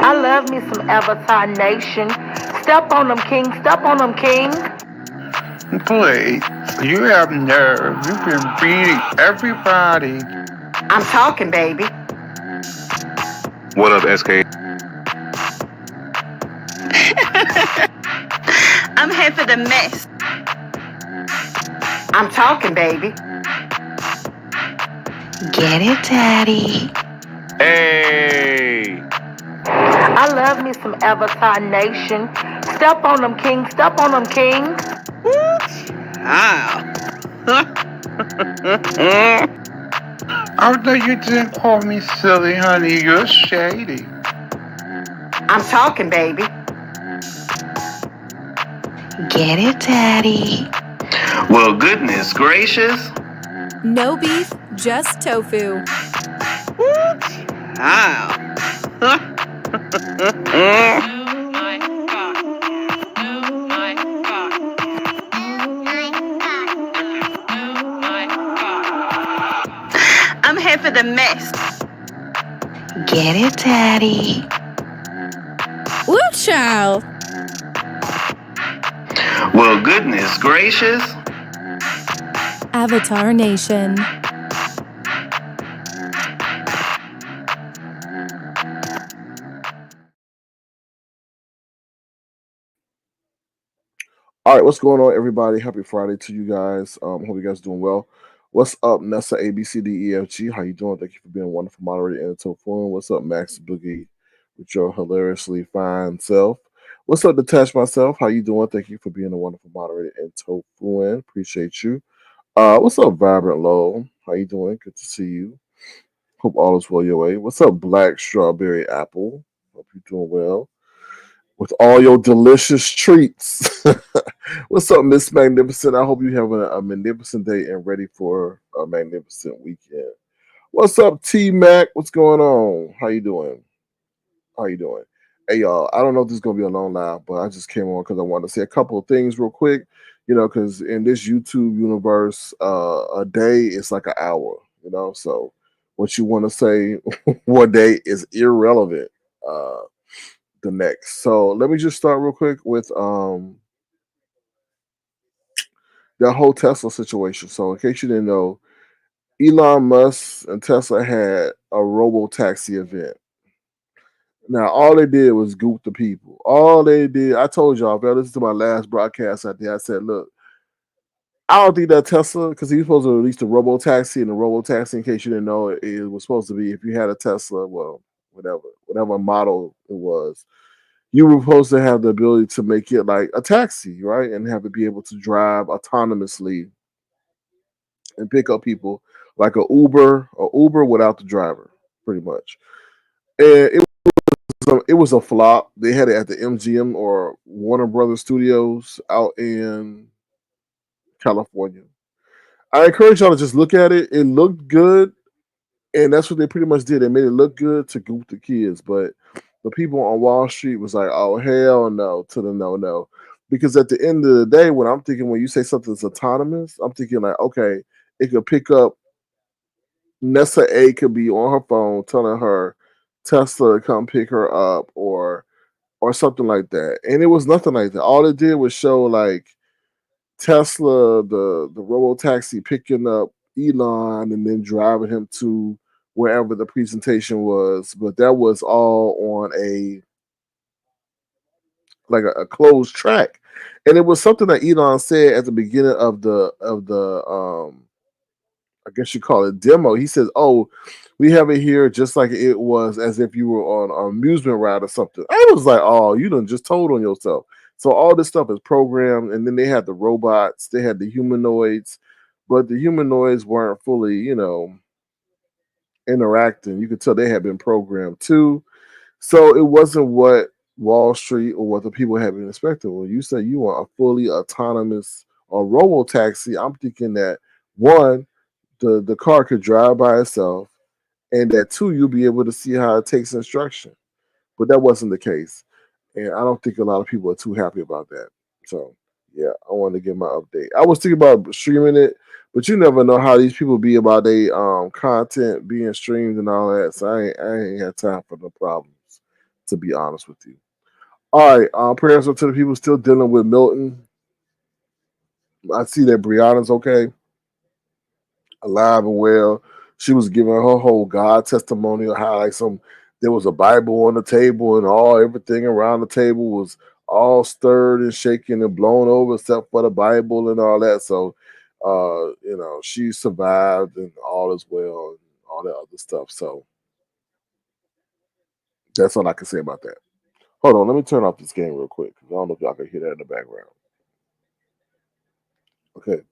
I love me some Avatar Nation. Step on them, king. Step on them, king. Please, you have nerve. You've been beating everybody. I'm talking, baby. What up, SK? I'm here for the mess. I'm talking, baby. Get it, Daddy. Hey! I love me some Avatar Nation. Step on them, king. Step on them, king. Although you didn't call me silly, honey, you're shady. I'm talking, baby. Get it, Daddy. Well, goodness gracious. No beef, just tofu. I'm here for the mess. Get it, Daddy. Woo, child. Well, goodness gracious. Avatar Nation. All right, what's going on, everybody? Happy Friday to you guys. Hope you guys doing well. What's up, Nessa ABCDEFG? How you doing? Thank you for being a wonderful moderator and Tofuan. What's up, Max Boogie, with your hilariously fine self? What's up, Detach Myself? How you doing? Thank you for being a wonderful moderator and Tofuan. Appreciate you. What's up, Vibrant Low? How you doing? Good to see you. Hope all is well your way. What's up, Black Strawberry Apple? Hope you're doing well with all your delicious treats. What's up, Miss Magnificent? I hope you have a magnificent day and ready for a magnificent weekend. What's up, T Mac? What's going on? How you doing? How you doing? Hey, y'all. I don't know if this is gonna be a long live, but I just came on because I wanted to say a couple of things real quick. Because in this YouTube universe, a day is like an hour. So what you want to say one day is irrelevant. The next. So let me just start real quick with that whole Tesla situation. So in case you didn't know, Elon Musk and Tesla had a Robotaxi event. Now all they did was goop the people. All they did, I told y'all, if I listened to my last broadcast out there, I said, look, I don't think that Tesla, because he was supposed to release the Robotaxi, and the Robotaxi, in case you didn't know, it was supposed to be if you had a Tesla, well, whatever model it was, you were supposed to have the ability to make it like a taxi, right? And have it be able to drive autonomously and pick up people like a Uber or Uber without the driver, pretty much. And it was a flop. They had it at the MGM or Warner Brothers Studios out in California. I encourage y'all to just look at it. It looked good, and that's what they pretty much did. They made it look good to goof the kids, but the people on Wall Street was like, "Oh hell no!" To the no. Because at the end of the day, when you say something's autonomous, I'm thinking like, okay, it could pick up. Nessa A could be on her phone telling her Tesla to come pick her up or something like that, and it was nothing like that. All it did was show like Tesla, the robo taxi picking up Elon and then driving him to wherever the presentation was. But that was all on a closed track. And it was something that Elon said at the beginning of the I guess you call it demo. He says, "Oh, we have it here just like it was as if you were on an amusement ride or something." I was like, "Oh, you done just told on yourself." So all this stuff is programmed, and then they had the robots, they had the humanoids, but the humanoids weren't fully, interacting. You could tell they had been programmed too. So it wasn't what Wall Street or what the people had been expecting. When you say you want a fully autonomous or robo taxi, I'm thinking that one, the car could drive by itself, and that two, you'll be able to see how it takes instruction. But that wasn't the case, and I don't think a lot of people are too happy about that. So yeah, I wanted to give my update. I was thinking about streaming it, but you never know how these people be about their content being streamed and all that. So I ain't had time for the problems to be honest with you. All right, prayers up to the people still dealing with Milton. I see that Brianna's okay, alive and well. She was giving her whole God testimony of how like there was a Bible on the table and everything around the table was all stirred and shaken and blown over except for the Bible and all that. So she survived and all is well and all that other stuff. So that's all I can say about that. Hold on, let me turn off this game real quick because I don't know if y'all can hear that in the background. Okay.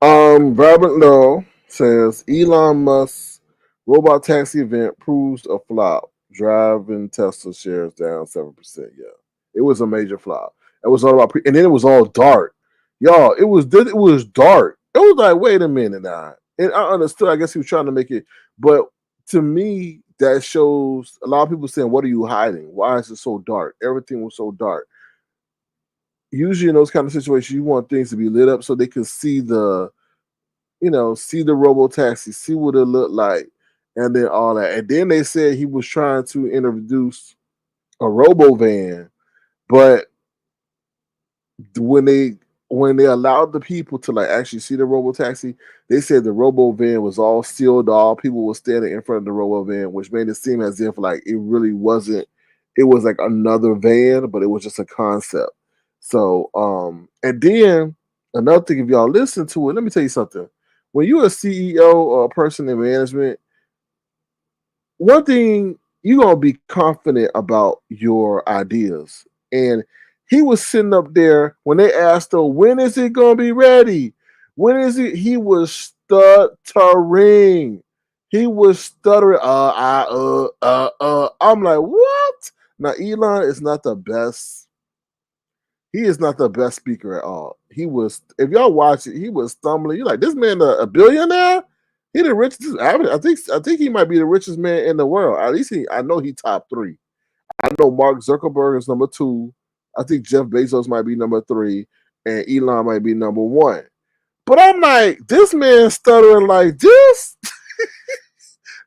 Robert Lowe says Elon Musk's robot taxi event proves a flop. Driving Tesla shares down 7%. Yeah, it was a major flop. It was all about, and then it was all dark, y'all. It was dark. It was like, wait a minute now, and I understood. I guess he was trying to make it, but to me, that shows a lot of people saying, "What are you hiding? Why is it so dark? Everything was so dark." Usually, in those kind of situations, you want things to be lit up so they can see see the Robotaxi, see what it looked like, and then all that. And then they said he was trying to introduce a robo van, but when they allowed the people to like actually see the Robotaxi, they said the robo van was all sealed off. People were standing in front of the robo van, which made it seem as if like it really wasn't. It was like another van, but it was just a concept. So, and then another thing, if y'all listen to it, let me tell you something. When you're a CEO or a person in management, one thing you're gonna be confident about your ideas. And he was sitting up there when they asked him, when is it gonna be ready? When is it? He was stuttering. He was stuttering. I'm like, what? Now Elon is not the best. He is not the best speaker at all. He was, if y'all watch it, he was stumbling. You're like, this man a billionaire? He the richest. I think he might be the richest man in the world. At least I know he top 3. I know Mark Zuckerberg is number 2. I think Jeff Bezos might be number 3, and Elon might be number 1. But I'm like, this man stuttering like this.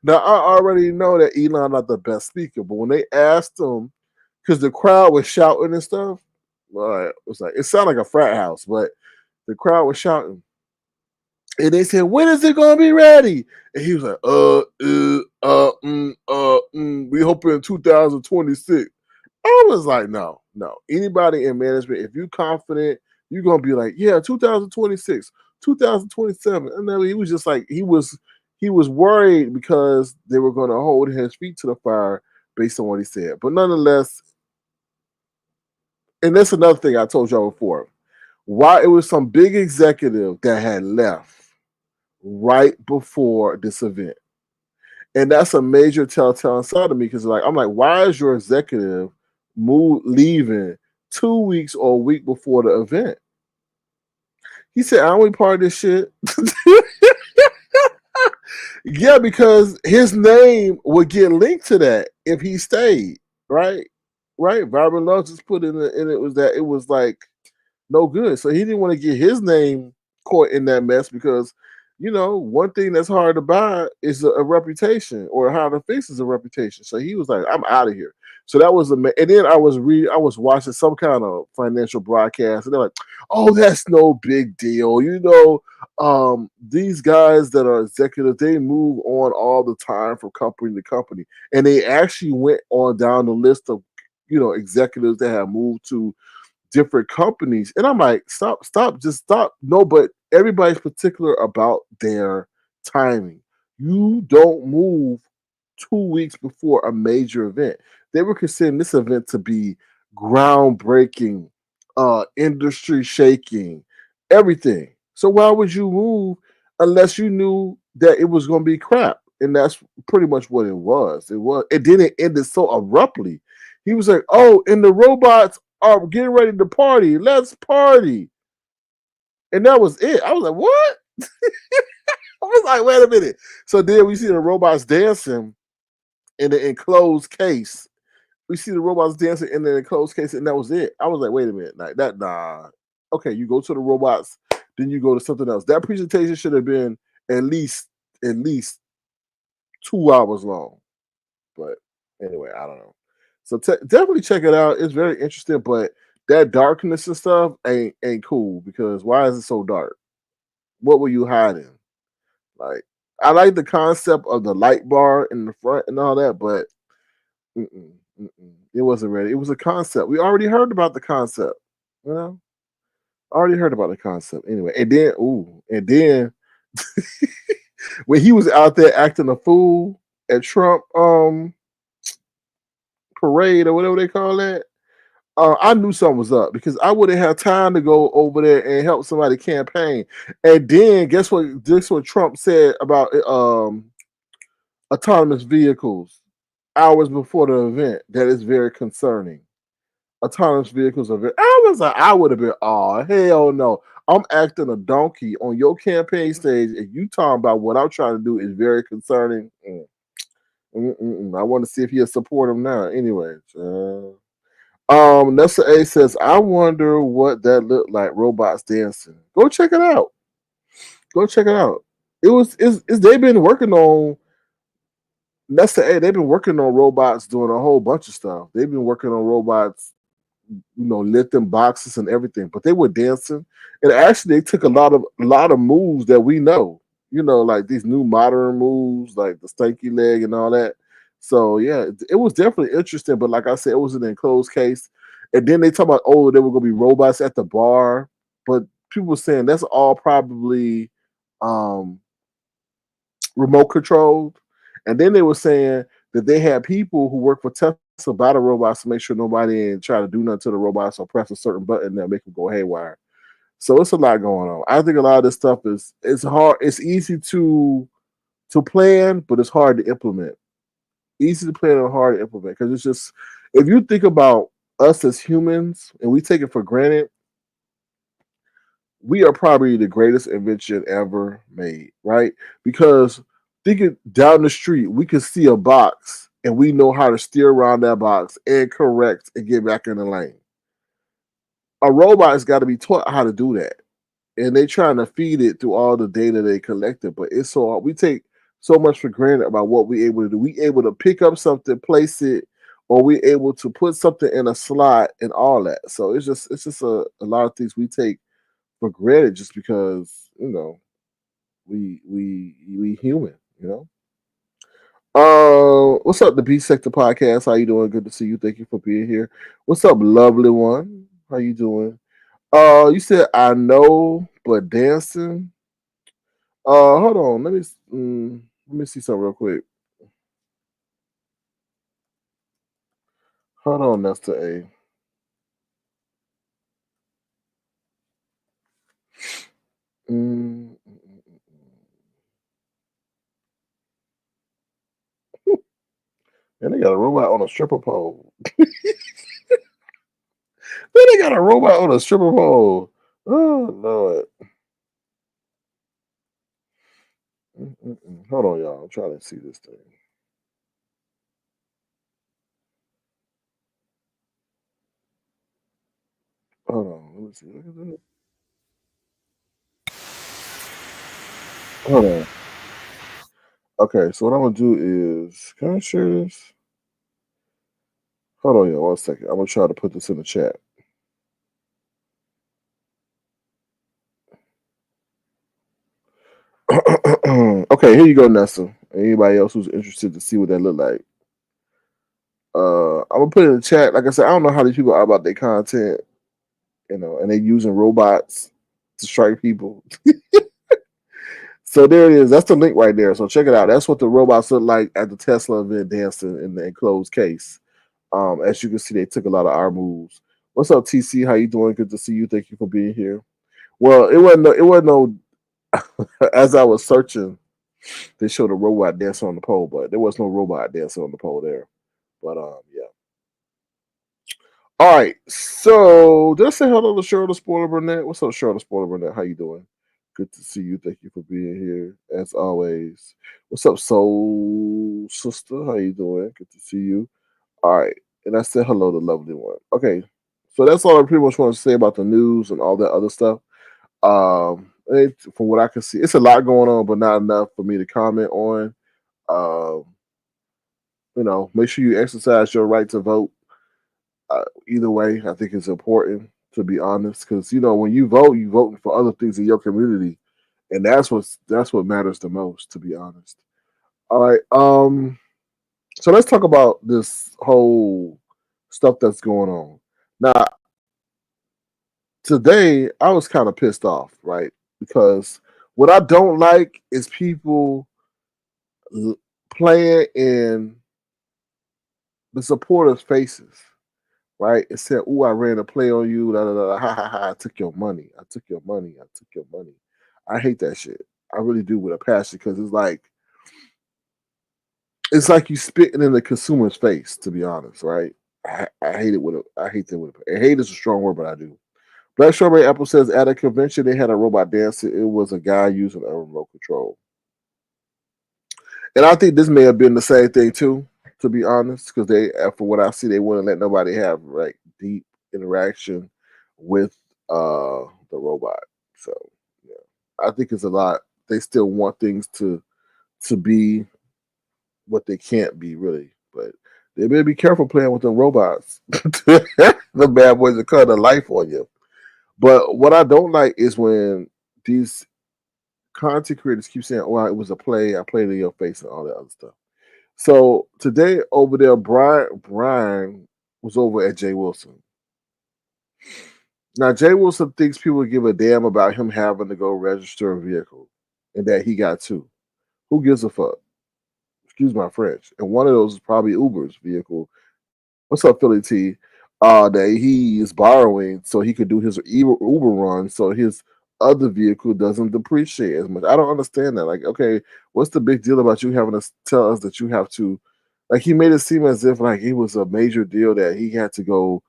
Now I already know that Elon not the best speaker, but when they asked him, because the crowd was shouting and stuff, it was like it sounded like a frat house, but the crowd was shouting. And they said, when is it gonna be ready? And he was like, we hope in 2026. I was like, no. Anybody in management, if you're confident, you're gonna be like, yeah, 2026, 2027. And then he was just like, he was worried because they were gonna hold his feet to the fire based on what he said. But nonetheless, and that's another thing I told y'all before. Why it was some big executive that had left right before this event. And that's a major telltale sign to me because I'm like, why is your executive leaving 2 weeks or a week before the event? He said, I only part of this shit. Yeah, because his name would get linked to that if he stayed, right? Right. Vibrant Love just put in it was that it was like no good. So he didn't want to get his name caught in that mess because, one thing that's hard to buy is a reputation, or how to fix is a reputation. So he was like, I'm out of here. So that was and then I was watching some kind of financial broadcast, and they're like, oh, that's no big deal. These guys that are executives, they move on all the time from company to company. And they actually went on down the list of, executives that have moved to different companies. And I'm like, just stop. No, but everybody's particular about their timing. You don't move 2 weeks before a major event. They were considering this event to be groundbreaking, industry shaking, everything. So why would you move unless you knew that it was going to be crap? And that's pretty much what it was. It didn't end it so abruptly. He was like, oh, and the robots are getting ready to party. Let's party. And that was it. I was like, what? I was like, wait a minute. So then we see the robots dancing in the enclosed case. We see the robots dancing in the enclosed case, and that was it. I was like, wait a minute. Nah. Okay, you go to the robots, then you go to something else. That presentation should have been at least 2 hours long. But anyway, I don't know. So definitely check it out. It's very interesting, but that darkness and stuff ain't cool because why is it so dark? What were you hiding? Like, I like the concept of the light bar in the front and all that, but it wasn't ready. It was a concept. We already heard about the concept. You know, already heard about the concept anyway. And then when he was out there acting a fool at Trump parade or whatever they call that, I knew something was up because I wouldn't have time to go over there and help somebody campaign. And then guess what? Guess what Trump said about autonomous vehicles hours before the event. That is very concerning. Autonomous vehicles are very. I was like, I would have been, oh hell no. I'm acting a donkey on your campaign stage, and you talking about what I'm trying to do is very concerning. I want to see if he'll support him now. Anyways, Nessa A says, I wonder what that looked like. Robots dancing. Go check it out. Go check it out. They've been working on Nessa A. They've been working on robots doing a whole bunch of stuff. They've been working on robots, lifting boxes and everything. But they were dancing, and actually they took a lot of moves that we know. Like these new modern moves, like the stanky leg and all that. So yeah, it was definitely interesting. But like I said, it was an enclosed case. And then they talk about, oh, there were going to be robots at the bar, but people were saying that's all probably um, remote controlled. And then they were saying that they had people who work for Tesla buy the robots to make sure nobody ain't try to do nothing to the robots or press a certain button that make them go haywire. So it's a lot going on. I think a lot of this stuff is it's hard. It's easy to plan, but it's hard to implement. Easy to plan and hard to implement because it's just if you think about us as humans and we take it for granted, we are probably the greatest invention ever made, right? Because thinking down the street, we can see a box and we know how to steer around that box and correct and get back in the lane. A robot's got to be taught how to do that. And they trying to feed it through all the data they collected. But it's so hard. We take so much for granted about what we able to do. We able to pick up something, place it, or we able to put something in a slot and all that. So it's just a lot of things we take for granted just because we human. What's up, the B Sector Podcast? How you doing? Good to see you. Thank you for being here. What's up, lovely one? How you doing? You said I know, but dancing. Hold on. Let me see something real quick. Hold on, that's the A. Mm, and they got a robot on a stripper pole. Then they got a robot on a stripper pole. Oh Lord. Hold on, y'all. I'm trying to see this thing. Hold on. Let me see. Look at that. Hold on. Okay, so what I'm gonna do is, can I share this? Hold on, y'all. 1 second. I'm gonna try to put this in the chat. Okay, here you go, Nessa. Anybody else who's interested to see what that look like? I'm gonna put it in the chat. Like I said, I don't know how these people are about their content, and they using robots to strike people. So there it is. That's the link right there. So check it out. That's what the robots look like at the Tesla event dancing in the enclosed case. As you can see, they took a lot of our moves. What's up, TC? How you doing? Good to see you. Thank you for being here. Well, it wasn't no as I was searching, they showed a robot dancing on the pole, but there was no robot dancing on the pole there. But yeah. All right. So did I say hello to Cheryl the Spoiler Burnett? What's up, Cheryl the Spoiler Burnett? How you doing? Good to see you. Thank you for being here as always. What's up, Soul Sister? How you doing? Good to see you. All right. And I said hello to lovely one. Okay. So that's all I pretty much want to say about the news and all that other stuff. From what I can see, it's a lot going on, but not enough for me to comment on. Make sure you exercise your right to vote. Either way, I think it's important to be honest, because when you vote, you voting for other things in your community, and that's what matters the most, to be honest. All right, so let's talk about this whole stuff that's going on now. Today, I was kind of pissed off, right? Because what I don't like is people l- playing in the supporters' faces, right? It said, "Ooh, I ran a play on you, da da da, ha ha ha! I took your money. I took your money. I took your money." I hate that shit. I really do, with a passion, because it's like you spitting in the consumer's face. To be honest, right? I hate it with a. I hate that with a. And hate is a strong word, but I do. Black Strawberry Apple says at a convention they had a robot dancer. It was a guy using a remote control. And I think this may have been the same thing too, to be honest, because for what I see, they wouldn't let nobody have deep interaction with the robot. So yeah, I think it's a lot. They still want things to be what they can't be, really. But they better be careful playing with them robots. The bad boys are cutting a life on you. But what I don't like is when these content creators keep saying, "Oh, it was a play. I played in your face," and all that other stuff. So today over there, Brian was over at Jay Wilson. Now Jay Wilson thinks people give a damn about him having to go register a vehicle, and that he got two. Who gives a fuck? Excuse my French. And one of those is probably Uber's vehicle. What's up, Philly T? That he is borrowing so he could do his Uber run, so his other vehicle doesn't depreciate as much. I don't understand that. Like, okay, what's the big deal about you having to tell us that you have to? Like, he made it seem as if it was a major deal that he had to go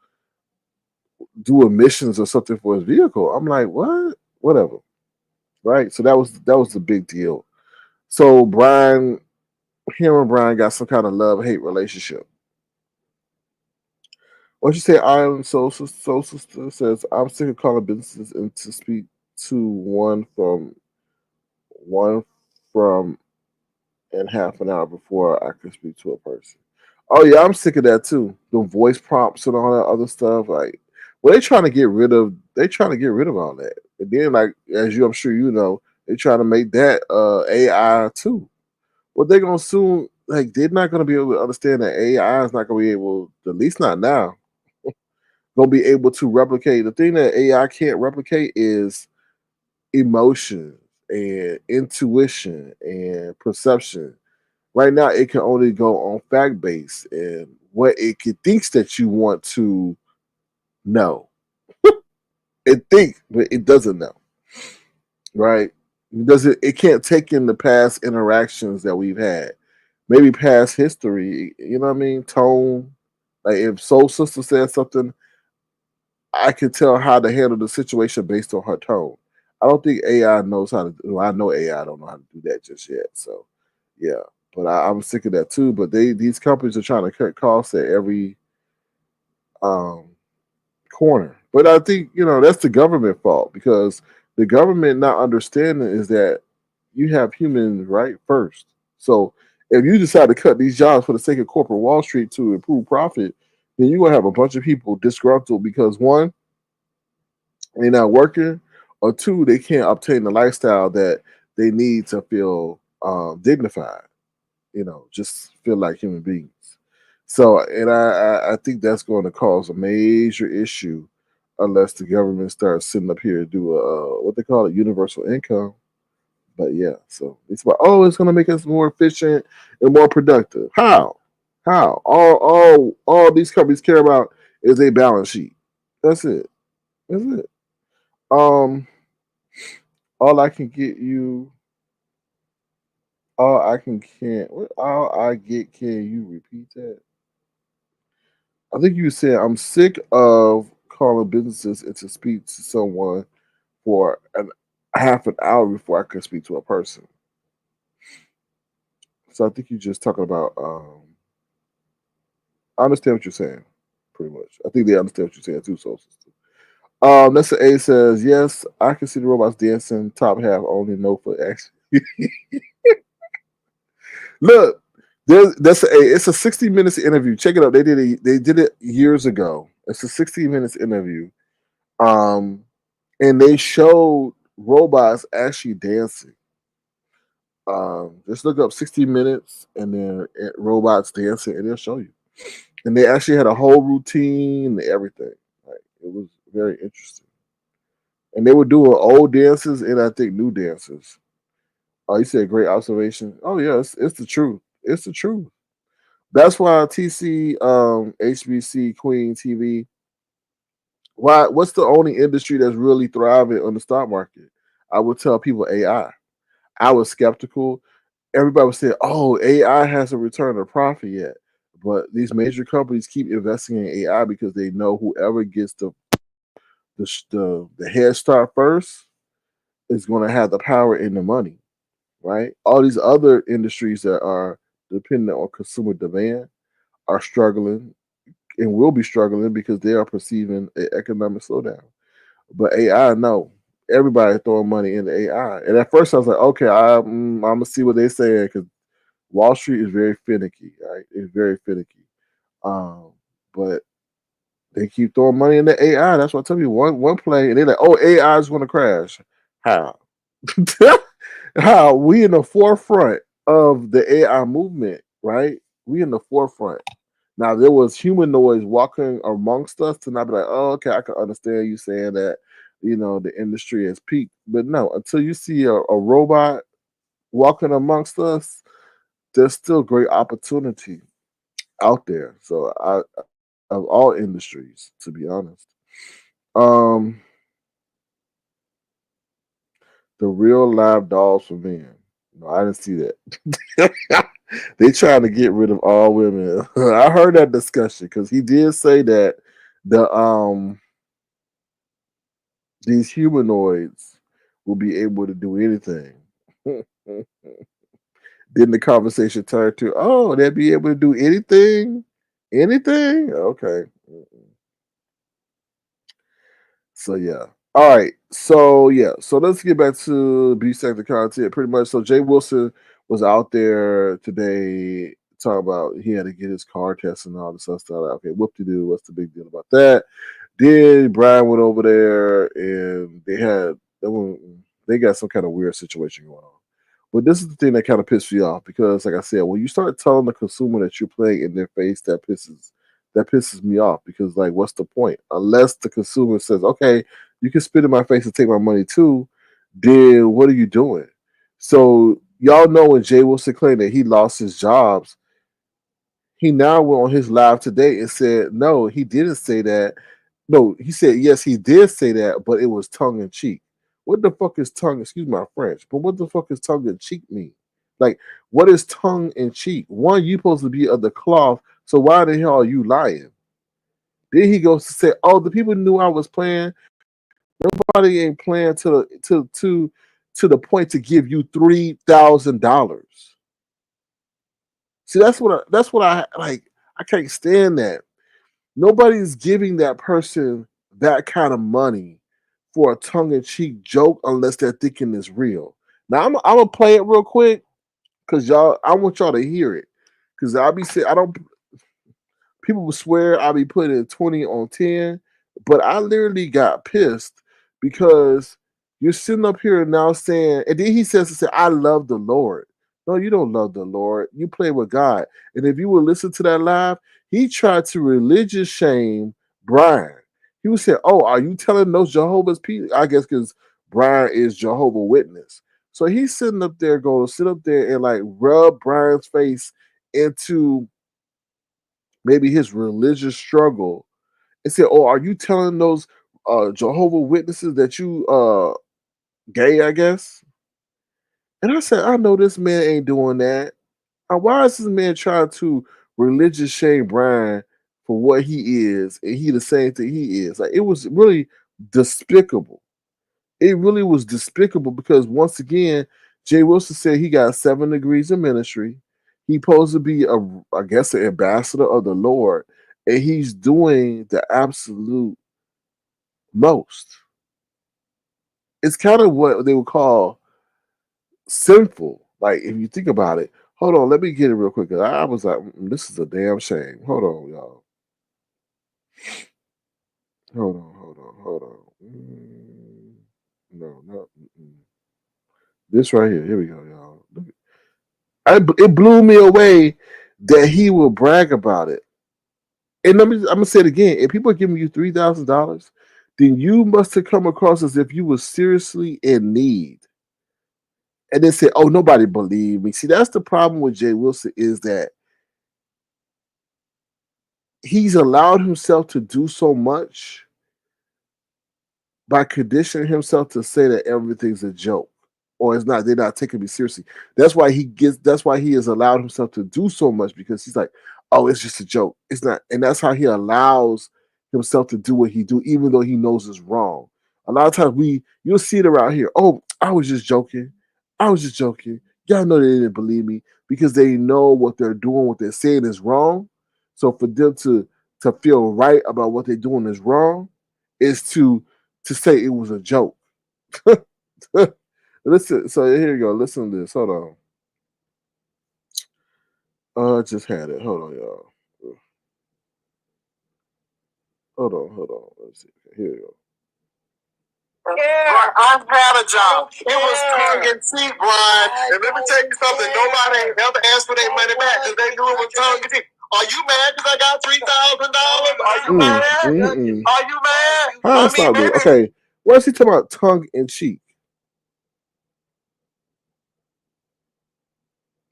do emissions or something for his vehicle. I'm like, what? Whatever, right? So that was the big deal. So him and Brian got some kind of love-hate relationship. What you say, Island Soul Sister says, "I'm sick of calling businesses and to speak to one from in half an hour before I can speak to a person." Oh yeah, I'm sick of that too. The voice prompts and all that other stuff. Well, they trying to get rid of all that. And then, as I'm sure you know, they trying to make that AI too. Well, they're gonna soon, they're not gonna be able to understand that AI is not gonna be able, at least not now, gonna be able to replicate. The thing that AI can't replicate is emotion and intuition and perception. Right now, it can only go on fact base and what thinks that you want to know. It thinks, but it doesn't know. Right? It can't take in the past interactions that we've had. Maybe past history, you know what I mean? Tone. Like, if Soul Sister said something, I can tell how to handle the situation based on her tone. I don't think AI knows how to. Well, I know AI don't know how to do that just yet. So, yeah. But I'm sick of that too. But these companies are trying to cut costs at every um, corner. But I think that's the government fault, because the government not understanding is that you have humans right first. So if you decide to cut these jobs for the sake of corporate Wall Street to improve profit, then you're gonna have a bunch of people disgruntled because, one, they're not working, or two, they can't obtain the lifestyle that they need to feel dignified. Just feel like human beings. So, and I think that's going to cause a major issue unless the government starts sitting up here and do a what they call it, universal income. But yeah, so it's about, it's going to make us more efficient and more productive. How? How? All these companies care about is a balance sheet. That's it. That's it. Um, all I can get you, all I can can't. What? All I get? Can you repeat that? I think you said, "I'm sick of calling businesses and to speak to someone for half an hour before I can speak to a person." So I think you're just talking about. I understand what you're saying, pretty much. I think they understand what you're saying too, Soul Sister. Nessa A says, "Yes, I can see the robots dancing. Top half only, no foot action." Look, It's a 60 minutes interview. Check it out. They did it years ago. It's a 60 minutes interview. And they showed robots actually dancing. Just look up 60 minutes and then robots dancing, and they'll show you. And they actually had a whole routine and everything. Like it was very interesting. And they were doing old dances and I think new dances. Oh, you said great observation. Oh yeah, it's the truth. It's the truth. That's why TC, HBC, Queen TV. Why? What's the only industry that's really thriving on the stock market? I would tell people AI. I was skeptical. Everybody was saying, "Oh, AI hasn't returned a profit yet," but these major companies keep investing in AI because they know whoever gets the head start first is going to have the power and the money, right? All these other industries that are dependent on consumer demand are struggling and will be struggling because they are perceiving an economic slowdown. But AI, no. Everybody throwing money into AI. And at first I was like, okay, I'm going to see what they're saying because Wall Street is very finicky, right? It's very finicky. But they keep throwing money into AI. That's what I tell you. One play, and they're like, oh, AI is going to crash. How? How? We in the forefront of the AI movement, right? We in the forefront. Now there was humanoids walking amongst us to not be like, oh, okay, I can understand you saying that, the industry has peaked. But no, until you see a robot walking amongst us, there's still great opportunity out there. So of all industries, to be honest. Um, the real live dolls for men. No, I didn't see that. They trying to get rid of all women. I heard that discussion because he did say that the these humanoids will be able to do anything. Then the conversation turned to, oh, they'll be able to do anything, anything. Okay. So yeah. All right. So yeah. So let's get back to B sector content. Pretty much. So Jay Wilson was out there today talking about he had to get his car test and all this other stuff. Like, okay, whoop de doo. What's the big deal about that? Then Brian went over there and they got some kind of weird situation going on. But this is the thing that kind of pissed me off because, like I said, when you start telling the consumer that you're playing in their face, that pisses me off because, like, what's the point? Unless the consumer says, "Okay, you can spit in my face and take my money too," then what are you doing? So y'all know when Jay Wilson claimed that he lost his jobs, he now went on his live today and said, "No, he didn't say that. No, he said yes, he did say that, but it was tongue in cheek." What the fuck is tongue? Excuse my French, but what the fuck is tongue in cheek mean? Like, what is tongue in cheek? One, you supposed to be of the cloth, so why the hell are you lying? Then he goes to say, "Oh, the people knew I was playing. Nobody ain't playing to the point to give you $3,000." See, that's what I like. I can't stand that. Nobody's giving that person that kind of money for a tongue-in-cheek joke unless they're thinking it's real. Now I'm gonna play it real quick because I want y'all to hear it. Because I'll be saying I don't. People will swear I'll be putting 20 on 10, but I literally got pissed because you're sitting up here now saying, and then he says, I love the Lord. No, you don't love the Lord. You play with God. And if you would listen to that live, he tried to religious shame Brian. He would say, oh, are you telling those Jehovah's people? I guess because Brian is Jehovah Witness. So he's sitting up there going to sit up there and like rub Brian's face into maybe his religious struggle and say, "Oh, are you telling those Jehovah Witnesses that you gay?" I guess. And I said, "I know this man ain't doing that. Why is this man trying to religious shame Brian for what he is, and he the same thing he is?" Like it was really despicable. It really was despicable because once again, Jay Wilson said he got 7 degrees in ministry. He supposed to be I guess, an ambassador of the Lord, and he's doing the absolute most. It's kind of what they would call sinful. Like if you think about it, Hold on, let me get it real quick. I was like, this is a damn shame. Hold on, y'all. Hold on. No, not. This right here. Here we go, y'all. It blew me away that he will brag about it. And I'm gonna say it again. If people are giving you $3,000, then you must have come across as if you were seriously in need. And then say, "Oh, nobody believed me." See, that's the problem with Jay Wilson is that he's allowed himself to do so much by conditioning himself to say that everything's a joke or it's not. They're not taking me seriously. That's why he has allowed himself to do so much because he's like, "Oh, it's just a joke. It's not." And that's how he allows himself to do what he do, even though he knows it's wrong. A lot of times you'll see it around here. "Oh, I was just joking. I was just joking." Y'all know they didn't believe me because they know what they're doing, what they're saying is wrong. So for them to feel right about what they're doing is wrong is to say it was a joke. Listen, so here you go. Listen to this. Hold on. I just had it. Hold on, y'all. Hold on. Let's see. Here you go. Yeah, I've had a job. It was tongue in cheek, Brian. And let me tell you something. Nobody ain't never asked for their money back because they knew it was tongue in cheek. Are you mad because I got $3,000? Are you mad? Are you mad? How I stop this? Okay, what is he talking about? Tongue in cheek.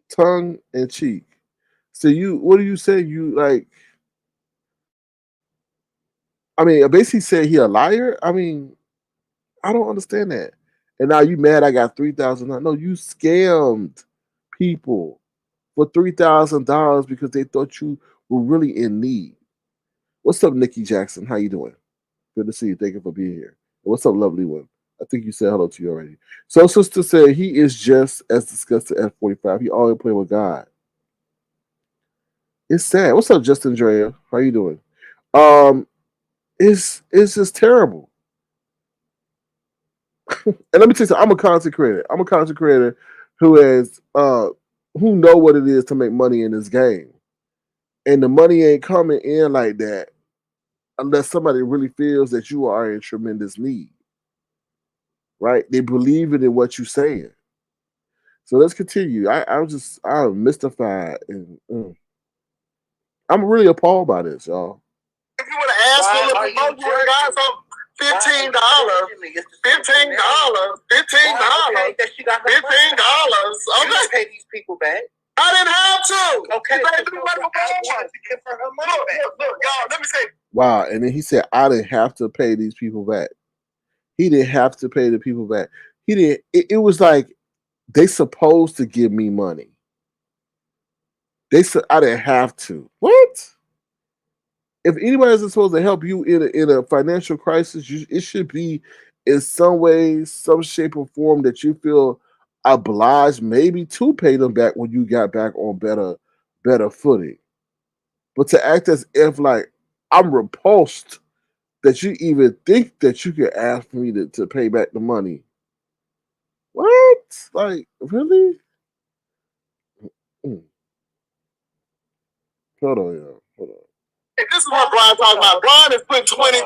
Tongue in cheek. So what do you say? You like? I mean, basically said he a liar. I mean, I don't understand that. And now you mad? I got $3,000. No, you scammed people for $3,000 because they thought you were really in need. What's up, Nikki Jackson? How you doing? Good to see you. Thank you for being here. What's up, lovely one? I think you said hello to you already. So, sister said he is just as disgusted as 45. He always play with God. It's sad. What's up, Justin Drea? How you doing? It's just terrible. And let me tell you something, I'm a content creator. I'm a content creator who know what it is to make money in this game. And the money ain't coming in like that unless somebody really feels that you are in tremendous need. Right? They believe in what you're saying. So let's continue. I'm mystified and I'm really appalled by this, y'all. If you would have asked for a little more, you would have got some $15. $15. Okay. Pay these people back. I didn't have to. Okay. Give her her money back. Look, y'all, let me say. Wow. And then he said, I didn't have to pay these people back. He didn't have to pay the people back. He didn't. It was like they supposed to give me money. They said I didn't have to. What? If anybody is supposed to help you in a financial crisis, it should be in some way, some shape or form that you feel obliged maybe to pay them back when you got back on better footing. But to act as if like I'm repulsed that you even think that you could ask me to pay back the money. What? Like, really? Hold on, y'all. Hold on. This is what Brian talking about. Brian is putting 20.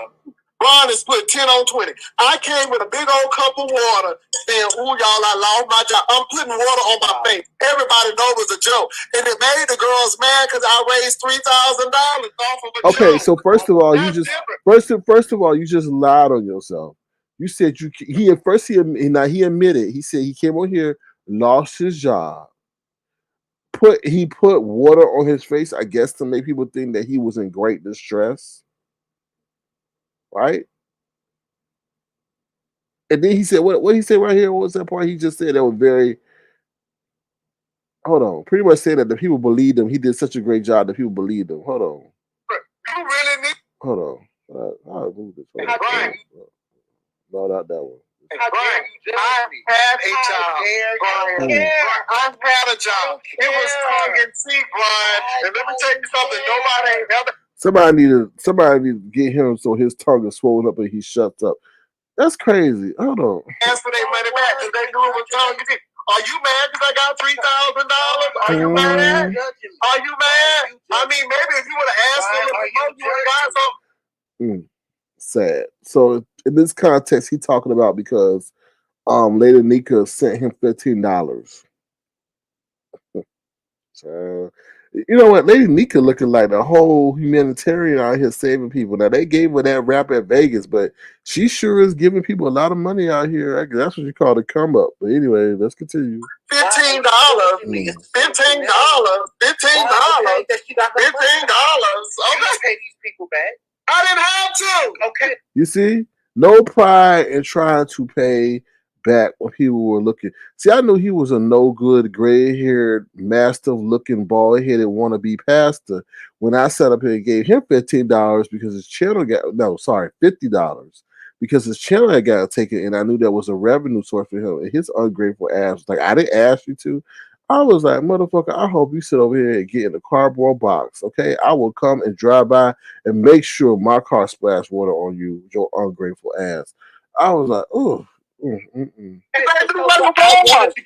Brian is put 10 on 20. I came with a big old cup of water saying, ooh, y'all, I lost my job. I'm putting water on my face. Everybody knows it was a joke. And it made the girls mad because I raised $3,000 off of a joke. Okay, so first of all, you just lied on yourself. You said he admitted. He said he came on here, lost his job. He put water on his face, I guess, to make people think that he was in great distress. Right? And then he said, what he said right here? What was that part he just said that was very hold on. Pretty much saying that the people believed him. He did such a great job that people believed him. Hold on. You really need Hold on. I'll move this. Hold on. No, not that one. Brian, I had a job. Brian, I've had a job. It was tongue in cheek, Brian. And let me tell you something. Nobody ain't ever. Somebody need to get him so his tongue is swollen up and he shuts up. That's crazy. Hold on. Ask for their money back because they knew it was tongue in cheek. Are you mad because I got $3,000? Are you mad? Are you mad? I mean, maybe if you would have asked him, you would have got something. Sad. So in this context, he talking about because Lady Nika sent him $15. So, you know what? Lady Nika looking like the whole humanitarian out here saving people. Now they gave her that rap at Vegas, but she sure is giving people a lot of money out here. I guess that's what you call the come up. But anyway, let's continue. $15. $15. $15. $15. Okay. Pay these people back. I didn't have to. Okay. You see, no pride in trying to pay back when people were looking. See, I knew he was a no good, gray haired, mastiff looking, bald headed wannabe pastor when I sat up here and gave him $15 because his channel $50 because his channel had got taken, and I knew that was a revenue source for him. And his ungrateful ass was like, I didn't ask you to. I was like, motherfucker, I hope you sit over here and get in a cardboard box, okay? I will come and drive by and make sure my car splashed water on you, your ungrateful ass. I was like, oh. To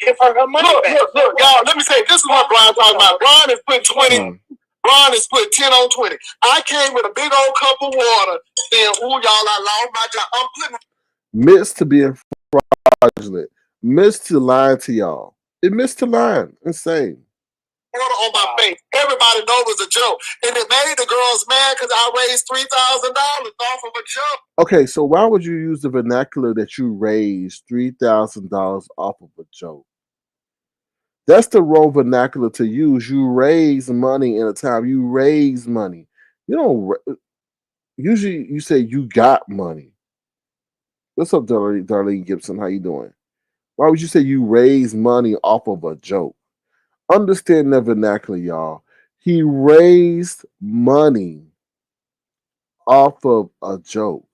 give her money back. Look, y'all, let me say, this is what Brian talking about. Brian is putting 20. Brian is putting 10 on 20. I came with a big old cup of water saying, ooh, y'all, I lost my job. I'm putting... Missed to being fraudulent. Missed to lying to y'all. It missed to lying. Insane. Water on my face. Everybody know it was a joke. And it made the girls mad because I raised $3,000 off of a joke. Okay, so why would you use the vernacular that you raised $3,000 off of a joke? That's the wrong vernacular to use. You raise money in a time. You raise money. You don't. Usually, you say you got money. What's up, Darlene Gibson? How you doing? Why would you say you raise money off of a joke? Understand that vernacular, y'all. He raised money off of a joke.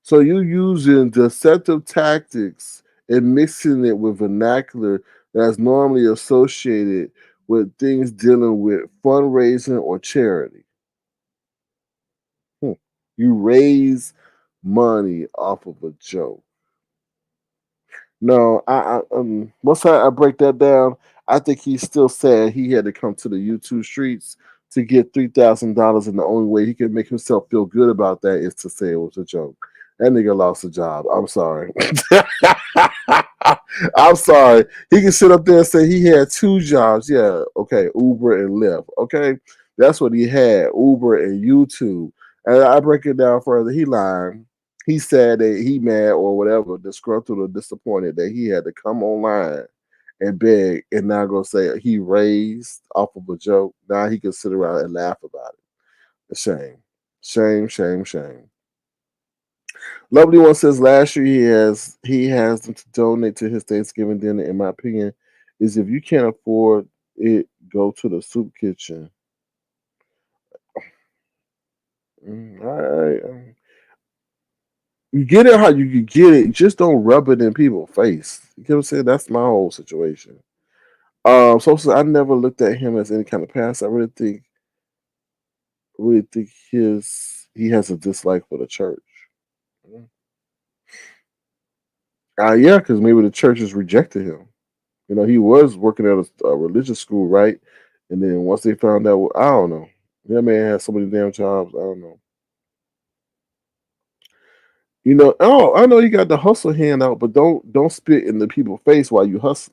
So you using deceptive tactics and mixing it with vernacular that's normally associated with things dealing with fundraising or charity. You raise money off of a joke. No, once I break that down, I think he's still sad he had to come to the YouTube streets to get $3,000, and the only way he can make himself feel good about that is to say it was a joke. That nigga lost a job. I'm sorry. I'm sorry. He can sit up there and say he had 2 jobs. Yeah, okay, Uber and Lyft. Okay, that's what he had, Uber and YouTube. And I break it down further. He lying. He said that he mad or whatever, disgruntled or disappointed that he had to come online and beg, and now go say he raised off of a joke. Now he can sit around and laugh about it. A shame. Shame, shame, shame. Lovely One says last year he has them to donate to his Thanksgiving dinner. In my opinion, is if you can't afford it, go to the soup kitchen. You get it how you can get it. Just don't rub it in people's face. You know what I'm saying? That's my whole situation. So I never looked at him as any kind of past. I really think he has a dislike for the church. Yeah, because maybe the church has rejected him. You know, he was working at a religious school, right? And then once they found out, I don't know. That man has so many damn jobs. I don't know. You know, I know you got the hustle hand out, but don't spit in the people's face while you hustle.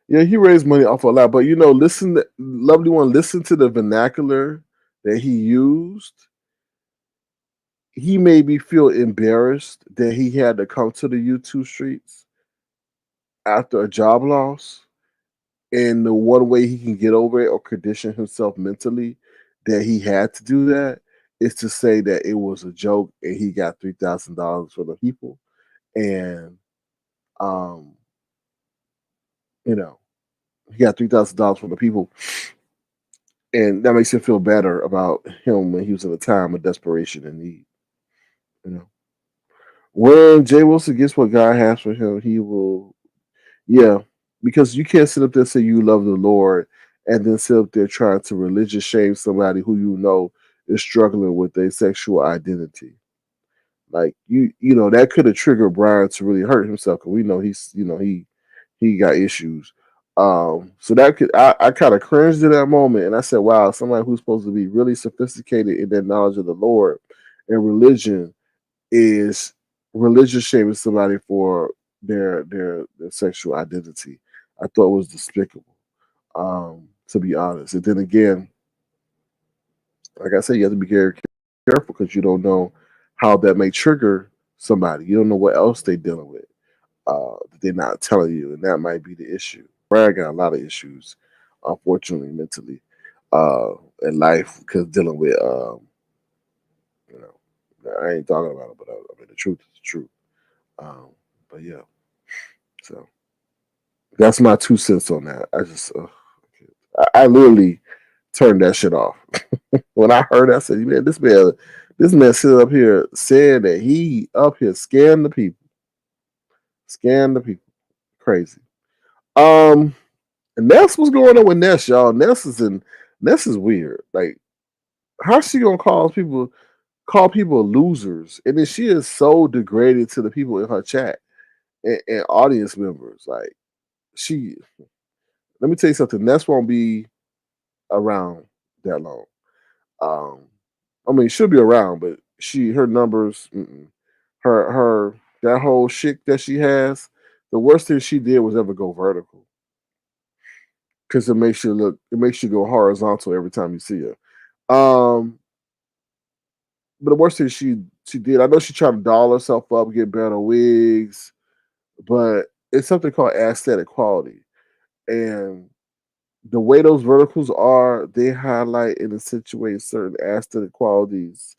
Yeah, he raised money off a lot, but you know, Lovely One, listen to the vernacular that he used. He made me feel embarrassed that he had to come to the YouTube streets after a job loss. And the one way he can get over it or condition himself mentally that he had to do that is to say that it was a joke and he got $3,000 for the people. And, you know, he got $3,000 from the people. And that makes him feel better about him when he was in a time of desperation and need. You know, when Jay Wilson gets what God has for him, he will, yeah, because you can't sit up there and say you love the Lord and then sit up there trying to religious shame somebody who you know is struggling with their sexual identity. Like that could have triggered Brian to really hurt himself because we know he got issues. So that could I kind of cringed in that moment and I said, wow, somebody who's supposed to be really sophisticated in their knowledge of the Lord and religion is religious shaming somebody for their sexual identity. I thought it was despicable, to be honest. And then again, like I said, you have to be very careful because you don't know how that may trigger somebody. You don't know what else they're dealing with that they're not telling you, and that might be the issue. Brad got a lot of issues, unfortunately, mentally in life because dealing with, you know, I ain't talking about it, but I mean the truth is the truth. But yeah, so that's my 2 cents on that. I just, I literally turned that shit off when I heard that. I said, man, this man sitting up here saying that he up here scaring the people, crazy. And Ness, what's going on with Ness, y'all? Ness is weird. Like, how's she gonna call people losers? And then she is so degraded to the people in her chat and audience members. Like, let me tell you something. Ness won't be around that long. I mean, she'll be around, but her numbers, her that whole shit that she has. The worst thing she did was ever go vertical because it makes you go horizontal every time you see her. But the worst thing she did, I know she tried to doll herself up, get better wigs, but it's something called aesthetic quality, and the way those verticals are, they highlight and accentuate certain aesthetic qualities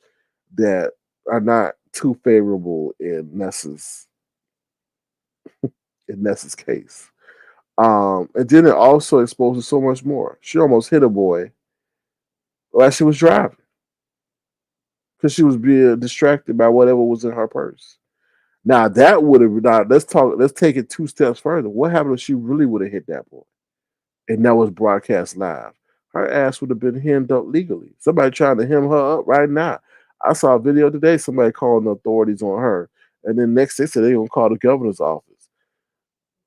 that are not too favorable in Ness's case. And then it also exposes so much more. She almost hit a boy while she was driving because she was being distracted by whatever was in her purse. Now that would have now let's take it 2 steps further. What happened if she really would have hit that boy? And that was broadcast live. Her ass would have been hemmed up legally. Somebody trying to hem her up right now. I saw a video today, somebody calling the authorities on her. And then next they said they're gonna call the governor's office.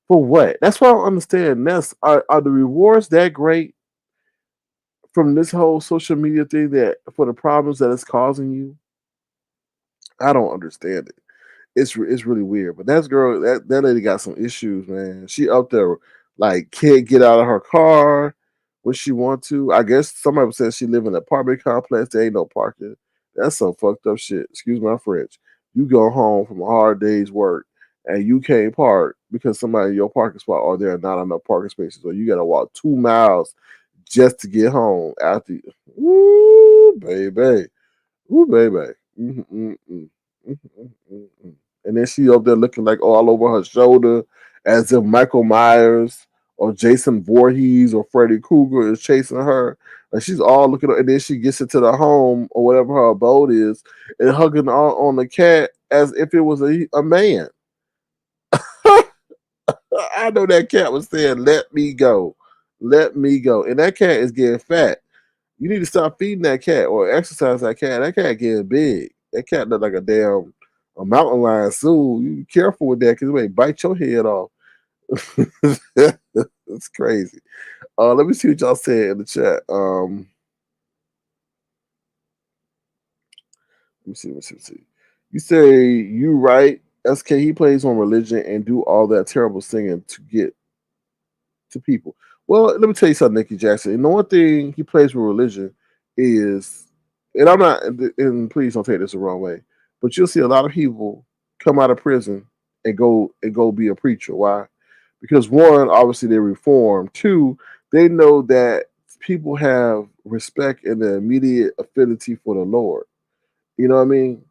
For what? That's why I don't understand. Ness, are the rewards that great from this whole social media thing that for the problems that it's causing you? I don't understand it. It's really weird. But that lady got some issues, man. She up there like can't get out of her car when she want to. I guess somebody said she live in an apartment complex. There ain't no parking. That's some fucked up shit. Excuse my French. You go home from a hard day's work and you can't park because somebody in your parking spot or there are not enough parking spaces, or you gotta walk 2 miles just to get home after. Woo, baby. Ooh, baby. And then she up there looking like all over her shoulder as if Michael Myers or Jason Voorhees or Freddy Krueger is chasing her. And she's all looking up, and then she gets into the home or whatever her abode is and hugging on the cat as if it was a man. I know that cat was saying, let me go. Let me go. And that cat is getting fat. You need to stop feeding that cat or exercise that cat. That cat getting big. That cat look like a mountain lion soon. You be careful with that because it may bite your head off. It's crazy. Let me see what y'all said in the chat. Let me see. You say you right. SK, he plays on religion and do all that terrible singing to get to people. Well, let me tell you something, Nikki Jackson. And the one thing he plays with religion is, and I'm not, and please don't take this the wrong way, but you'll see a lot of people come out of prison and go be a preacher. Why? Because one, obviously they reform. Two, they know that people have respect and the immediate affinity for the Lord. You know what I mean?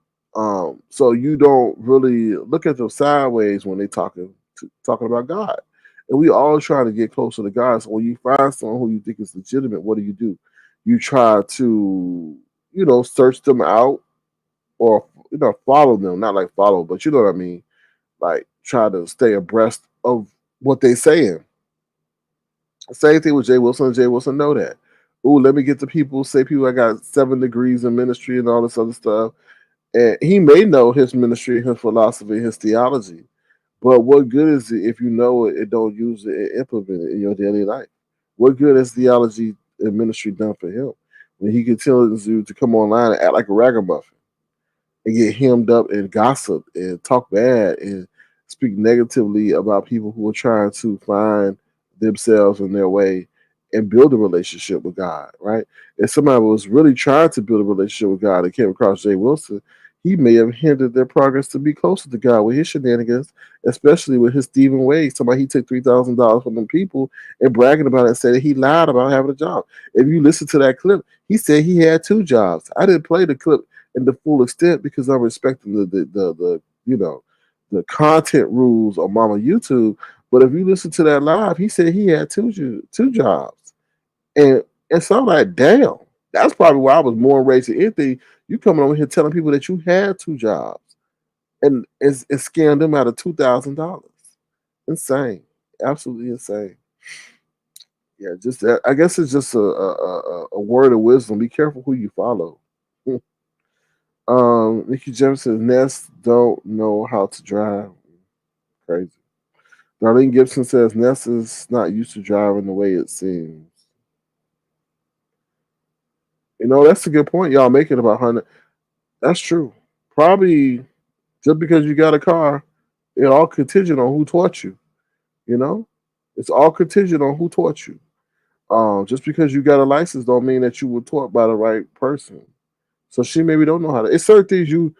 So you don't really look at them sideways when they talking about God. And we all try to get closer to God. So when you find someone who you think is legitimate, what do? You try to, search them out or follow them. Not like follow, but you know what I mean? Like try to stay abreast of what they saying. Same thing with Jay Wilson. Jay Wilson know that. Ooh, let me get to people, say people I got 7 degrees in ministry and all this other stuff. And he may know his ministry, his philosophy, his theology. But what good is it if you know it and don't use it and implement it in your daily life? What good has theology and ministry done for him when he continues to come online and act like a ragamuffin and get hemmed up and gossip and talk bad and speak negatively about people who are trying to find themselves in their way and build a relationship with God, right? If somebody was really trying to build a relationship with God and came across Jay Wilson, he may have hindered their progress to be closer to God with his shenanigans, especially with his Stephen Wade. Somebody he took $3,000 from them people and bragging about it and said that he lied about having a job. If you listen to that clip, he said he had 2 jobs. I didn't play the clip in the full extent because I'm respecting the you know the content rules on Mama YouTube. But if you listen to that live, he said he had two jobs, and so I'm like, damn, that's probably why I was more enraged than anything. You coming over here telling people that you had 2 jobs and scammed them out of $2,000. Insane, absolutely insane. Yeah, just I guess it's just a word of wisdom. Be careful who you follow. Nikki Jefferson, Ness don't know how to drive. Crazy. Darlene Gibson says Ness is not used to driving the way it seems. That's a good point. Y'all make it about 100. That's true. Probably just because you got a car, it all contingent on who taught you. You know, it's all contingent on who taught you. Just because you got a license don't mean that you were taught by the right person. So she maybe don't know how to. It's certain things you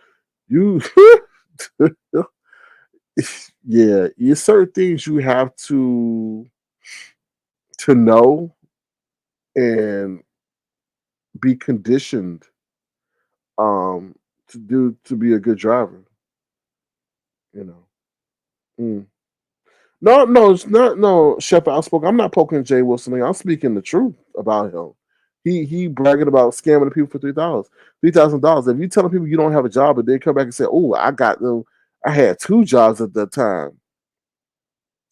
yeah, it's certain things you have to know and be conditioned to be a good driver. You know. Mm. No, no, it's not. No, Chef Outspoken. I'm not poking Jay Wilson. I'm speaking the truth about him. He bragging about scamming the people for $3,000. If you telling people you don't have a job, but they come back and say, "Oh, I got them. I had 2 jobs at that time,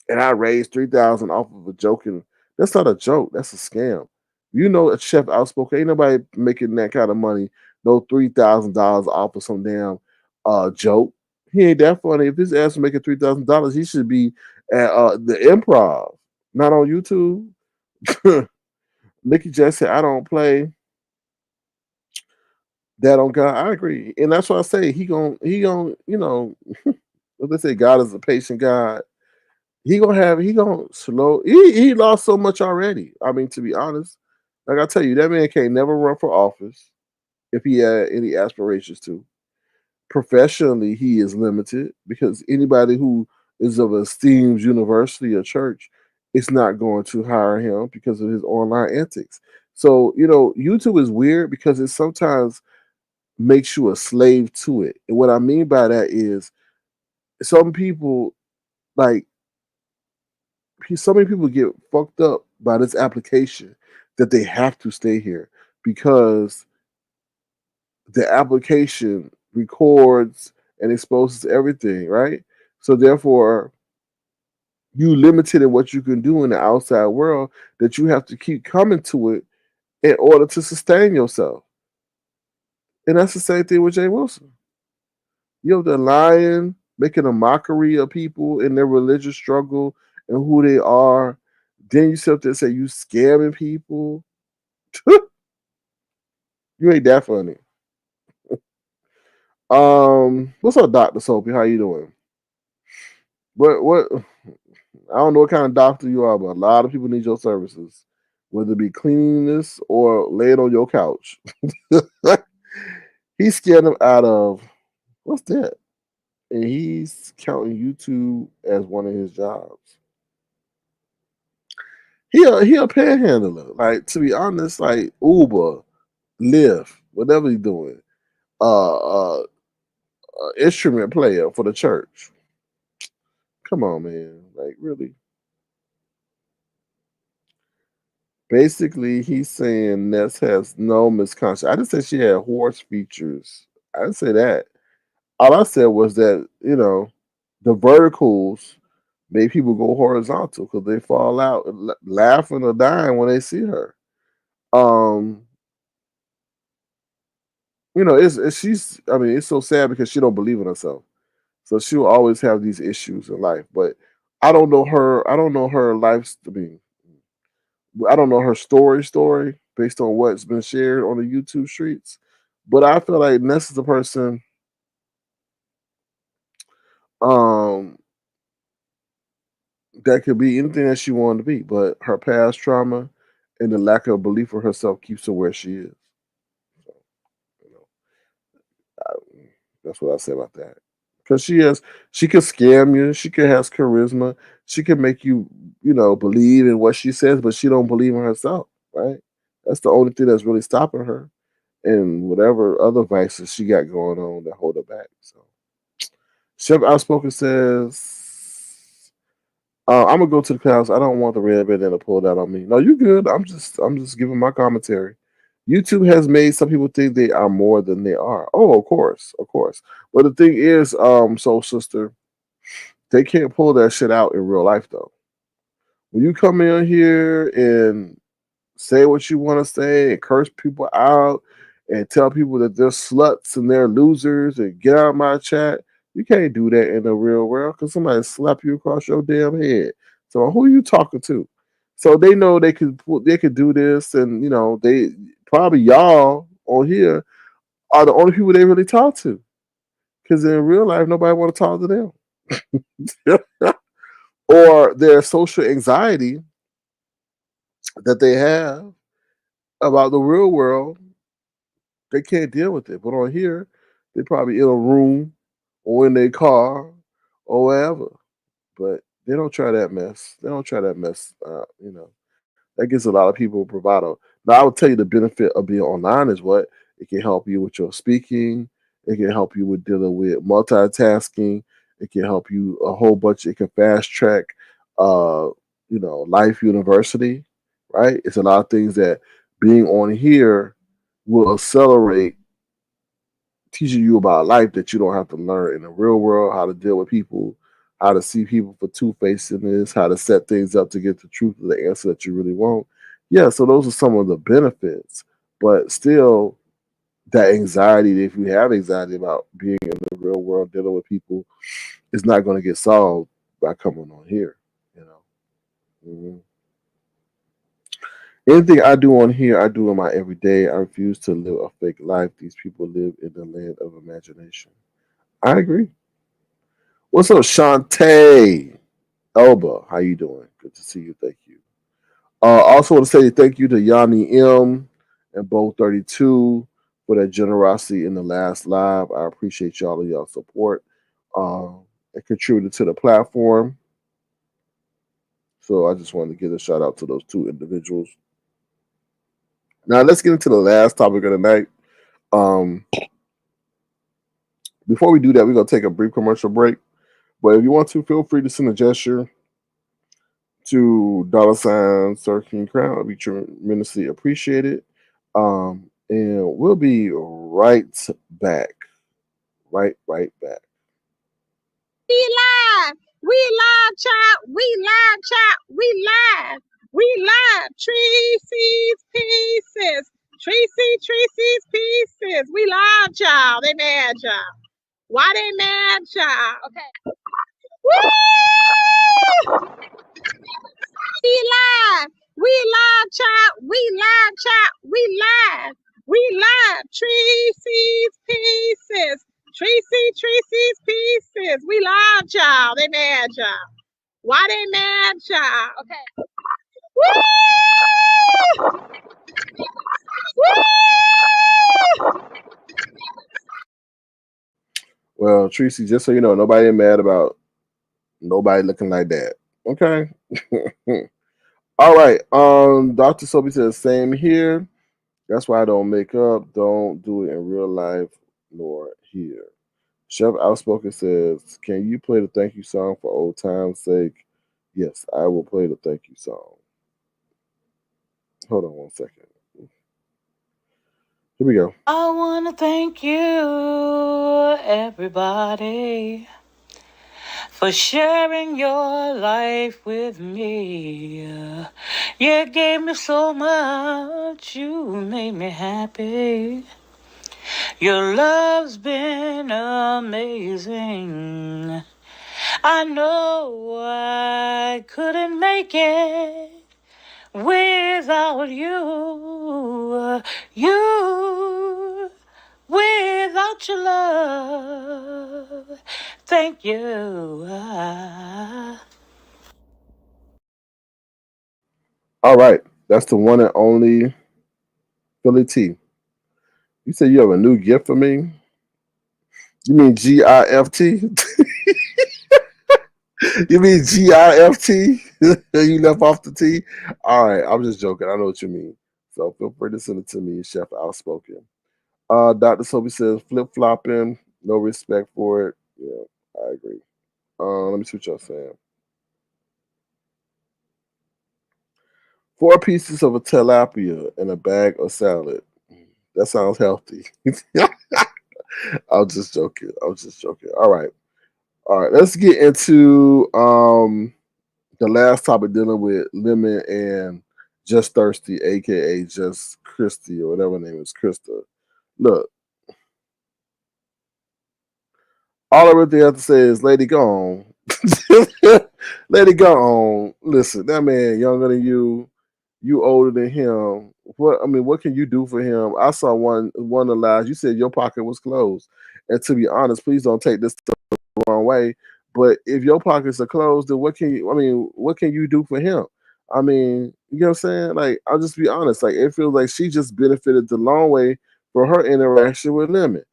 and I raised 3,000 off of a joke." And that's not a joke. That's a scam. A Chef Outspoken. Ain't nobody making that kind of money. No $3,000 off of some damn joke. He ain't that funny. If his ass was making $3,000, he should be at the Improv, not on YouTube. Nikki just said, "I don't play that on God." I agree, and that's why I say he gon' what they say, God is a patient God. He gonna slow. He lost so much already. I mean, to be honest, like I tell you, that man can't never run for office if he had any aspirations to. Professionally, he is limited because anybody who is of esteemed university or church is not going to hire him because of his online antics. So, YouTube is weird because it sometimes makes you a slave to it. And what I mean by that is some people like so many people get fucked up by this application that they have to stay here because the application records and exposes everything, right? So therefore, you limited in what you can do in the outside world that you have to keep coming to it in order to sustain yourself. And that's the same thing with Jay Wilson. They're lying, making a mockery of people in their religious struggle and who they are. Then you sit up there and say you scamming people. You ain't that funny. What's up, Dr. Soapy? How you doing? What I don't know what kind of doctor you are, but a lot of people need your services, whether it be cleaning this or laying on your couch. He's scared them out of what's that? And he's counting YouTube as one of his jobs. He a panhandler. Like, to be honest, like Uber, Lyft, whatever he's doing. Uh, Instrument player for the church. Come on, man. Like, really? Basically, he's saying Ness has no misconception. I didn't say she had horse features. I didn't say that. All I said was that, the verticals make people go horizontal because they fall out laughing or dying when they see her. Um, you know, it's she's. I mean, it's so sad because she don't believe in herself, so she'll always have these issues in life. But I don't know her. I don't know her life. I mean, I don't know her story based on what's been shared on the YouTube streets. But I feel like Ness is a person um, that could be anything that she wanted to be, but her past trauma and the lack of belief in herself keeps her where she is. So, you know, that's what I say about that. Because she could scam you. She could have charisma. She could make you, believe in what she says, but she don't believe in herself, right? That's the only thing that's really stopping her, and whatever other vices she got going on that hold her back. So, Chef Outspoken says, "I'm gonna go to the class. I don't want the red bandana pulled out on me. No, you good. I'm just giving my commentary. YouTube has made some people think they are more than they are. Oh, of course, of course. But the thing is, Soul Sister, they can't pull that shit out in real life though. When you come in here and say what you want to say and curse people out and tell people that they're sluts and they're losers and get out of my chat. You can't do that in the real world because somebody slap you across your damn head. So who are you talking to? So they know they could do this, and they probably y'all on here are the only people they really talk to. Because in real life, nobody want to talk to them. Or their social anxiety that they have about the real world, they can't deal with it. But on here, they probably in a room or in their car or wherever. But they don't try that mess. They don't try that mess. That gives a lot of people bravado. Now, I would tell you the benefit of being online is what it can help you with your speaking. It can help you with dealing with multitasking. It can help you a whole bunch. It can fast track, Life University, right? It's a lot of things that being on here will accelerate teaching you about life that you don't have to learn in the real world, how to deal with people, how to see people for two-facedness, how to set things up to get the truth of the answer that you really want. Yeah, so those are some of the benefits. But still, that anxiety, if you have anxiety about being in the real world, dealing with people, is not going to get solved by coming on here. You know. Mhm. Anything I do on here, I do in my everyday. I refuse to live a fake life. These people live in the land of imagination. I agree. What's up, Shantae? Elba, how you doing? Good to see you. Thank you. Also want to say thank you to Yanni M and Bo 32 for that generosity in the last live. I appreciate y'all of y'all support. It contributed to the platform. So I just wanted to give a shout out to those two individuals. Now let's get into the last topic of the night. Before we do that, we're gonna take a brief commercial break. But if you want to, feel free to send a gesture to $ Sir King Crown. It'll be tremendously appreciated. And we'll be right back. Right back. We live. We live, child. We live, child. We live. We live. Tracy's Pieces. Tracy's Pieces. We live, child. They mad, child. Why they mad, child? Okay. Woo! We live. We live, child. We live, child. We live. We live. Tracy's Pieces. Tracy's Pieces. We live, child. They mad, child. Why they mad, child? Okay. Woo! Woo! Well, Tracy, just so you know, nobody mad about nobody looking like that. Okay. All right. Dr. Sophie says same here. That's why I don't make up. Don't do it in real life nor here. Chef Outspoken says, can you play the thank you song for old time's sake? Yes, I will play the thank you song. Hold on 1 second. Here we go. I want to thank you, everybody, for sharing your life with me. You gave me so much, you made me happy. Your love's been amazing. I know I couldn't make it without you. You, without your love. Thank you. All right, that's the one and only Philly T. You said you have a new gift for me. You mean GIFT? You mean GIFT? You left off the T? All right, I'm just joking. I know what you mean. So feel free to send it to me, Chef Outspoken. Dr. Sophie says flip flopping, no respect for it. Yeah, I agree. Let me see what y'all saying. 4 pieces of a tilapia in a bag of salad. That sounds healthy. I was just joking. I was just joking. All right. All right. Let's get into the last topic dealing with Lemon and Just Thirsty, aka Just Christy, or whatever her name is, Krista. Look, all I really have to say is, lady, go on. Lady, go on. Listen, that man younger than you older than him. What can you do for him? I saw one of the lies. You said your pocket was closed. And to be honest, please don't take this the wrong way. But if your pockets are closed, then what can you do for him? You know what I'm saying? Like, I'll just be honest. Like, it feels like she just benefited the long way for her interaction with Lemon.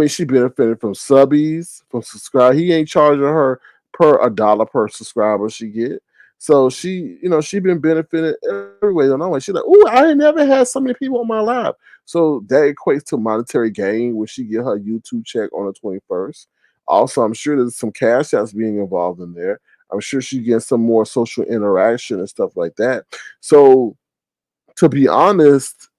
She benefited from subbies, from subscribe. He ain't charging her per $1 per subscriber she get. So she been benefiting every way. No way. She's like, oh, I ain't never had so many people on my live. So that equates to monetary gain when she get her YouTube check on the 21st. Also, I'm sure there's some cash that's being involved in there. I'm sure she gets some more social interaction and stuff like that. So to be honest,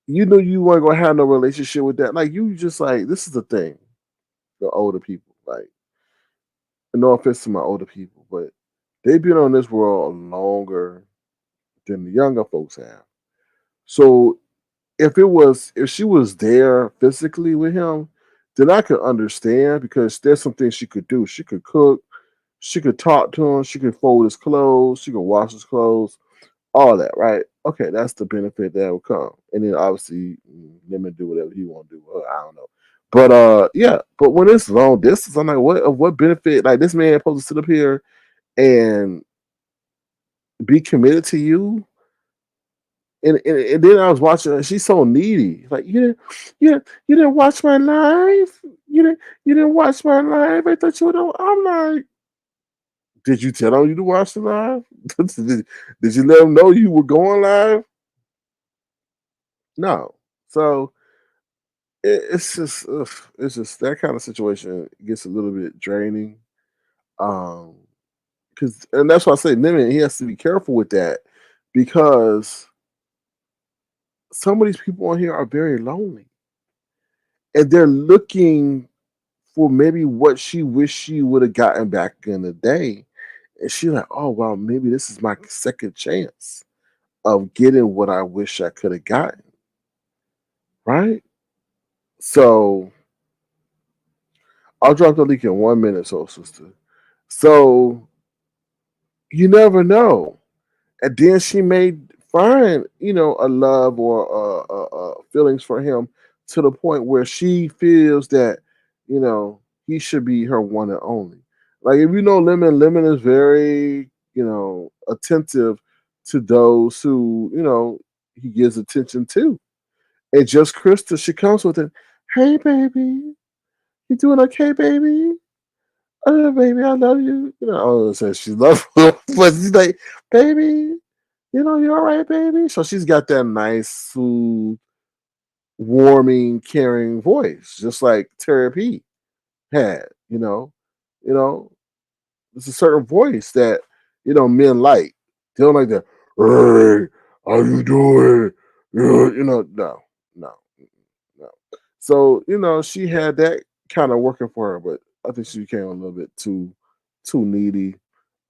you know you weren't gonna have no relationship with that. Like, you just like, this is the thing. The older people, like, no offense to my older people, but they've been on this world longer than the younger folks have. So if she was there physically with him, then I could understand, because there's some things she could do. She could cook, she could talk to him, she could fold his clothes, she could wash his clothes, all that, right? Okay, that's the benefit that will come. And then obviously Lemon do whatever he want to do. I don't know. But yeah, but when it's long distance, I'm like, what benefit? Like, this man supposed to sit up here and be committed to you. And then I was watching her, she's so needy. Like, you didn't watch my live? You didn't watch my live? I thought you would know. I'm like, did you tell him you to watch the live? did you let him know you were going live? No. So it's just that kind of situation gets a little bit draining. Um, and that's why I say Lemon, he has to be careful with that, because some of these people on here are very lonely, and they're looking for maybe what she wished she would have gotten back in the day, and she's like, oh well, maybe this is my second chance of getting what I wish I could have gotten, right? So I'll drop the link in 1 minute, so sister. So you never know. And then she may find, a love or feelings for him, to the point where she feels that, he should be her one and only. Like, if you know Lemon is very, attentive to those who, he gives attention to. And just Krista, she comes with it. Hey, baby, you doing okay, baby? Oh, baby, I love you. I don't know, say she loves him, but she's like, baby, you all right, baby? So she's got that nice, smooth, warming, caring voice, just like Terry P had. You know, it's a certain voice that men like. They don't like that. Hey, how you doing? No, no, no. So she had that kind of working for her, but I think she became a little bit too needy,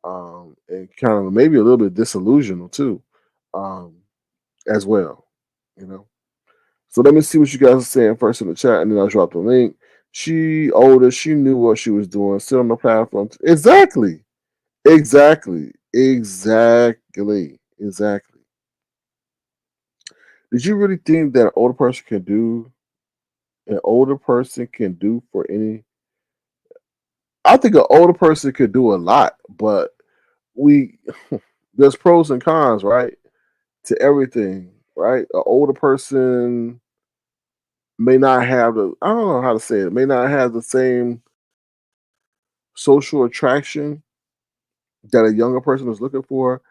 and kind of maybe a little bit disillusional too, um, as well. You know. So let me see what you guys are saying first in the chat, and then I'll drop the link. She older, she knew what she was doing. Sit on the platform. Exactly. Exactly. Exactly. Exactly. Did you really think that an older person can do for any? I think an older person could do a lot, but we there's pros and cons, right? To everything, right? An older person may not have the I don't know how to say it, may not have the same social attraction that a younger person is looking for.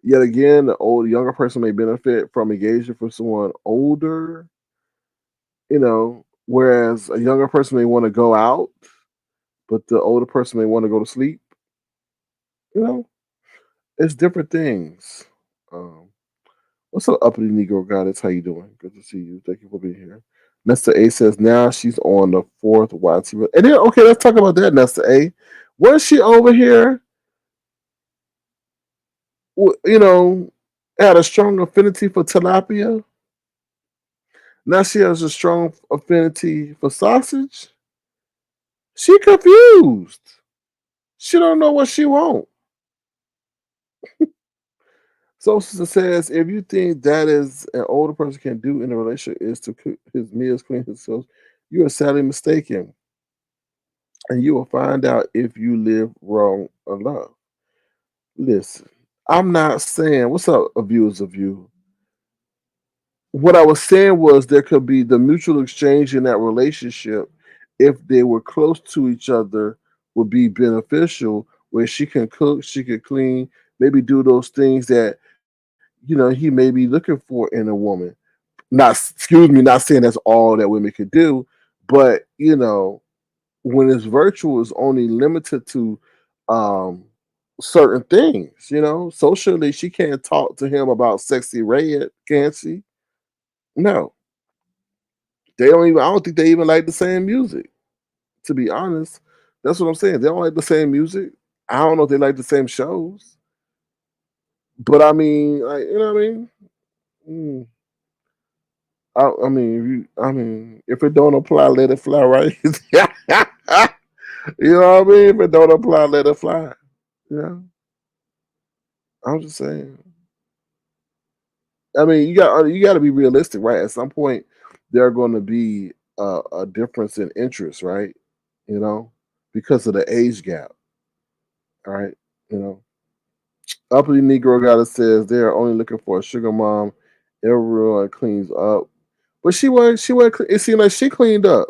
Yet again, the younger person may benefit from engaging with someone older, whereas a younger person may want to go out, but the older person may want to go to sleep. You know, it's different things. Um, what's up, uppity Negro goddess? How you doing? Good to see you. Thank you for being here. Nesta A says now she's on the fourth YT. And then okay, let's talk about that, Nesta A. Was she over here? You know, had a strong affinity for tilapia. Now she has a strong affinity for sausage. She confused. She don't know what she want. So sister says, if you think that is an older person can do in a relationship is to cook his meals, clean himself, you are sadly mistaken. And you will find out if you live wrong or love. Listen, I'm not saying what's up, viewers of you. What I was saying was there could be the mutual exchange in that relationship if they were close to each other would be beneficial where she can cook, she can clean, maybe do those things that he may be looking for in a woman. Not saying that's all that women could do, but when it's virtual it's only limited to um certain things, socially she can't talk to him about sexy red, can she? No. I don't think they even like the same music, to be honest. That's what I'm saying. They don't like the same music. I don't know if they like the same shows. But I mean, like, you know what I mean? Mm, if it don't apply, let it fly, right? You know what I mean? If it don't apply, let it fly. Yeah, I'm just saying. I mean, you got to be realistic, right? At some point, there are going to be a difference in interest, right? You know, because of the age gap, right? You know, uppity Negro gotta says they are only looking for a sugar mom. Everyone cleans up, but she was. It seemed like she cleaned up.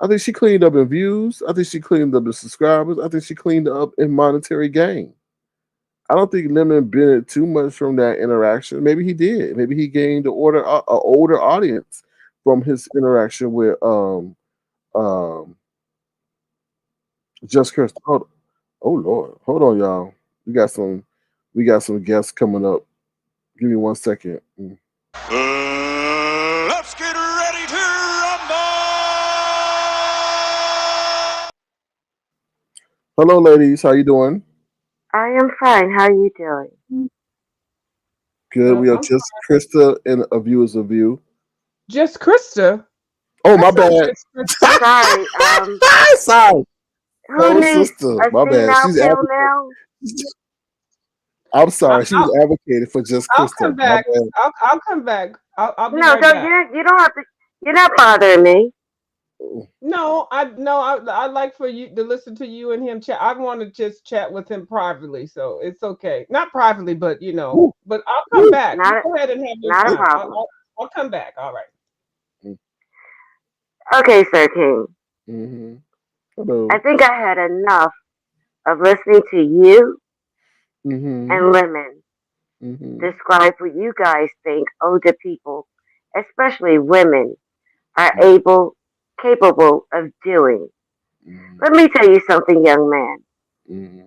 I think she cleaned up in views. I think she cleaned up in subscribers. I think she cleaned up in monetary gain. I don't think Lemon benefited too much from that interaction. Maybe he did. Maybe he gained a older audience from his interaction with um Just Chris. Oh Lord, hold on, y'all. We got some guests coming up. Give me 1 second. Let's get ready to rumble! Hello, ladies. How you doing? I am fine. How are you doing? Good. We are just Krista and a viewers of you. Just Krista. Oh, my That's not bad. just Krista. Sorry. Sorry. Who Oh, needs sister. a My bad. senile She's pill advocating. now? I'm sorry. She I'll, was advocating for just I'll Krista. come My back. bad. I'll come back. I'll be No, right don't back. you don't have to. You're not bothering me. No, I like for you to listen to you and him chat. I want to just chat with him privately, so it's okay. Not privately, but Woo, But I'll come woo. back. You Not go ahead and have your not a time. problem. I'll come back. All right. Okay, Sir King. Mm-hmm. I Hello. think I had enough of listening to you Mm-hmm. and Lemon Mm-hmm. describe what you guys think older people, especially women, are capable of doing. Mm-hmm. Let me tell you something, young man. Mm-hmm.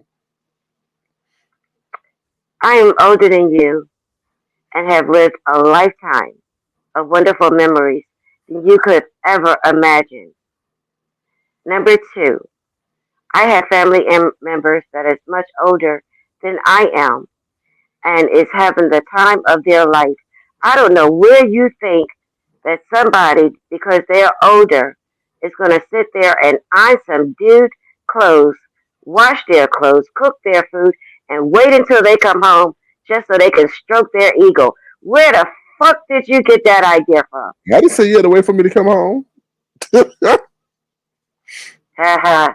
I am older than you and have lived a lifetime of wonderful memories than you could ever imagine. Number two, I have family members that is much older than I am and is having the time of their life. I don't know where you think that somebody, because they're older, is going to sit there and iron some dude clothes, wash their clothes, cook their food, and wait until they come home just so they can stroke their ego? Where the fuck did you get that idea from? I didn't say you had to wait for me to come home. Haha.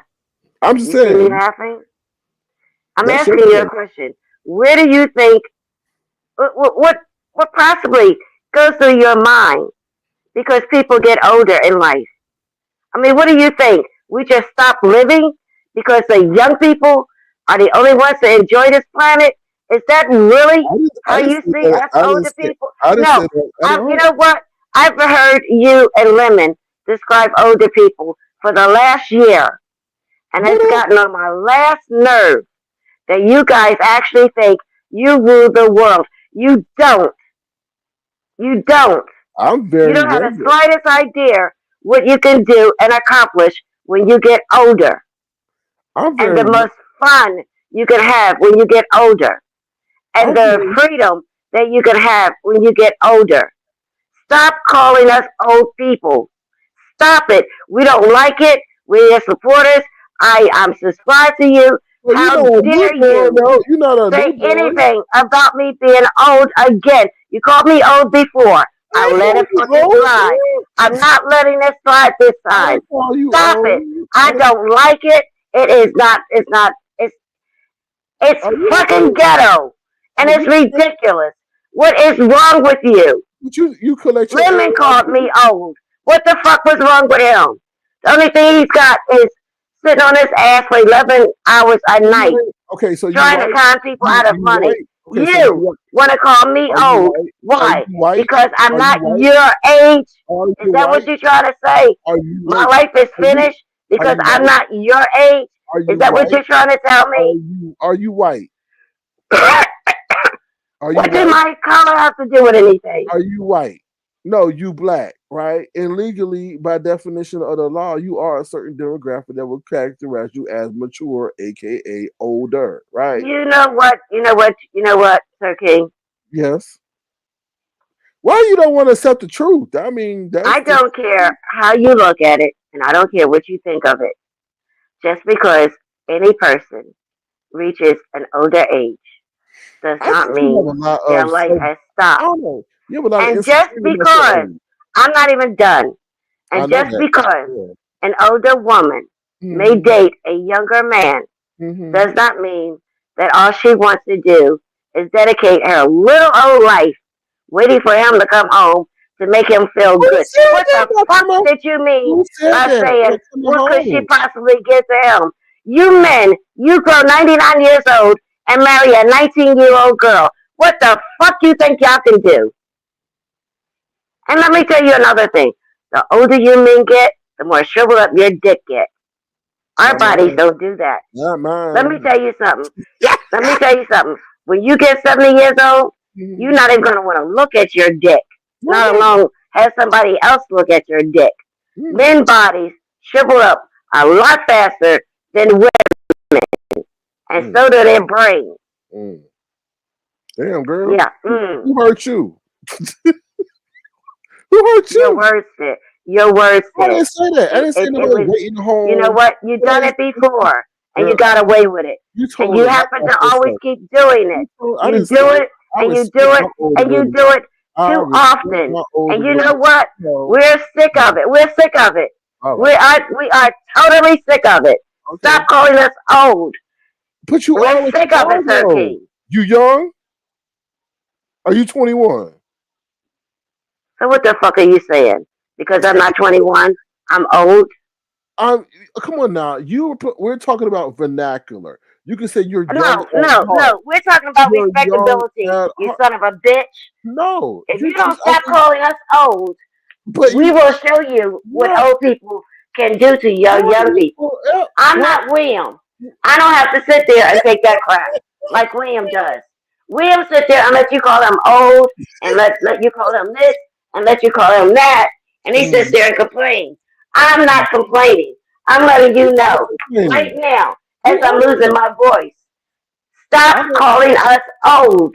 I'm just You see me saying. laughing? I'm That's asking your you a choice. question. Where do you think, what possibly goes through your mind because people get older in life? I mean, what do you think? We just stop living because the young people are the only ones that enjoy this planet? Is that really how I didn't you say see that. us older people? I didn't say No, that at you all. know what? I've heard you and Lemon describe older people for the last year, and What it's up? gotten on my last nerve that you guys actually think you rule the world. You don't. You don't. I'm You very don't have the younger. slightest idea what you can do and accomplish when you get older, I'm and very the most fun you can have when you get older, and I'm the very freedom that you can have when you get older. Stop calling us old people. Stop it. We don't like it. We're your supporters. I'm subscribed to you. well, you're How not a dare newborn you though. You're not a say newborn. anything about me being old again? You called me old before. I I ain't let call it you fucking old, slide. I'm man. not letting it slide this I time. didn't call you Stop it. old. I don't like it. It is not. It's not. It's Are you fucking old? ghetto, and But it's ridiculous. What is wrong with you? you collect your Lemon AARP. called me old. What the fuck was wrong with him? The only thing he's got is sitting on his ass for 11 hours a night Okay, so you trying to white. con people out of You money. white. Okay, so You want to call me are you old. white? Are you Why? white? Because I'm Are you not white? your age? Are Is you that what white? you're trying to say? Are you My wait? life is Are you finished are because you I'm white? not your age? Are Is you that what white? you're trying to tell me? Are you white? Are you What did white? my color have to do with anything? Are you white? No, you black, right? And legally, by definition of the law, you are a certain demographic that will characterize you as mature, aka older, right? You know what? You know what? You know what, Sir King? Yes. Why you don't want to accept the truth? I mean, I that's the don't care how you look at it, and I don't care what you think of it. Just because any person reaches an older age does I not think you have mean a lot their of life has I stopped. don't know. You have a lot of And just insecurity at your because, age. I'm not even done, I and know just that. because Yeah. an older woman may Mm-hmm. date a younger man Mm-hmm. does not mean that all she wants to do is dedicate her little old life waiting for him to come home to make him feel Who good. said What that the about fuck coming home? did you mean Who said by that saying, about coming what could she home? possibly give to him? You men, you grow 99 years old and marry a 19-year-old girl. What the fuck you think y'all can do? And let me tell you another thing. The older you men get, the more shriveled up your dick gets. Our Not bodies mine. don't do that. Not Let me mine. tell you something. Let me tell you something. When you get 70 years old, Mhm. you're not even going to want to look at your dick, Why not not? alone have somebody else look at your dick. Mm. Men bodies shrivel up a lot faster than women, and Mm. so do their brains. Mm. Damn, girl. Yeah. Who hurt you? Who hurt Your you? words did. Your words I did. didn't say that. I didn't say It nobody was, waiting you know home. what? You I done didn't it before, and you girl, got away with it. you And told you a lot happen about to always yourself. keep doing it. I You didn't say do that. it, I and you respect do my it, older and you women. do it I too respect often. my older And you know women. what? No. We're sick of it. We're sick of it. All We right. are totally sick of it. Okay. Stop calling us old. But you are We're what you sick of are it, Sir though. King. You young? Are you 21? So what the fuck are you saying? Because I'm not 21, I'm old. I'm come on now. We're talking about vernacular. You can say you're young No, at no, heart. no. We're talking about You're young respectability, at you heart. son of a bitch. No, If you you don't just stop calling us old, but we you will show you what no. old people can do to young people. I'm What? not William. I don't have to sit there and take that crap like William does. William sit there and let you call him old and let you call him this and let you call him that, and he sits Mm. there and complains. I'm not complaining. I'm letting You you are know right complaining. now as You I'm losing are. my voice. Stop I don't. calling us old.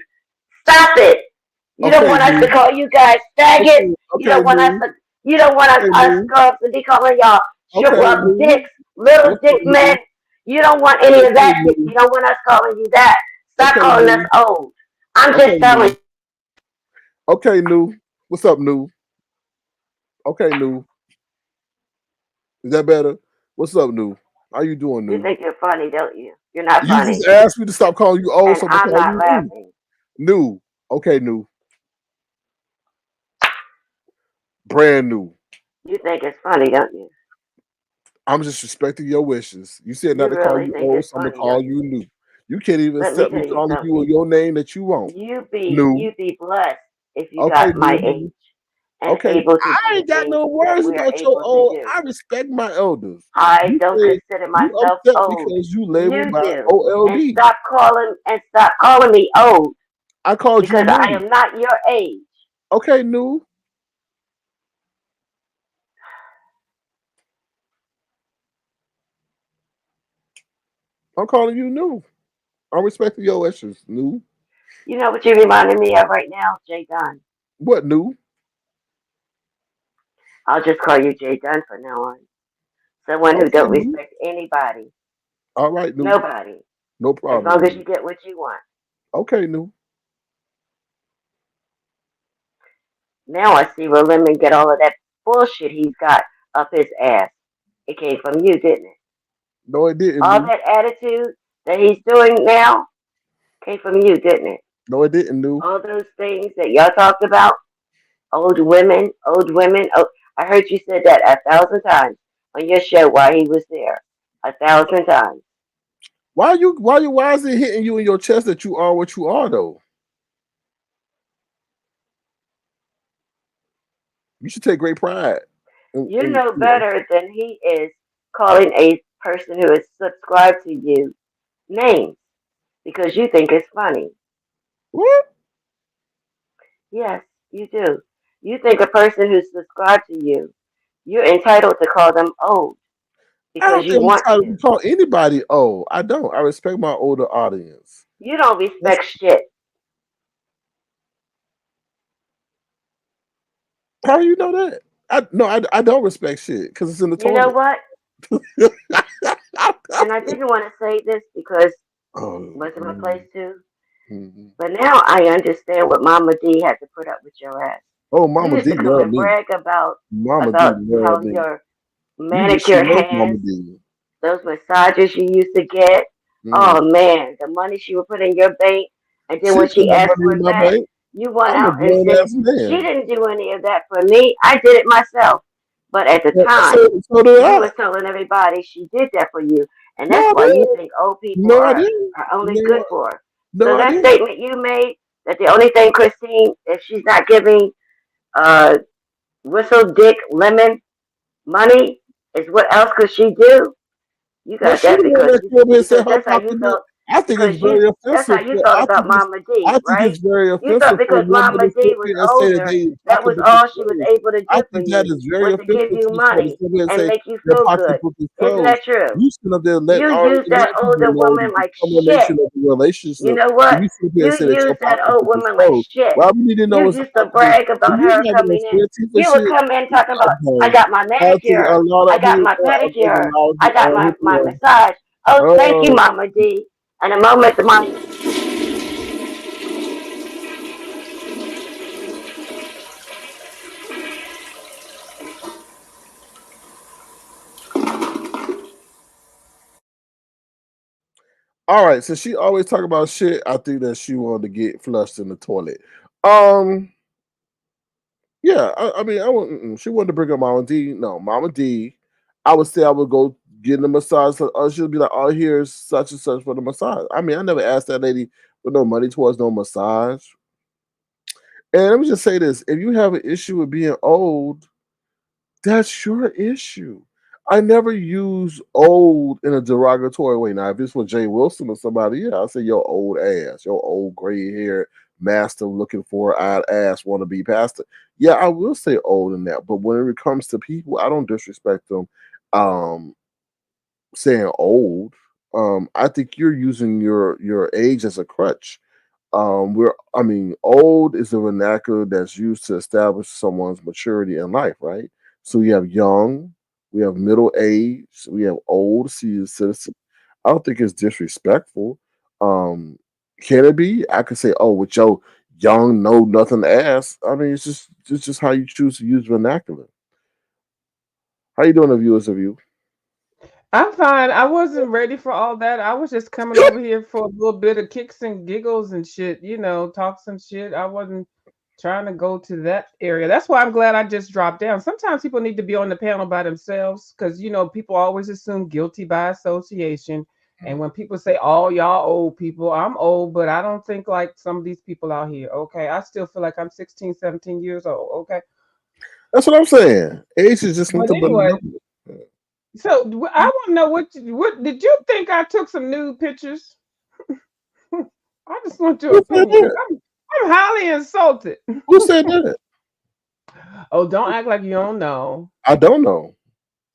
Stop it. You don't Okay, want us to Lou. call you guys faggots. Okay, You don't okay, want us Lou. to. You don't want Okay, us Lou. girls to be calling y'all Okay, shrivel up Lou. dicks, little What's dick up, men. Lou? You don't want any of Okay, that shit. Lou. You don't want us calling you that. Stop Okay, calling us Lou. old. I'm Okay, just telling Lou. you. Okay, Lou. What's up, Lou? Okay, Lou. Is that better? What's up, Lou? How you doing, You Lou? think you're funny, don't you? You're not You funny. just asked me to stop calling you old, And so I'm gonna I'm call not you Lou. laughing. New. Okay, new. Brand new. You think it's funny, don't you? I'm just respecting your wishes. You said not You to call really you think old, it's so I'm gonna funny, call don't you? you new. You can't even Let me accept tell me you calling you something. your name that you want. New. You be blessed if you Okay, got my new. age and Okay. able to I do the ain't got things no that words we're about your able to old. do. I respect my elders. I You don't said consider you myself upset old. because you labeled You by do. And OLD. stop calling me old I called you because I new. am not your age. Okay, new. I'm calling you new. I'm respecting your wishes, new. You know what you're reminding me of right now? Jay Dunn. What new? I'll just call you Jay Dunn from now on. Someone who Okay, don't new. respect anybody. All right, new. Nobody. No As problem, long as new. you get what you want. Okay, new. Now I see where Lemon get all of that bullshit he's got up his ass. It came from you, didn't it? No, it didn't, All new. that attitude that he's doing now came from you, didn't it? No, it didn't, new. All those things that y'all talked about, old women, old women. Oh, I heard you said that 1,000 times on your show while he was there. 1,000 times. Why is it hitting you in your chest that you are what you are though? You should take great pride. You know better than he is calling a person who is subscribed to you names because you think it's funny. What? Yes, you do. You think a person who's subscribed to you, you're entitled to call them old I because don't you think I'm want trying to to. call anybody old. I don't. I respect my older audience. You don't That's respect shit. how you know that. I don't respect shit because it's in the You know toilet. what? And I didn't want to say this because Oh, wasn't my place to. mhm. But now I understand what Mama D had to put up with your ass. Oh, You Mama used D to come love and me. brag about Mama D about love how me. your She manicure knows Mama hands, D. those massages you used to get. Mm. Oh man, the money she would put in your bank, and then She when put she no asked money for in it my back, bank. you went I'm a out and grown said ass she man. didn't do any of that for me. I did it myself. But at the So, time, so did you I. was telling everybody she did that for you, and No, that's I why you didn't. think old people No, I didn't. are only No, good for. no, So I that didn't. statement you made that the only thing Christine, if she's not giving uh whistle dick lemon money, is what else could she do? You No, got she that the one because that came up here and said her that's how you popular. felt I think it's because very that's how offensive. you felt about Mama I D, think right? it's very You thought offensive for a because woman Mama to sit D was here and say that older, they that was pocketbook is all she was closed. able to I do for think that you is very was to give offensive you to somebody to money sit here and and say make you their feel good. pocketbook is Isn't closed. that true? You sit up there and You use let that people older know woman the like shit. determination of the You relationship. know And what? you sit here and You say that your use that old pocketbook is woman like closed. shit. Why we need to You know it's a used to pocketbook? brag Do about you her have no coming in. fancy for You would shit? come in talking about, I No. got my I think a manicure, lot I of got people my are pedicure, allowed I got my here. massage. Oh, thank you, Oh, Mama D. And the moment the mom all right. So she always talk about shit. I think that she wanted to get flushed in the toilet. Um, yeah. I mean, I wouldn't. She wanted to bring up Mama D. No, Mama D. I would say I would go get a massage. So, she'll be like, "Oh, here's such and such for the massage." I mean, I never asked that lady for no money towards no massage. And let me just say this: if you have an issue with being old, that's your issue. I never use old in a derogatory way. Now, if it's with Jay Wilson or somebody, yeah, I'll say your old ass, your old gray haired master looking for eyed ass wanna be pastor. Yeah, I will say old in that. But when it comes to people, I don't disrespect them um saying old. I think you're using your age as a crutch. Old is a vernacular that's used to establish someone's maturity in life, right? So we have young, we have middle age, we have old, senior citizen. I don't think it's disrespectful. Um, can it be? I could say, oh, with your young, no nothing to ask. It's just how you choose to use vernacular. How you doing, the viewers of you? I'm fine. I wasn't ready for all that. I was just coming over here for a little bit of kicks and giggles and shit, talk some shit. I wasn't trying to go to that area. That's why I'm glad I just dropped down. Sometimes people need to be on the panel by themselves because, people always assume guilty by association. And when people say, oh, y'all old people, I'm old, but I don't think like some of these people out here. Okay. I still feel like I'm 16, 17 years old. Okay. That's what I'm saying. Age is just But nothing but a anyway, number. so I want to know what did you think I took some nude pictures? I just want your Who said opinion because that? I'm highly insulted. Who said that? Oh, don't act like you don't know. I don't know.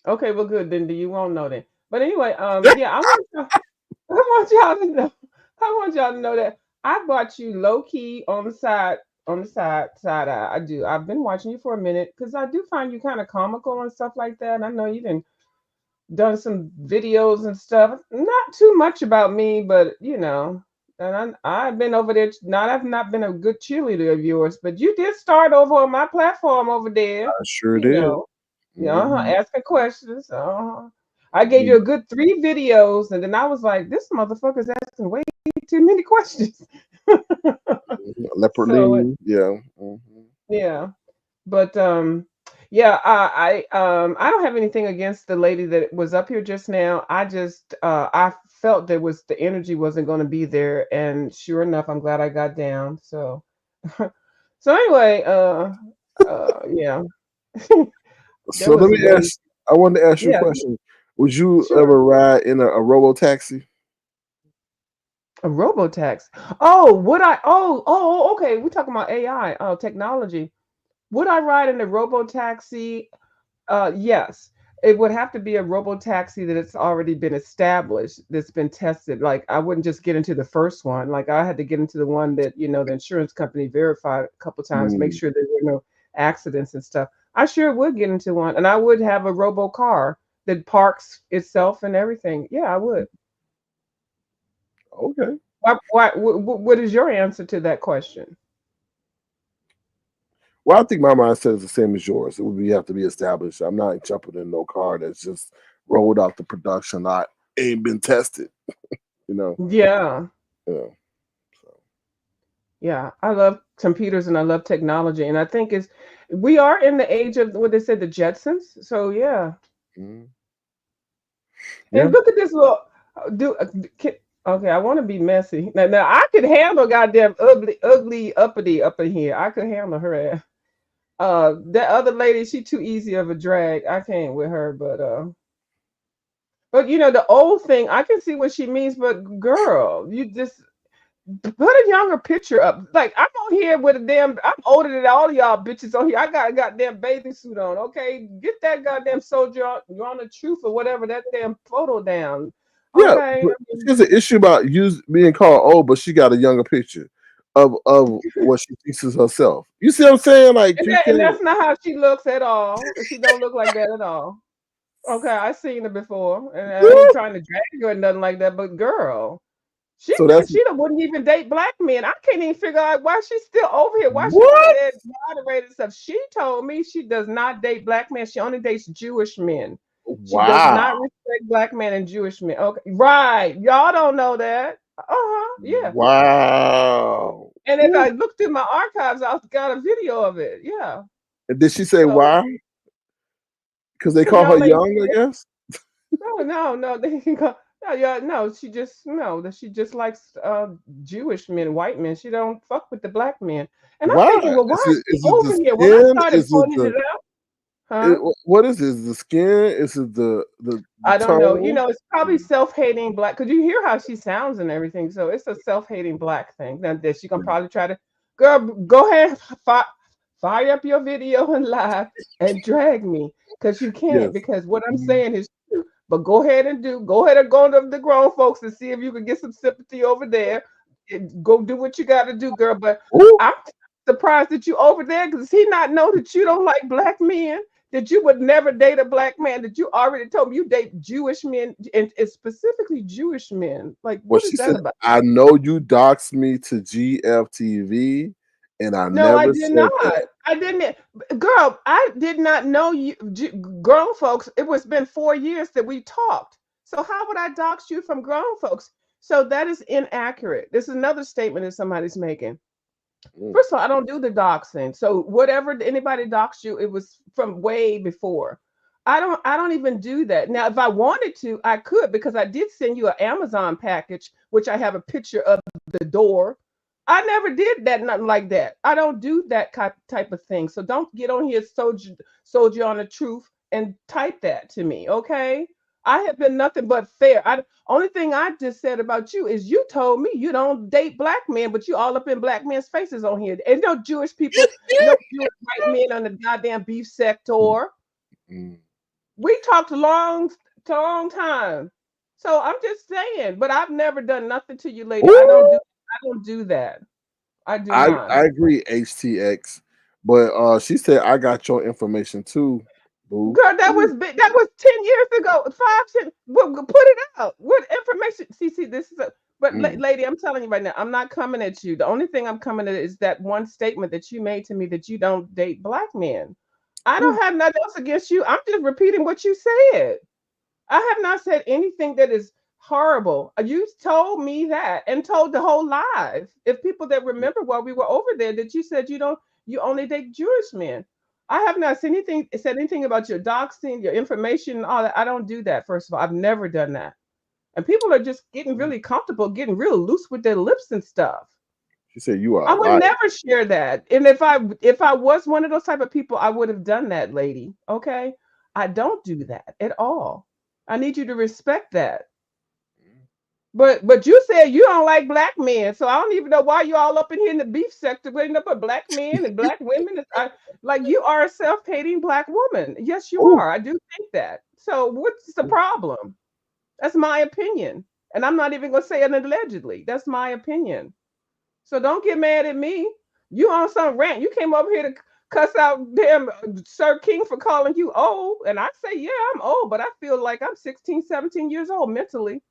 Okay, well, good. Then you won't know then. But anyway, yeah, I want y'all to know. I want y'all to know that I bought you low key on the side eye. I do. I've been watching you for a minute because I do find you kind of comical and stuff like that. And I know you done some videos and stuff. Not too much about me, but and I've been over there. Not I've not been a good cheerleader of yours, but you did start over on my platform over there. I sure You did. know, Mhm. asking questions. I gave you a good 3 videos, and then I was like, this motherfucker's asking way too many questions. Leopard So Lean, yeah. yeah. But yeah, I don't have anything against the lady that was up here just now. I felt there was the energy wasn't going to be there, and sure enough, I'm glad I got down. So so anyway, yeah. There So let was a me lady. ask. I wanted to ask you a Yeah, question. Would you sure. ever ride in a robo taxi? A Robotax. Oh, would I? Okay. We're talking about AI, technology. Would I ride in a Robotaxi? Yes, it would have to be a robo taxi that it's already been established, that's been tested. Like I wouldn't just get into the first one. Like I had to get into the one that the insurance company verified a couple times, make Mm, sure there were no accidents and stuff. I sure would get into one, and I would have a robo car that parks itself and everything. Yeah, I would. okay. What is your answer to that question? Well, I think my mindset is the same as yours. It would be have to be established. I'm not jumping in no car that's just rolled out the production, not ain't been tested. You know. Yeah. Yeah. So. Yeah, I love computers and I love technology, and I think we are in the age of what they said, the Jetsons. So yeah, Mm, and yeah. look at this little okay. I want to be messy. Now I could handle goddamn ugly uppity up in here. I could handle her ass. That other lady, she too easy of a drag. I can't with her, but the old thing, I can see what she means. But girl, you just put a younger picture up. Like I'm on here with a damn. I'm older than all of y'all bitches on here. I got a goddamn bathing suit on. Okay, get that goddamn soldier on the truth or whatever that damn photo down. Yeah, Okay, but I mean, she has an issue about being called old, but she got a younger picture of what she thinks is herself. You see what I'm saying? Like you and can't. that's not how she looks at all. She don't look like that at all. Okay, I seen her before, and I ain't trying to drag her or nothing like that. But girl, So that's wouldn't even date black men. I can't even figure out why she's still over here. Why she over what? there moderating stuff? She told me she does not date black men. She only dates Jewish men. She does not Wow. respect black men and Jewish men. Okay, right? Y'all don't know that. Yeah. Wow. And if Ooh. I look through my archives, I've got a video of it. Yeah. And did she say So, why? Because they because call her y'all ain't young, I guess. no. They can go. No, yeah, no. She just no. That she just likes Jewish men, white men. She don't fuck with the black men. And I'm Why? thinking, well, why is she Is it the over here? When I skin? started Is it pointing the it out, huh? what is it? Is it the skin? Is it the I don't know. tone? It's probably self-hating black. Because you hear how she sounds and everything. So it's a self-hating black thing. Now that she can probably try to, girl, go ahead, fire up your video and live and drag me, because you can't. Yes. Because what I'm Mhm. saying is true. But go ahead and go to the grown folks and see if you can get some sympathy over there. Go do what you got to do, girl. But Ooh, I'm surprised that you over there because he not know that you don't like black men. That you would never date a black man. That you already told me you date Jewish men and specifically Jewish men. Like, well, what is she that said, about? I know you doxed me to GFTV, and I No, I never did said not. that. I didn't. Girl, I did not know you. Grown folks, it was been 4 years that we talked. So how would I dox you from grown folks? So that is inaccurate. This is another statement that somebody's making. Mm. First of all, I don't do the doxing. So whatever anybody doxed you, it was from way before. I don't even do that. Now, if I wanted to, I could because I did send you an Amazon package, which I have a picture of the door. I never did that, nothing like that. I don't do that type of thing. So don't get on here, soldier on the truth, and type that to me, okay? I have been nothing but fair. Only thing I just said about you is you told me you don't date black men, but you all up in black men's faces on here. And no Jewish people, no Jewish white men on the goddamn beef sector. Mm. We talked long time. So I'm just saying, but I've never done nothing to you, lady. Ooh. I don't do that. I do I not. I agree, HTX, but she said I got your information too, boo. Girl, that was 10 years ago. 5, 10. Put it out. What information? See, this is but Mm. lady, I'm telling you right now, I'm not coming at you. The only thing I'm coming at is that one statement that you made to me that you don't date black men. I Mm. don't have nothing else against you. I'm just repeating what you said. I have not said anything that is horrible. You told me that and told the whole live. If people that remember while we were over there that you said you only date Jewish men. I have not said anything about your doxing, your information, and all that. I don't do that, first of all. I've never done that. And people are just getting really comfortable, getting real loose with their lips and stuff. She said you are I a would liar. never share that. And if I was one of those type of people, I would have done that, lady. Okay? I don't do that at all. I need you to respect that. But you said you don't like black men, so I don't even know why you all up in here in the beef sector waiting up for black men and black women. Like you are a self-hating black woman. Yes, you Ooh. are. I do think that. So what's the problem? That's my opinion. And I'm not even gonna say it allegedly. That's my opinion. So don't get mad at me. You on some rant. You came over here to cuss out damn Sir King for calling you old. And I say, yeah, I'm old, but I feel like I'm 16, 17 years old mentally.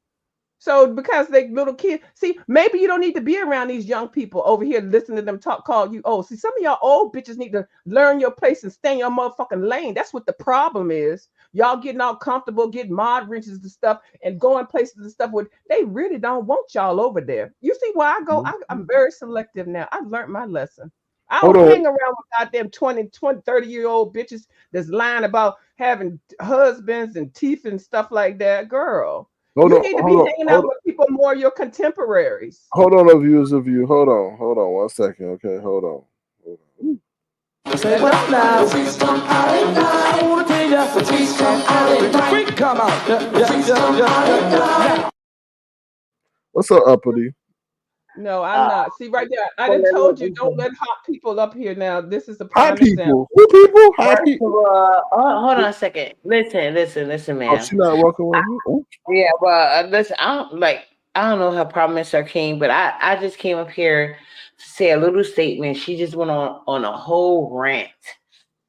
So because they little kids, see, maybe you don't need to be around these young people over here listening to them talk, call you old. See, some of y'all old bitches need to learn your place and stay in your motherfucking lane. That's what the problem is. Y'all getting all comfortable, getting mod wrenches and stuff, and going places and stuff where they really don't want y'all over there. You see why I go? I'm very selective now. I've learned my lesson. I Hold don't on. hang around with goddamn 20, 30-year-old bitches that's lying about having husbands and teeth and stuff like that. Girl, Hold you on. need to be Hold on. hanging out Hold on. with people more your contemporaries. Hold on, viewers of you. Hold on. Hold on 1 second. Okay. Hold on. Hold on. Now don't lie. What's up, Uppity? No, I'm not. See right there. I done told you don't let hot people up here now. This is a Hot prime example. people. Who people? Hot First of people. all, hold on a second. Listen, Oh, ma'am. she not welcome with me. Ooh. Yeah, well, listen. I don't know her problem is Sir King, but I just came up here to say a little statement. She just went on a whole rant,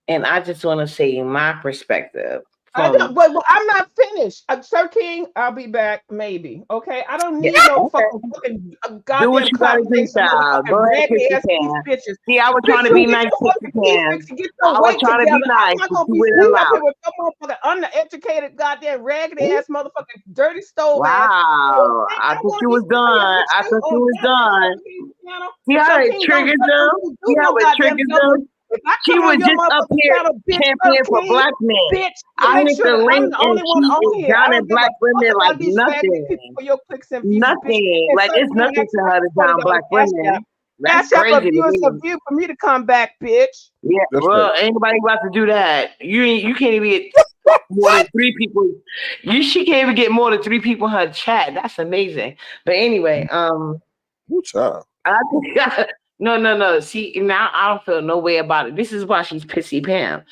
and I just want to say my perspective I don't, from but I'm not finished. Sir King, I'll be back maybe. Okay, I don't yeah. need no Okay. fucking Do what goddamn you gotta do, confirmation, child. motherfucking Go ahead, raggedy Christy ass teeth Pan. bitches. See, I was trying Bitch, to you be get nice, your Christy fucking teeth Pan. fixed and get I your was weight trying to be together. I'm nice, not but gonna you be wouldn't sitting up allow here it. with some motherfucking undereducated, goddamn raggedy ass motherfucking dirty stove ass. You Wow. think I I thought want you to be was sitting here done. with I you thought you on was goddamn done. Sir King's channel? See how Sir it King don't triggers touch them? you See do how no it goddamn triggers jumping. them? If I She come was on your just up motherfucking here channel, bitch, Sir championing for King, black men. bitch, to I make hit sure the that I'm link the and only she one on is here. I downing don't give a black fuck women like about these raggedy people nothing. for your clicks and views, bitch. Nothing. And Like Sir it's King, nothing ask to me her to $20 down black cash app. women. That's Cash app crazy to a me. view for me to come back, bitch. Yeah, That's right. well, anybody about to do that? You can't even get more than 3 people. She can't even get more than 3 people in her chat. That's amazing. But anyway, Ooh, child. I think no. See, now I don't feel no way about it. This is why she's pissy Pam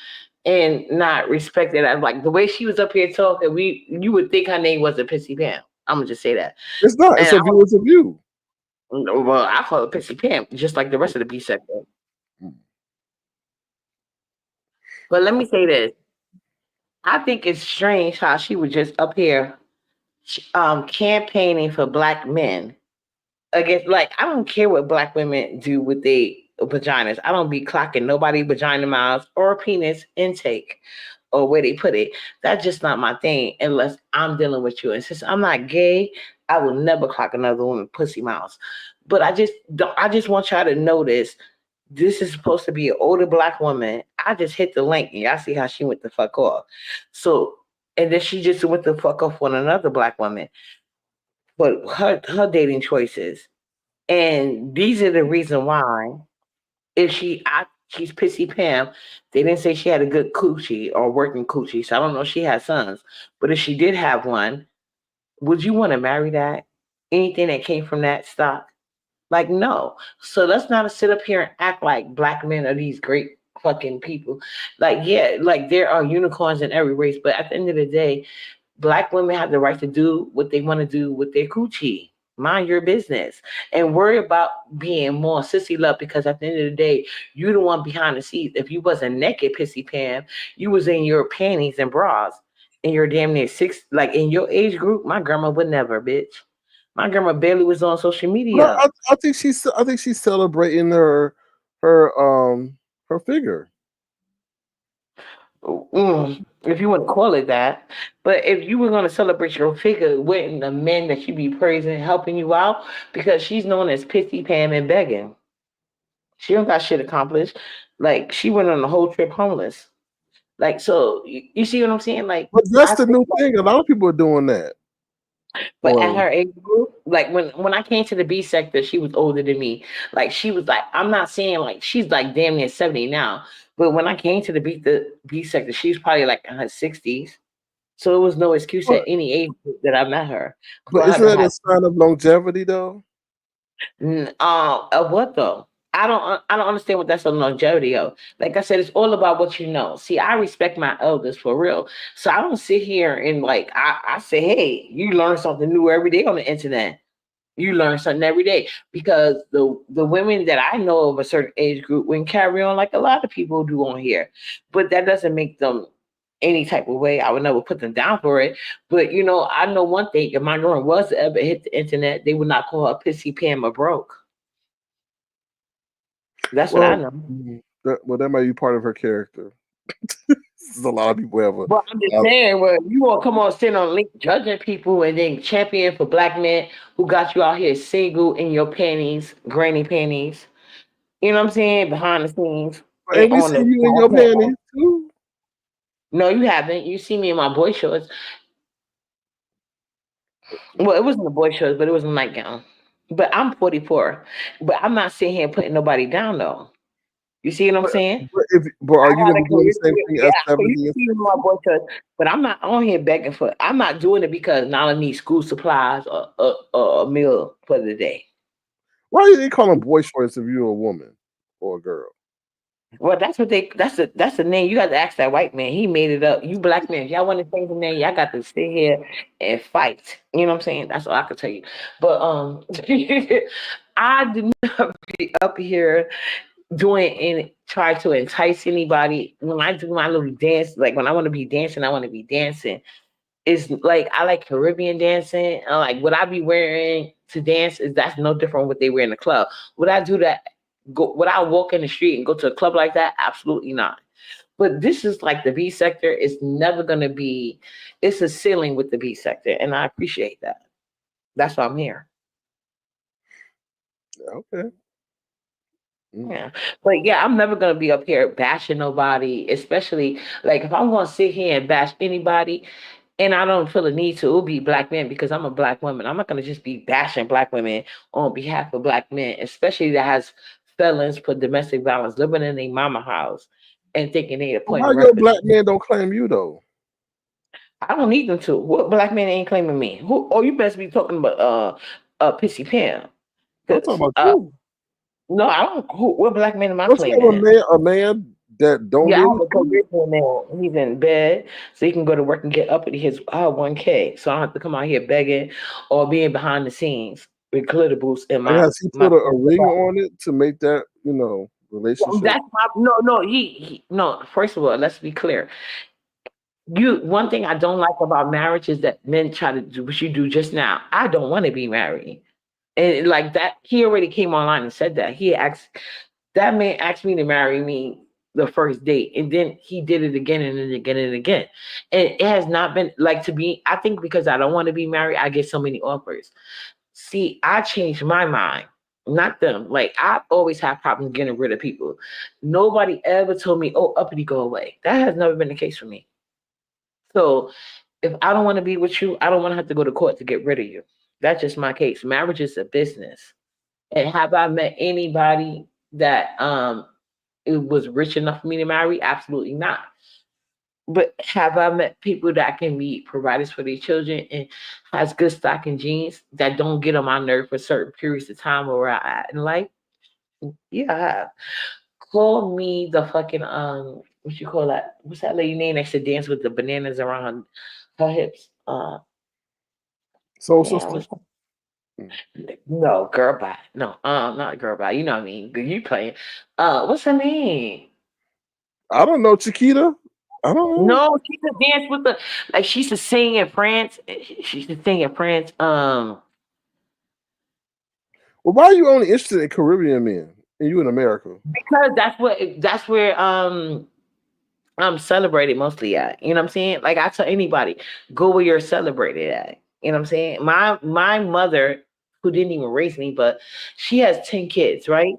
and not respected. I like the way she was up here talking. You would think her name wasn't pissy Pam. I'm gonna just say that. It's not. It's And a view. It's a view. Well, I call it Pissy Pam, just like the rest of the B sector. Mm. But let me say this. I think it's strange how she was just up here campaigning for black men against, like, I don't care what black women do with their vaginas. I don't be clocking nobody vagina miles or penis intake or where they put it. That's just not my thing unless I'm dealing with you. And since I'm not gay, I will never clock another woman pussy miles. But I just want y'all to notice this is supposed to be an older black woman. I just hit the link and y'all see how she went the fuck off. So, and then she just went the fuck off on another black woman. But her dating choices. And these are the reason why. If she's Pissy Pam, they didn't say she had a good coochie or working coochie. So I don't know if she had sons. But if she did have one, would you want to marry that? Anything that came from that stock? Like, no. So let's not sit up here and act like black men are these great fucking people. Like, yeah, like there are unicorns in every race, but at the end of the day, black women have the right to do what they want to do with their coochie. Mind your business and worry about being more sissy love, because at the end of the day, you the one behind the scenes. If you wasn't naked, Pissy Pam, you was in your panties and bras and you're damn near six, like in your age group. My grandma would never, bitch. My grandma barely was on social No, media. I think she's celebrating her figure. If you want to call it that. But if you were going to celebrate your figure, wouldn't the men that you be praising helping you out? Because she's known as Pissy Pam and begging. She don't got shit accomplished. Like, she went on the whole trip homeless. Like, so you see what I'm saying? Like, But that's I the think, new thing. A lot of people are doing that. but at Well, her age group, like when I came to the B sector, she was older than me. Like, she was like, I'm not saying like she's like damn near 70 now, but when I came to the B sector, she's probably like in her 60s. So it was no excuse but, at any age that I met her but for her isn't to that a have. sign of longevity, though? Of what though? I don't understand what that's a longevity of. Like I said, it's all about what you know. See, I respect my elders for real. So I don't sit here and like I say, hey, you learn something new every day on the internet. You learn something every day, because the women that I know of a certain age group wouldn't carry on like a lot of people do on here. But that doesn't make them any type of way. I would never put them down for it. But you know, I know one thing: if my girl was to ever hit the internet, they would not call her Pissy Pam or broke. That's what I Well, know. that might be part of her character. A lot of people have a. But I'm just saying, well, you won't come on sitting on link judging people and then champion for black men who got you out here single in your panties, granny panties. You know what I'm saying? Behind the scenes And and we on see the you in your panties too. No, you haven't. You see me in my boy shorts. Well, it wasn't the boy shorts, but it was a nightgown. But I'm 44. But I'm not sitting here putting nobody down though. You see what I'm But, saying? but are I you got gonna a be doing the career. same thing Yeah, at so you 70 can and see me in 60? my boy shorts, but I'm not on here begging for. I'm not doing it because now I need school supplies or a meal for the day. Why do they call them boy shorts if you're a woman or a girl? Well, that's what they. That's the name. You got to ask that white man. He made it up. You black men, if y'all want to change the name, y'all got to sit here and fight. You know what I'm saying? That's all I can tell you. But I do not be up here doing and try to entice anybody. When I do my little dance, like when I want to be dancing, I want to be dancing. It's like I like Caribbean dancing. Like what I be wearing to dance is that's no different from what they wear in the club. Would I do that? Would I walk in the street and go to a club like that? Absolutely not. But this is like the B sector. It's never gonna be. It's a ceiling with the B sector, and I appreciate that. That's why I'm here. Okay. Yeah, but yeah, I'm never gonna be up here bashing nobody, especially like if I'm gonna sit here and bash anybody, and I don't feel a need to, it'll be black men because I'm a black woman. I'm not gonna just be bashing black women on behalf of black men, especially that has felons for domestic violence living in their mama house and thinking they Why appointing your records. black men don't claim you though? I don't need them to. What black man ain't claiming me? Who? Oh, you best be talking about Pissy Pam. I'm talking 'Cause, about you. no, I don't. What black man am I Don't you have claiming? a man that don't Yeah, I live have with a you? career now. He's in bed, so he can go to work and get up at his 1K. So I don't have to come out here begging or being behind the scenes. with glitter boots in Like, has he my put a ring on it to make that, relationship? that's my no he no. First of all, let's be clear. One thing I don't like about marriage is that men try to do what you do just now. I don't want to be married. And like that, he already came online and said that. That man asked me to marry me the first date, and then he did it again and then again and again. And it has not been like to be, I think because I don't want to be married, I get so many offers. See, I changed my mind, not them. Like I always have problems getting rid of people. Nobody ever told me, oh, uppity, go away. That has never been the case for me. So if I don't want to be with you, I don't want to have to go to court to get rid of you. That's just my case. Marriage is a business. And have I met anybody that it was rich enough for me to marry? Absolutely not. But have I met people that can be providers for their children and has good stock and genes that don't get on my nerve for certain periods of time where I at in life? Yeah, I have. Call me the fucking what you call that? What's that lady name next to dance with the bananas around her hips? Soul Damn, Sister? what's no girl bye. No, not girl bye. You know what I mean? You playing. What's her name? I don't know, Chiquita. I don't know. No, she used to dance with the like she used to sing in France. She used to sing in France. Well, why are you only interested in Caribbean men and you in America? Because that's where I'm celebrated mostly at. You know what I'm saying? Like I tell anybody, go where you're celebrated at. You know what I'm saying? My mother, who didn't even raise me, but she has 10 kids, right?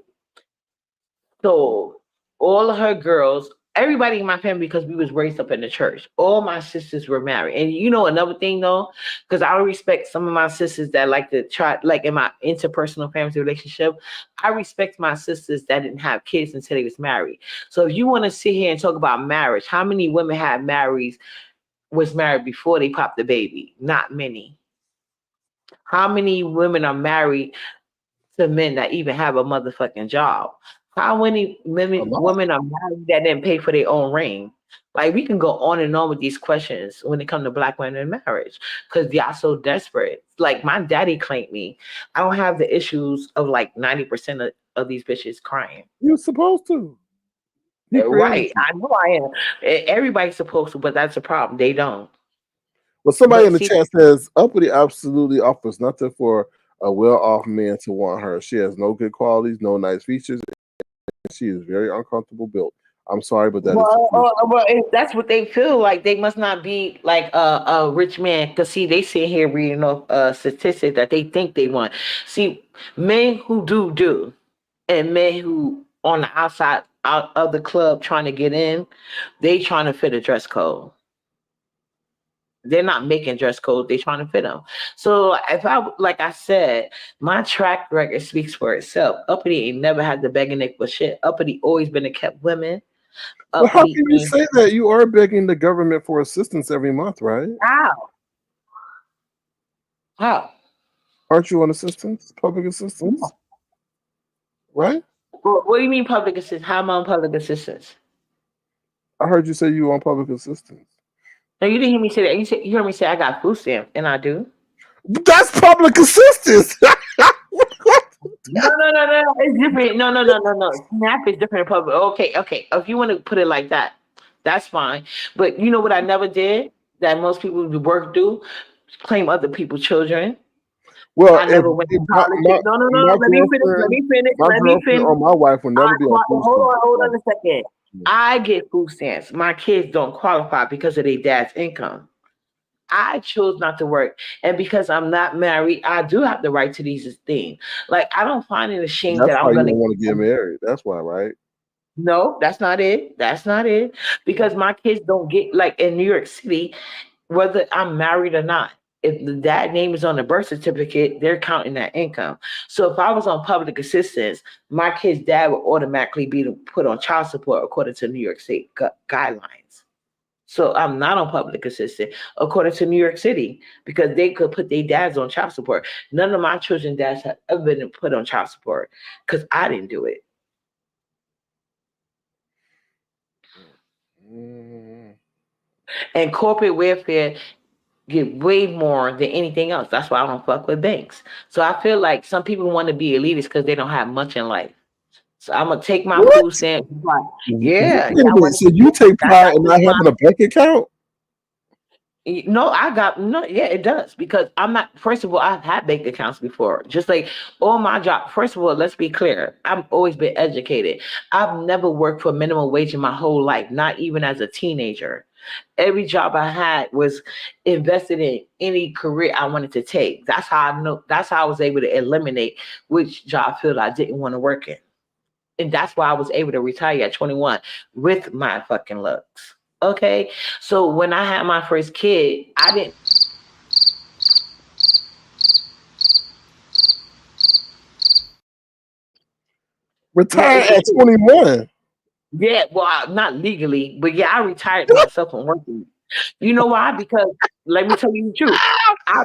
So all of her girls, everybody in my family, because we was raised up in the church, all my sisters were married. And you know another thing though, because I respect some of my sisters that like to try, like in my interpersonal family relationship, I respect my sisters that didn't have kids until they was married. So if you want to sit here and talk about marriage, how many women was married before they popped the baby? Not many. How many women are married to men that even have a motherfucking job? How many A lot. women are married that didn't pay for their own ring? Like we can go on and on with these questions when it comes to black women in marriage because y'all so desperate. Like my daddy claimed me. I don't have the issues of like 90% of these bitches crying. You're supposed to. He created Right. you. I know I am. Everybody's supposed to, but that's a problem. They don't. But somebody in But the see, chat says Uppity absolutely offers nothing for a well-off man to want her. She has no good qualities, no nice features, and she is very uncomfortable built. I'm sorry, but that is the truth. well, if that's what they feel like, they must not be like a rich man. Because see, they sit here reading off statistics that they think they want. See, men who do, and men who on the outside out of the club trying to get in, they trying to fit a dress code. They're not making dress codes; they trying to fit them. So if I, like I said, my track record speaks for itself. Uppity ain't never had to beg a nigga for shit. Uppity always been a kept women. Well, how Uppity can you ain't say that? You are begging the government for assistance every month, right? how. How? Aren't you on assistance, public assistance, No. right? What do you mean public assistance? How am I on public assistance? I heard you say you were on public assistance. No, you didn't hear me say that. You heard me say I got food stamps, and I do. That's public assistance. No. It's different. No. SNAP is different than public. Okay. If you want to put it like that, that's fine. But you know what I never did that most people who work do? Claim other people's children. Well, I never went to if politics. No. my Let me finish. Let girlfriend, me finish. my Let me girlfriend finish. or my wife will never be on food stamps. Hold on a second. I get food stamps. My kids don't qualify because of their dad's income. I chose not to work. And because I'm not married, I do have the right to these things. Like, I don't find it a shame That's that why I'm you going don't want to get to. married. That's why, right? No, that's not it. That's not it. Because my kids don't get, like in New York City, whether I'm married or not. If the dad name is on the birth certificate, they're counting that income. So if I was on public assistance, my kid's dad would automatically be put on child support according to New York State guidelines. So I'm not on public assistance according to New York City because they could put their dads on child support. None of my children's dads have ever been put on child support because I didn't do it. Mm. And corporate welfare get way more than anything else. That's why I don't fuck with banks. So I feel like some people want to be elitist because they don't have much in life. So I'm gonna take my What? food stamps. Wait Yeah, a yeah. I minute. want So to. you take That's pride how in I not take my. having a bank account? No, I got no. Yeah, it does because I'm not. First of all, I've had bank accounts before. Just like all my job. First of all, let's be clear. I've always been educated. I've never worked for minimum wage in my whole life, not even as a teenager. Every job I had was invested in any career I wanted to take. That's how I know. That's how I was able to eliminate which job field I didn't want to work in, and that's why I was able to retire at 21 with my fucking looks. Okay, so when I had my first kid, I didn't. No, Retire it's the at truth. 21. Yeah, well, not legally, but yeah, I retired myself from working. You know why? Because let me tell you the truth. I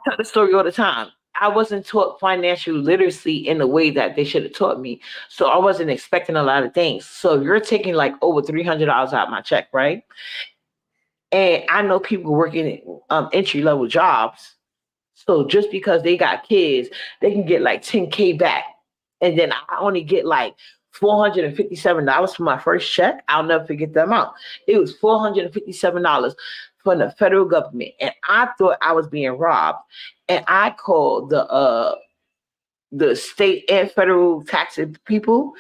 tell the story all the time. I wasn't taught financial literacy in the way that they should have taught me. So I wasn't expecting a lot of things. So you're taking like over $300 out of my check, right? And I know people working entry level jobs. So just because they got kids, they can get like 10K back. And then I only get like $457 for my first check. I'll never forget the amount. It was $457 from the federal government. And I thought I was being robbed. And I called the state and federal tax people,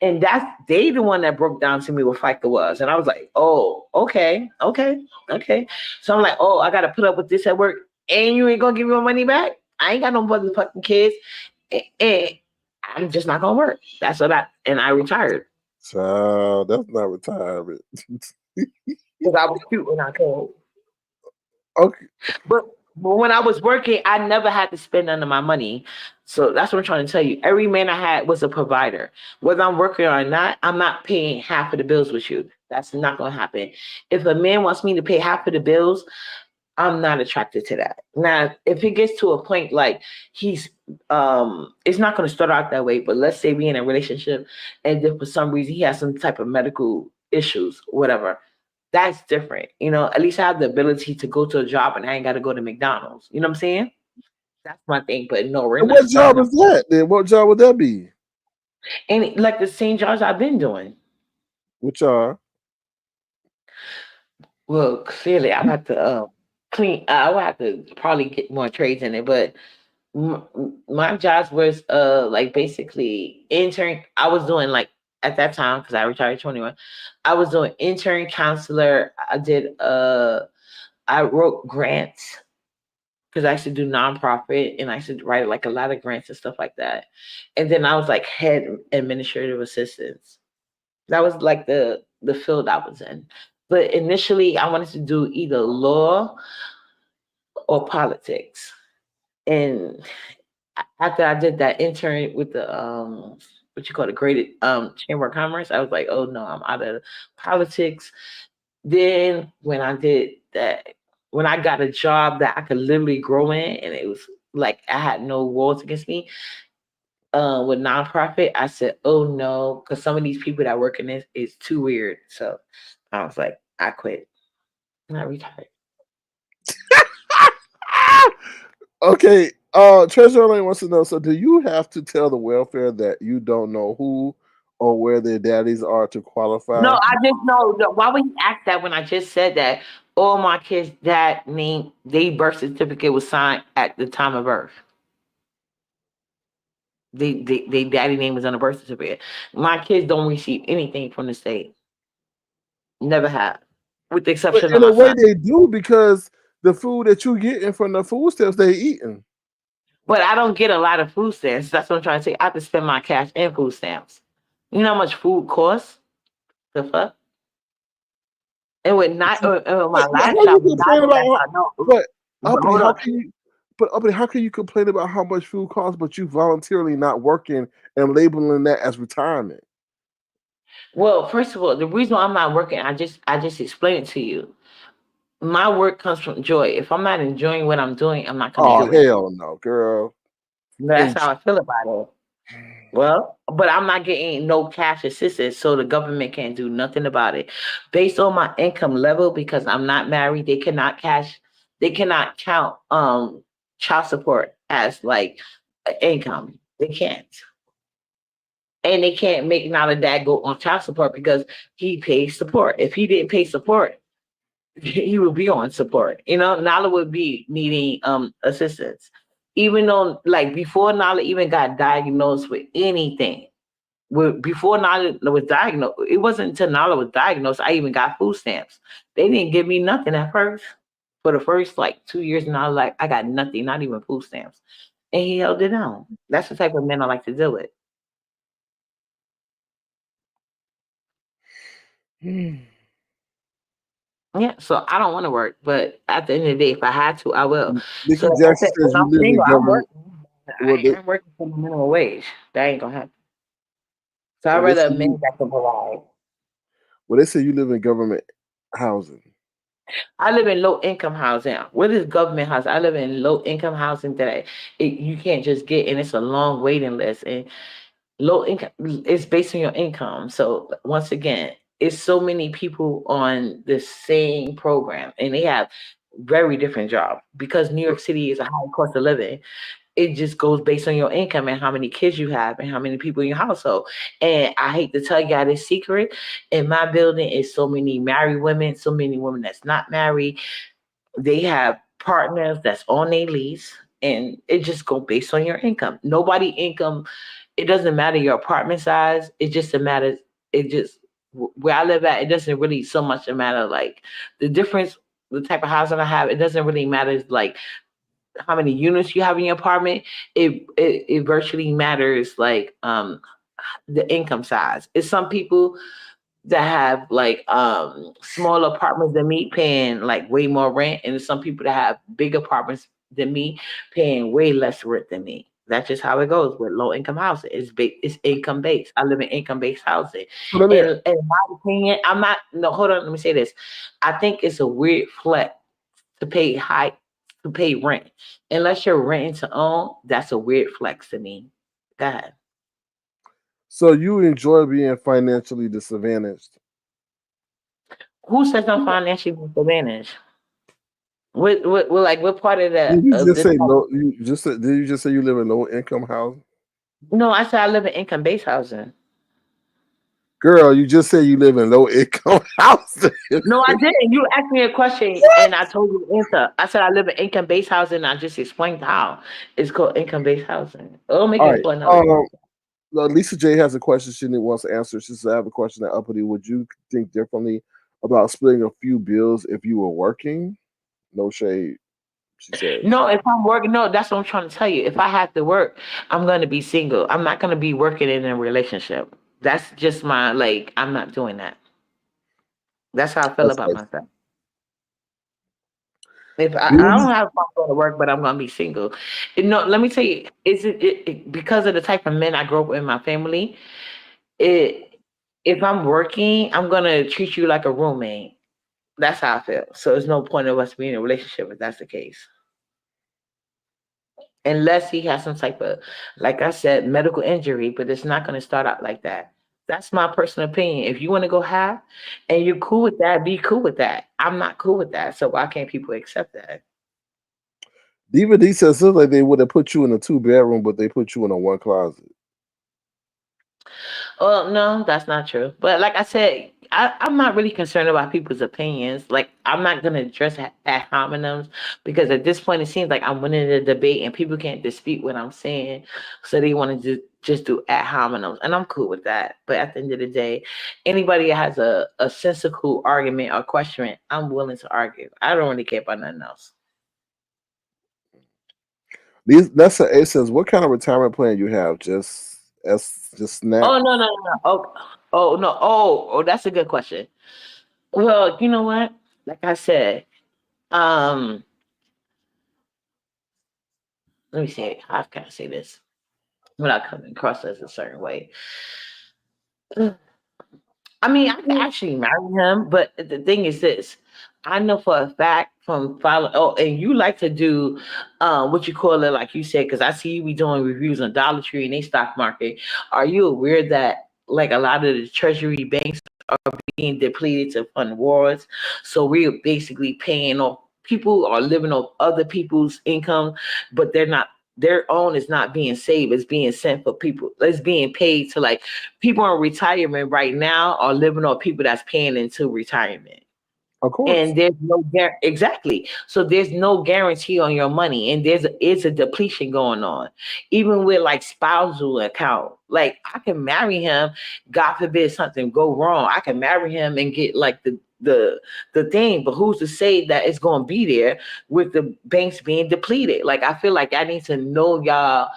and that's they the one that broke down to me what FICA was, and I was like, oh, okay. So I'm like, oh, I gotta put up with this at work, and you ain't gonna give me my money back. I ain't got no motherfucking kids, and I'm just not gonna work. That's what and I retired Child, that's not retirement. because I was cute when I could. Okay. But when I was working, I never had to spend none of my money. So that's what I'm trying to tell you. Every man I had was a provider. Whether I'm working or not, I'm not paying half of the bills with you. That's not going to happen. If a man wants me to pay half of the bills, I'm not attracted to that. Now, if it gets to a point like he's it's not going to start out that way, but let's say we in a relationship and then for some reason he has some type of medical issues, whatever. That's different. At least I have the ability to go to a job and I ain't got to go to McDonald's. You know what I'm saying? That's my thing. But no, we're And not what job starting is out. that then? What job would that be? And like the same jobs I've been doing. Which are? Well, clearly I have to clean. I would have to probably get more trades in it, but my jobs was like basically intern. I was doing like at that time because I retired at 21. I was doing intern counselor. I wrote grants because I used to do nonprofit and I used to write like a lot of grants and stuff like that. And then I was like head administrative assistants. That was like the field I was in. But initially I wanted to do either law or politics. And after I did that intern with the what you call the graded chamber of commerce, I was like, oh no, I'm out of politics. Then when I did that, when I got a job that I could literally grow in, and it was like I had no walls against me, with nonprofit, I said, "Oh no," because some of these people that work in this is too weird. So I was like, I quit and I retired. Okay. Treasure Lane wants to know. So, do you have to tell the welfare that you don't know who or where their daddies are to No, qualify? I just know. No, why would he ask that when I just said that all my kids' dad name, they birth certificate was signed at the time of birth. They daddy name was on the birth certificate. My kids don't receive anything from the state. Never have, with the But exception of in a my way, son. they do because the food that you getting from the food stamps they eating. But I don't get a lot of food stamps. That's what I'm trying to say. I have to spend my cash in food stamps. You know how much food costs? The fuck? And with not my But last how job you was complain not about? that I know. But But Uppity, hold how on. can you? But Uppity, how can you complain about how much food costs, but you voluntarily not working and labeling that as retirement? Well, first of all, the reason why I'm not working, I just explained it to you. My work comes from joy. If I'm not enjoying what I'm doing, I'm not gonna Oh do it. hell no, girl. That's And how I feel about it. Well, but I'm not getting no cash assistance, so the government can't do nothing about it. Based on my income level, because I'm not married, they cannot cash They cannot count child support as like income. They can't. And they can't make Nala dad go on child support because he pays support. If he didn't pay support, he would be on support. Nala would be needing assistance. Even though like before Nala even got diagnosed with anything. Before Nala was diagnosed, it wasn't until Nala was diagnosed I even got food stamps. They didn't give me nothing at first. For the first like 2 years, Nala like I got nothing, not even food stamps. And he held it down. That's the type of men I like to deal with. Yeah, so I don't want to work, but at the end of the day, if I had to, I will. So Nikki like I Jackson said, when says you I'm live in single, I'm government. working. Well, I am working for the minimum wage. That ain't gonna happen. So I'd well, they rather say a man you, that can provide. well, they say you live in government housing. I live in low income housing. What is government housing? I live in low income housing you can't just get, and it's a long waiting list. And low income, it's based on your income. So once again, it's so many people on the same program, and they have very different jobs because New York City is a high cost of living. It just goes based on your income and how many kids you have and how many people in your household. And I hate to tell y'all this secret. In my building is so many married women, so many women that's not married. They have partners that's on their lease, and it just go based on your income. Nobody income, it doesn't matter your apartment size. It just a matter. It just where I live at. It doesn't really so much a matter like the difference. The type of housing I have, it doesn't really matter like how many units you have in your apartment. It virtually matters like the income size. It's some people that have like small apartments than me paying like way more rent, and there's some people that have big apartments than me paying way less rent than me. That's just how it goes with low income housing. It's income based. I live in income based housing. So let me. And in my opinion, I'm not no hold on, let me say this. I think it's a weird flex to pay rent. Unless you're renting to own, that's a weird flex to me. Go ahead. So you enjoy being financially disadvantaged? Who says I'm financially disadvantaged? What part of the Did you of just this? say low? Did you just say you live in low income housing? No, I said I live in income based housing. Girl, you just said you live in low income housing. No, I didn't. You asked me a question What? and I told you the answer. I said I live in income based housing. And I just explained how it's called income based housing. It'll make All it right. for another. Lisa J has a question she wants to answer. She says, I have a question at Uppity. Would you think differently about splitting a few bills if you were working? No shade, she says. No, if I'm working, no, that's what I'm trying to tell you. If I have to work, I'm going to be single. I'm not going to be working in a relationship. That's just my like. I'm not doing that. That's how I feel That's about nice. myself. If I These- don't have fun going to work, but I'm gonna be single. No, let me tell you, is it because of the type of men I grew up with in my family? It if I'm working, I'm gonna treat you like a roommate. That's how I feel. So there's no point of us being in a relationship if that's the case. Unless he has some type of, like I said, medical injury, but it's not gonna start out like that. That's my personal opinion. If you want to go half and you're cool with that, be cool with that. I'm not cool with that. So why can't people accept that? Diva D says it's like they would have put you in a 2 bedroom, but they put you in a one closet. Well, no, that's not true. But like I said, I'm not really concerned about people's opinions. Like I'm not gonna address ad hominems because at this point it seems like I'm winning the debate and people can't dispute what I'm saying, so they want to just do ad hominems, and I'm cool with that. But at the end of the day, anybody that has a sensible argument or question, I'm willing to argue. I don't really care about nothing else. That's a A says, what kind of retirement plan you have? Just snap. Oh no no no no. Oh no that's a good question. Well, you know what? Like I said, um. let me say, how can I say this without coming across as a certain way? I mean, I could actually marry him, but the thing is this. I know for a fact from following, oh, and you like to do what you call it, like you said, because I see you be doing reviews on Dollar Tree and they stock market. Are you aware that like a lot of the treasury banks are being depleted to fund wars? So we're basically paying off people are living on other people's income, but they're not. Their own is not being saved; it's being sent for people. It's being paid to like people in retirement right now are living on people that's paying into retirement. Of course. And there's no exactly. So there's no guarantee on your money, and it's a depletion going on. Even with like spousal account, like I can marry him, God forbid something go wrong. I can marry him and get like the thing, but who's to say that it's going to be there with the banks being depleted? Like I feel like I need to know y'all.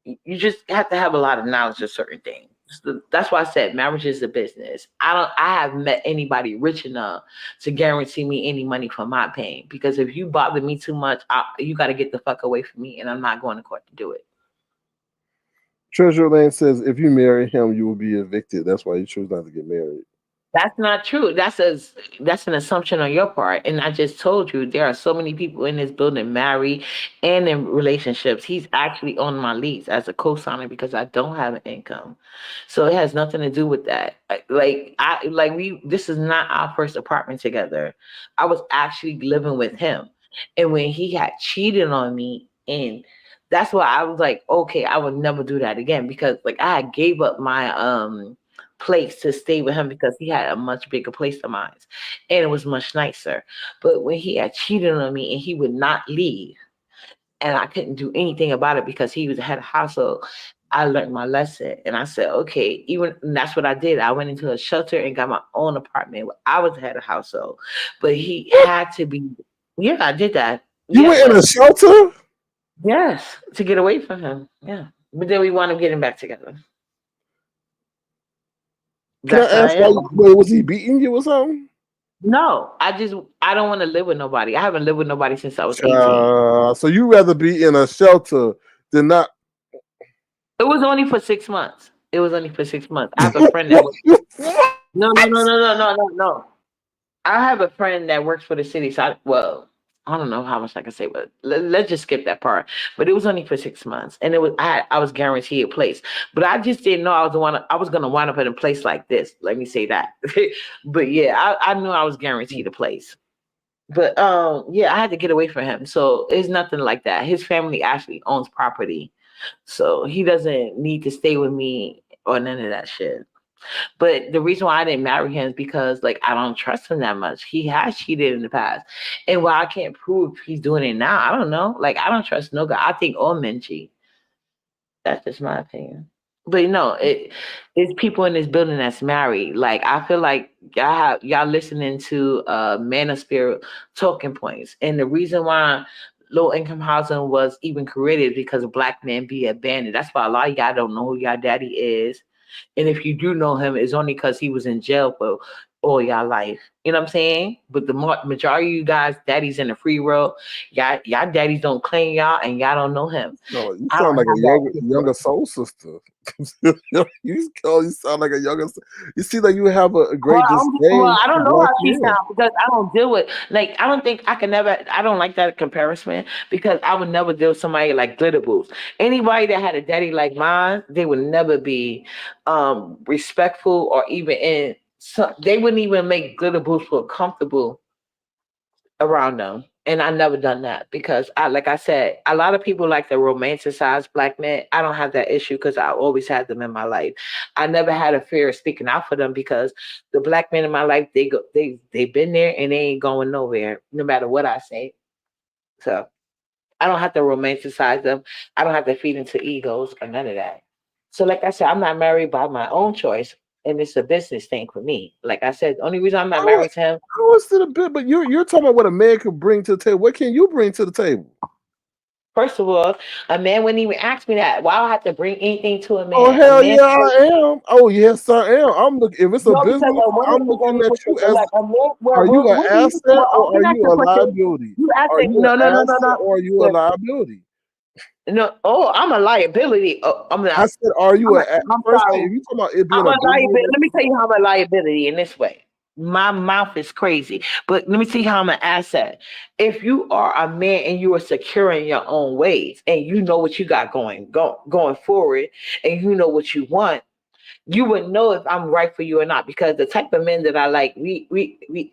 You just have to have a lot of knowledge of certain things. That's why I said marriage is a business. I haven't met anybody rich enough to guarantee me any money for my pain. Because if you bother me too much, you got to get the fuck away from me, and I'm not going to court to do it. Treasure Land says if you marry him, you will be evicted. That's why you choose not to get married. That's not true. That's an assumption on your part. And I just told you there are so many people in this building married and in relationships. He's actually on my lease as a co-signer because I don't have an income. So it has nothing to do with that. This is not our first apartment together. I was actually living with him. And when he had cheated on me, and that's why I was like, okay, I would never do that again, because like I gave up my place to stay with him because he had a much bigger place than mine, and it was much nicer. But when he had cheated on me and he would not leave, and I couldn't do anything about it because he was head of household, I learned my lesson, and I said, okay, and that's what I did. I went into a shelter and got my own apartment where I was head of household, but he had to be. Yeah, I did that. You went in a shelter? Yes, to get away from him. Yeah, but then we wound up getting back together. Can I ask why was he beating you or something? No, I don't want to live with nobody. I haven't lived with nobody since I was 18. So you rather be in a shelter than not? It was only for 6 months. It was only for 6 months. I have a friend that no. I have a friend that works for the city. So I don't know how much I can say, but let's just skip that part. But it was only for 6 months, and it was I was guaranteed a place, but I just didn't know I was going to wind up in a place like this. Let me say that. But yeah, I knew I was guaranteed a place. But yeah, I had to get away from him. So it's nothing like that. His family actually owns property, so he doesn't need to stay with me or none of that shit. But the reason why I didn't marry him is because like I don't trust him that much. He has cheated in the past. And while I can't prove he's doing it now, I don't know. Like I don't trust no guy. I think all men cheat. That's just my opinion. But it's people in this building that's married. Like I feel like y'all listening to Man of Spirit talking points. And the reason why low income housing was even created because Black men be abandoned. That's why a lot of y'all don't know who y'all daddy is. And if you do know him, it's only because he was in jail for all y'all life. You know what I'm saying? But the majority of you guys, daddies in the free world, y'all daddies don't claim y'all, and y'all don't know him. No, you sound like a younger soul sister. you sound like a younger. You see that you have a great disdain. Well, I don't know how she sounds because I don't deal with I don't think I can never. I don't like that comparison because I would never deal with somebody like Glitter Boots. Anybody that had a daddy like mine, they would never be respectful or even in. So they wouldn't even make Glitter Boots feel comfortable around them. And I never done that because like I said, a lot of people like to romanticize Black men. I don't have that issue because I always had them in my life. I never had a fear of speaking out for them because the Black men in my life, they've been there and they ain't going nowhere, no matter what I say. So I don't have to romanticize them. I don't have to feed into egos or none of that. So like I said, I'm not married by my own choice. And it's a business thing for me. Like I said, the only reason I'm not married to him. How is it a bit? But you're talking about what a man could bring to the table. What can you bring to the table? First of all, a man wouldn't even ask me that. Why I have to bring anything to a man? Oh hell yeah, I am. Oh yes, I am. I'm looking. If it's a business, I'm looking at you as. Are you an asset or are you a liability? Are you an asset or are you a liability? No, I'm a liability. I said, are you a? First thing, if you talking about it being a liability, let me tell you how I'm a liability in this way. My mouth is crazy, but let me tell you how I'm an asset. If you are a man and you are secure in your own ways, and you know what you got going forward, and you know what you want, you would know if I'm right for you or not, because the type of men that I like, like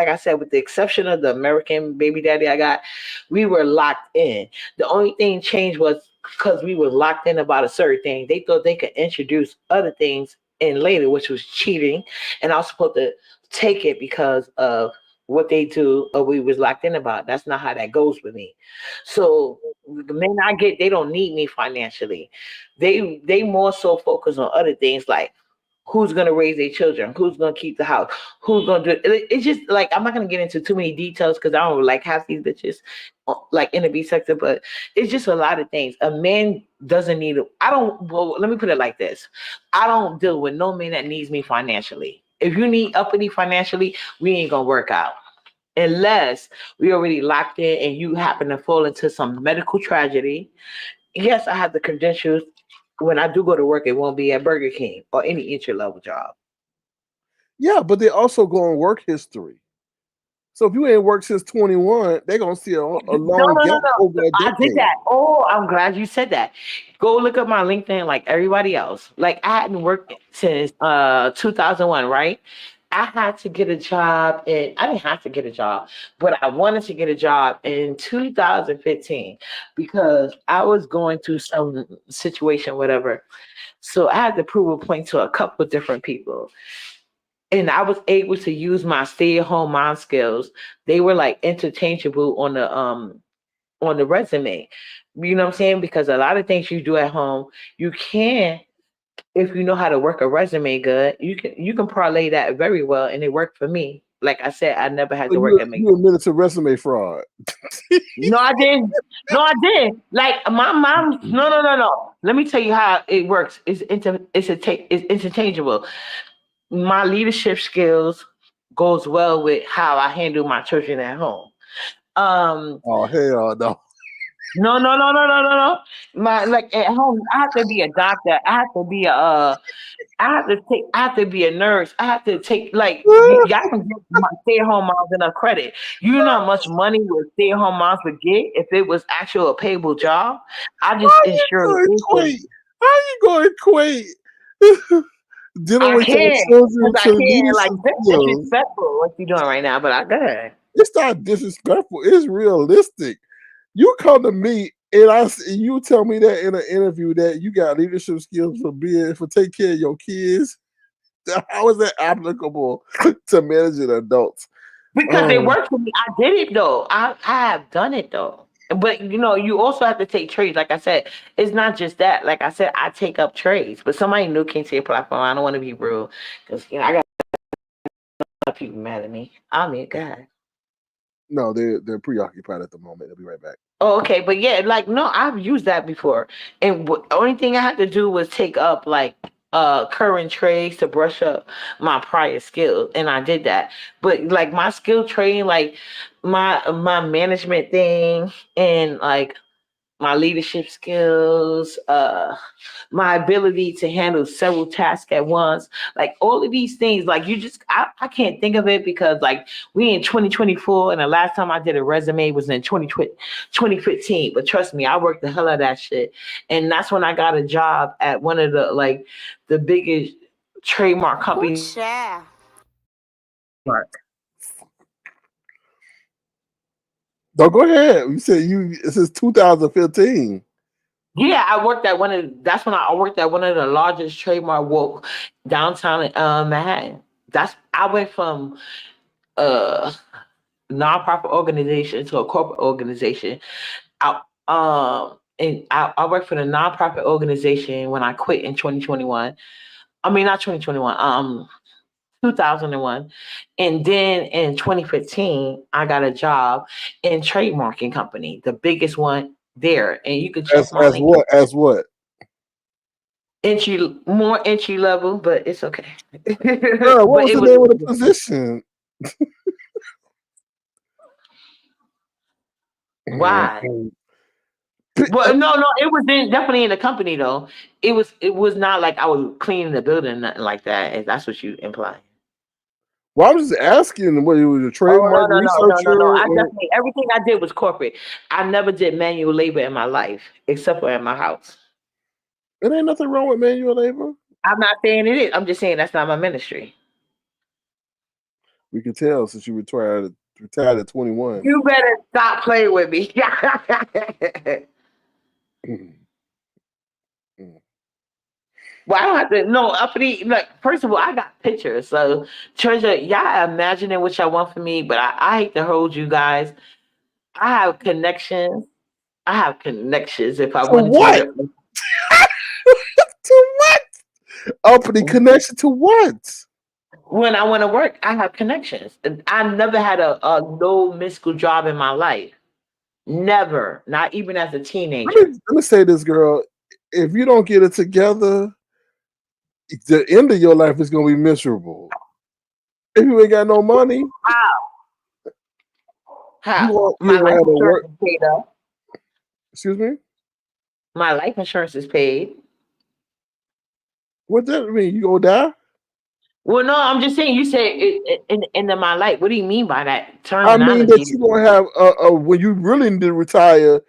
I said, with the exception of the American baby daddy I got, we were locked in. The only thing changed was because we were locked in about a certain thing. They thought they could introduce other things in later, which was cheating, and I was supposed to take it because of what they do or we was locked in about. That's not how that goes with me. So the men I get, they don't need me financially. They more so focus on other things like who's gonna raise their children, who's gonna keep the house, who's gonna do it. It's just like I'm not gonna get into too many details because I don't like half these bitches like in the B sector, but it's just a lot of things. A man doesn't need I don't well, let me put it like this. I don't deal with no man that needs me financially. If you need uppity financially, we ain't gonna work out. Unless we already locked in and you happen to fall into some medical tragedy. Yes, I have the credentials. When I do go to work, it won't be at Burger King or any entry level job. Yeah, but they also go on work history. So if you ain't worked since 21, they're gonna see a long gap over a I did decade. that. Oh, I'm glad you said that. Go look up my LinkedIn like everybody else. Like I hadn't worked since 2001, right? I had to get a job and I didn't have to get a job, but I wanted to get a job in 2015 because I was going through some situation, whatever. So I had to prove a point to a couple of different people. And I was able to use my stay-at-home mom skills. They were like interchangeable on the resume. You know what I'm saying? Because a lot of things you do at home, you can, if you know how to work a resume good, you can parlay that very well, and it worked for me. Like I said, I never had So to work at you McDonald's. admitted to resume fraud. No, I didn't. No, I didn't. Like my mom. No, no, no, no. Let me tell you how it works. It's interchangeable. My leadership skills goes well with how I handle my children at home. Oh hell no. No, no, no, no, no, no, no. My like at home, I have to be a doctor. I have to be I have to be a nurse. I have to take y'all can give my stay-at-home moms enough credit. You know how much money would stay-at-home moms would get if it was actual a payable job? I How just you ensure gonna income. equate? How you gonna equate dealing I with your can, children because I to can. Like leadership that's skills? disrespectful what you doing right now, but I good. It's not disrespectful. It's realistic. You come to me and you tell me that in an interview that you got leadership skills for take care of your kids. How is that applicable to managing adults? Because it worked for me. I did it though. I have done it though. But you also have to take trades. Like I said, it's not just that. Like I said, I take up trades. But somebody new came to your platform. I don't want to be rude because I got a lot of people mad at me. I'm your guy. No, they're preoccupied at the moment. They'll be right back. Oh, okay, but yeah, like no, I've used that before, and only thing I had to do was take up like current trades to brush up my prior skills, and I did that. But like my skill training, like my management thing, and like my leadership skills, my ability to handle several tasks at once, like all of these things, like I can't think of it because like we in 2024 and the last time I did a resume was in 2015. But trust me, I worked the hell out of that shit. And that's when I got a job at one of the biggest trademark companies. Child. No, go ahead. You said this is 2015. Yeah, I worked at that's when I worked at one of the largest trademark walk downtown in Manhattan. I went from a nonprofit organization to a corporate organization. I worked for the nonprofit organization when I quit in 2021. I mean not 2021, 2001. And then in 2015, I got a job in trademarking company, the biggest one there. And you can check my As link. what? As what? More entry level, but it's okay. Girl, what But was it the was name of the position? why? Well, no, no, it was definitely in the company though. It was not like I was cleaning the building, nothing like that. If that's what you imply. Well, I was just asking whether you was a Oh no, trademark no, no, no, no, no. researcher I or definitely everything I did was corporate. I never did manual labor in my life, except for in my house. it ain't nothing wrong with manual labor. I'm not saying it is. I'm just saying that's not my ministry. We can tell since you retired at 21. You better stop playing with me. Well, I don't have to. No, uppity. Like, first of all, I got pictures. So, Treasure, y'all imagining what y'all want from me, but I hate to hold you guys. I have connections. I have connections. If I To wanted you what? to, To what? Uppity connection to what? when I want to work, I have connections. And I never had a low musical job in my life. Never. Not even as a teenager. Let me say this, girl. If you don't get it together, the end of your life is gonna be miserable. If you ain't got no money, How? How? you My gonna life have to insurance work. is paid up. Excuse me. My life insurance is paid. What that mean? You gonna die? Well, no, I'm just saying. You said in my life. What do you mean by that I mean that terminology? you gonna have when you really need to retire.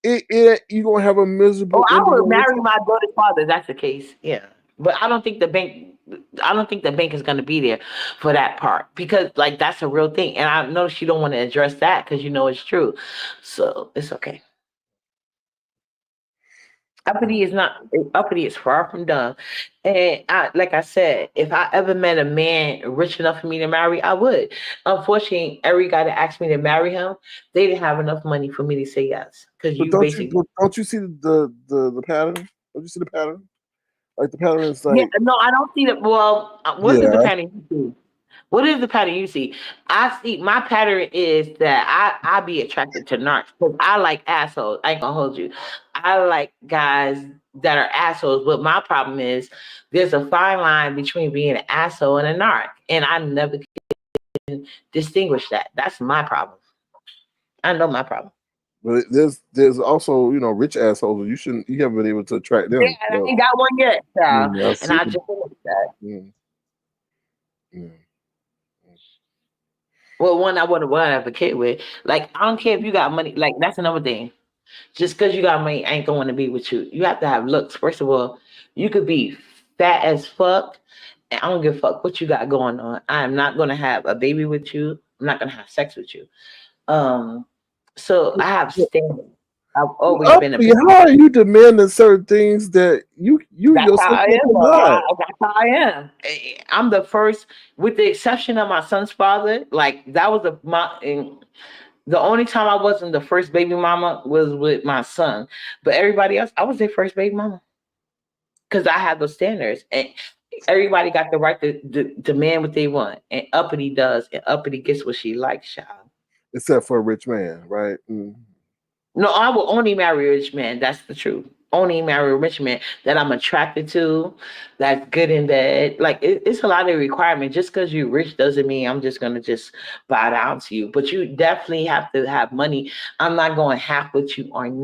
You gonna have a Oh, miserable I end of would your marry retirement. my daughter's father. That's the case. Yeah, but I don't think the bank. I don't think the bank is going to be there for that part because, like, that's a real thing. And I know she don't want to address that because you know it's true. So it's okay. Uppity is not. Uppity is far from done. And like I said, if I ever met a man rich enough for me to marry, I would. Unfortunately, every guy that asked me to marry him, they didn't have enough money for me to say yes. Because But you basically. don't you see the pattern? Don't you see the pattern? Like the pattern is Yeah, like no, I don't see that. Well, what is the yeah. pattern you see? What is the pattern you see? I see my pattern is that I be attracted to narcs because I like assholes. I ain't gonna hold you. I like guys that are assholes, but my problem is there's a fine line between being an asshole and a narc, and I never can distinguish that. That's my problem. I know my problem. But there's also rich assholes. You haven't been able to attract Yeah, them. and I So, ain't got one yet, child. I And see. I just finished that. Mm, mm. Well, one I wouldn't want to have a kid with. Like, I don't care if you got money. Like, that's another thing. Just because you got money ain't going to be with you. You have to have looks. First of all, you could be fat as fuck, and I don't give a fuck what you got going on. I am not going to have a baby with you. I'm not going to have sex with you. Um, so I have standards. I've always been a Uppity, picky. how are you demanding certain things that you That's how yourself I can't am, though. provide? That's how I am. I'm the first, with the exception of my son's father. Like that was the only time I wasn't the first baby mama was with my son, but everybody else, I was their first baby mama because I had those standards, and everybody got the right to demand what they want, and Uppity does, and Uppity gets what she likes, child. Except for a rich man, right? Mm. No, I will only marry a rich man. That's the truth. Only marry a rich man that I'm attracted to, that's good in bed. Like it's a lot of requirement. Just because you're rich doesn't mean I'm just gonna just bow down to you. But you definitely have to have money. I'm not going half with you on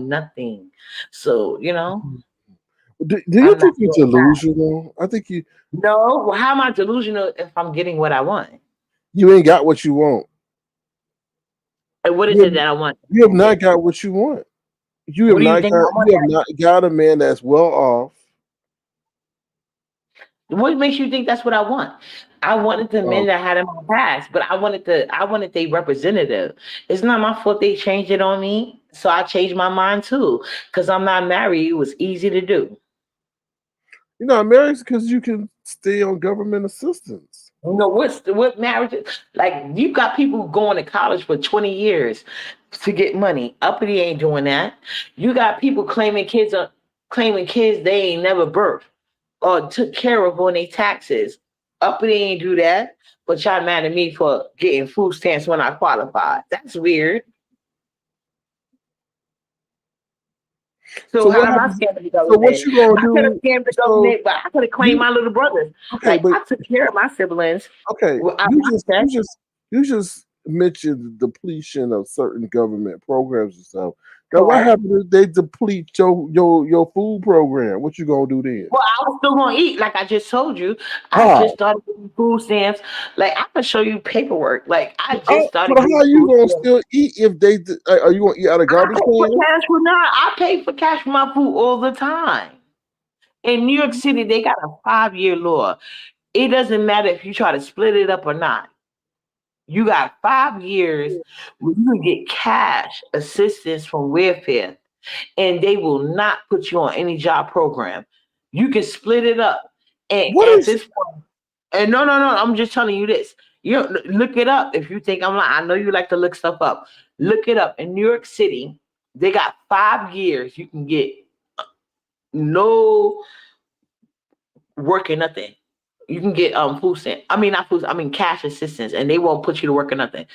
nothing. So Do you I'm not think you're doing that. delusional? I think No, well, how am I delusional if I'm getting what I want? you ain't got what you want. And what is You it have, that I want? you have not got what you want. What do you think I want? You have not got a man that's well off. What makes you think that's what I want? I wanted the men Um, that I had in my past, but I wanted the representative. It's not my fault they changed it on me. So I changed my mind too. Because I'm not married. It was easy to do. you're not married because you can stay on government assistance. What marriage is like you got people going to college for 20 years to get money. Uppity ain't doing that. You got people claiming kids they ain't never birthed or took care of on their taxes. Uppity ain't do that. But y'all mad at me for getting food stamps when I qualified. That's weird. So So how what am I happens? scamming the So what government? you gonna I could have do? scammed the So government, but I could have claimed you my little brothers. okay? Like But I took care of my siblings. okay, Well, I you got just that. you just you just mentioned the depletion of certain government programs and stuff. Now, what Correct. happens if they deplete your food program? What you gonna do then? Well, I was still gonna eat, like I just told you. I just How? started getting food stamps. Like I can show you paperwork. Like I just But started how getting are you food gonna stamps. still eat if are you gonna eat out of I garbage pay for can? cash for now. I pay for cash for my food all the time. In New York City, they got a 5-year law. It doesn't matter if you try to split it up or not. You got 5 years where you can get cash assistance from welfare, and they will not put you on any job program. You can split it up. And What at is this point, and no, I'm just telling you this. You know, look it up if you think I'm lying. I know you like to look stuff up. Look it up. In New York City, they got 5 years. You can get no work or nothing. You can get food stamp. I mean not food. I mean cash assistance, and they won't put you to work or nothing.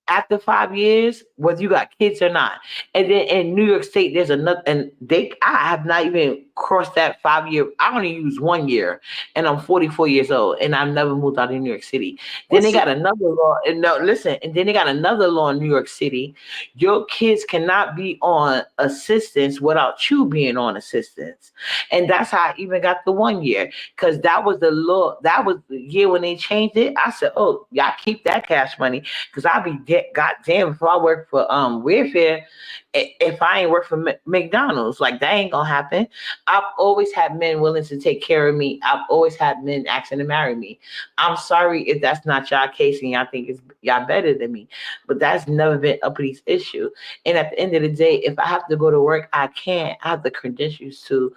After 5 years, whether you got kids or not. And then in New York State, there's another, and I have not even crossed that 5 year. I only use 1 year, and I'm 44 years old, and I've never moved out of New York City. Then they got another law, and no, listen, and then they got another law in New York City. Your kids cannot be on assistance without you being on assistance. And that's how I even got the 1 year, because that was the law. That was the year when they changed it. I said, oh, y'all keep that cash money, because I'll be goddamn if I work for welfare, if I ain't work for McDonald's, like that ain't gonna happen. I've always had men willing to take care of me. I've always had men asking to marry me. I'm sorry if that's not y'all case and y'all think it's y'all better than me, but that's never been Uppy's issue. And at the end of the day, if I have to go to work, I can't. I have the credentials to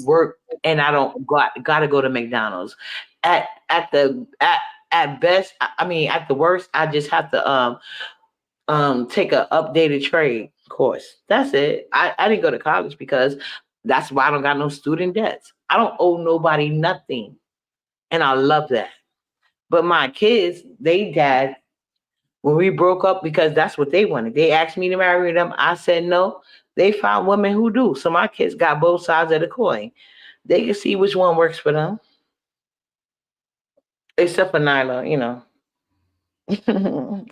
work, and I don't gotta go to McDonald's. At best, I mean at the worst, I just have to take a updated trade course. That's it. I didn't go to college because that's why I don't got no student debts. I don't owe nobody nothing. And I love that. But my kids, they dad, when we broke up, because that's what they wanted. They asked me to marry them. I said no. They found women who do. So my kids got both sides of the coin. They can see which one works for them. Except for Nyla, you know.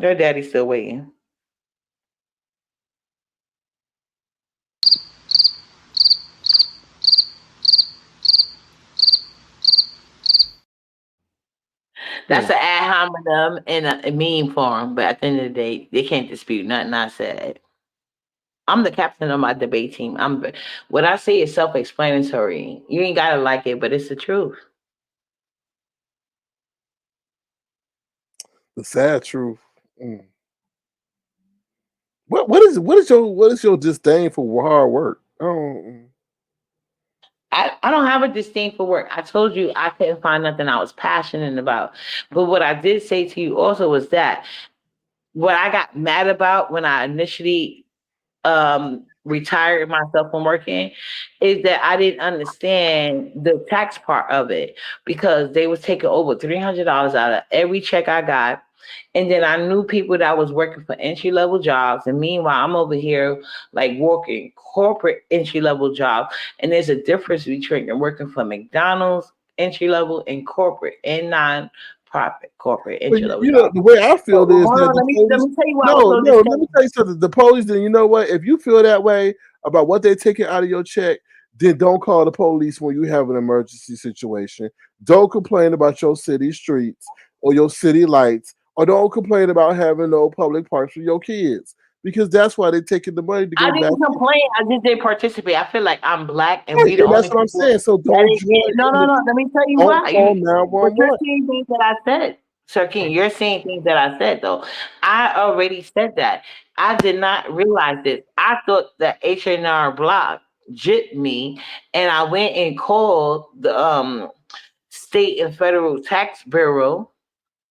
Her daddy's still waiting. That's an ad hominem in a meme form, but at the end of the day, they can't dispute nothing I said. I'm the captain of my debate team. What I say is self-explanatory. You ain't gotta like it, but it's the truth. the sad truth? Mm. What is your disdain for hard work? Oh, I don't have a disdain for work. I told you I couldn't find nothing I was passionate about. But what I did say to you also was that what I got mad about when I initially retired myself from working is that I didn't understand the tax part of it, because they was taking over $300 out of every check I got. And then I knew people that was working for entry level jobs. And meanwhile, I'm over here like working corporate entry level jobs. And there's a difference between working for McDonald's entry level and corporate and non-profit corporate but entry level you know jobs. the way I So feel is hold that on, the let police. me tell you why I was No, so no. Let me disappointed. tell you something. The police. Then you know what? If you feel that way about what they're taking out of your check, then don't call the police when you have an emergency situation. Don't complain about your city streets or your city lights, or don't complain about having no public parks for your kids, because that's why they're taking the money to I go back. didn't complain. I just didn't participate. I feel like I'm black and Right, we the and only that's what I'm people saying. So that don't ain't get. join No, in no, the. no. Let me tell you Don't why. call But you're 911. saying things that I said, Sir King. You're saying things that I said though. I already said that. I did not realize this. I thought that H&R Block jipped me, and I went and called the state and federal tax bureau.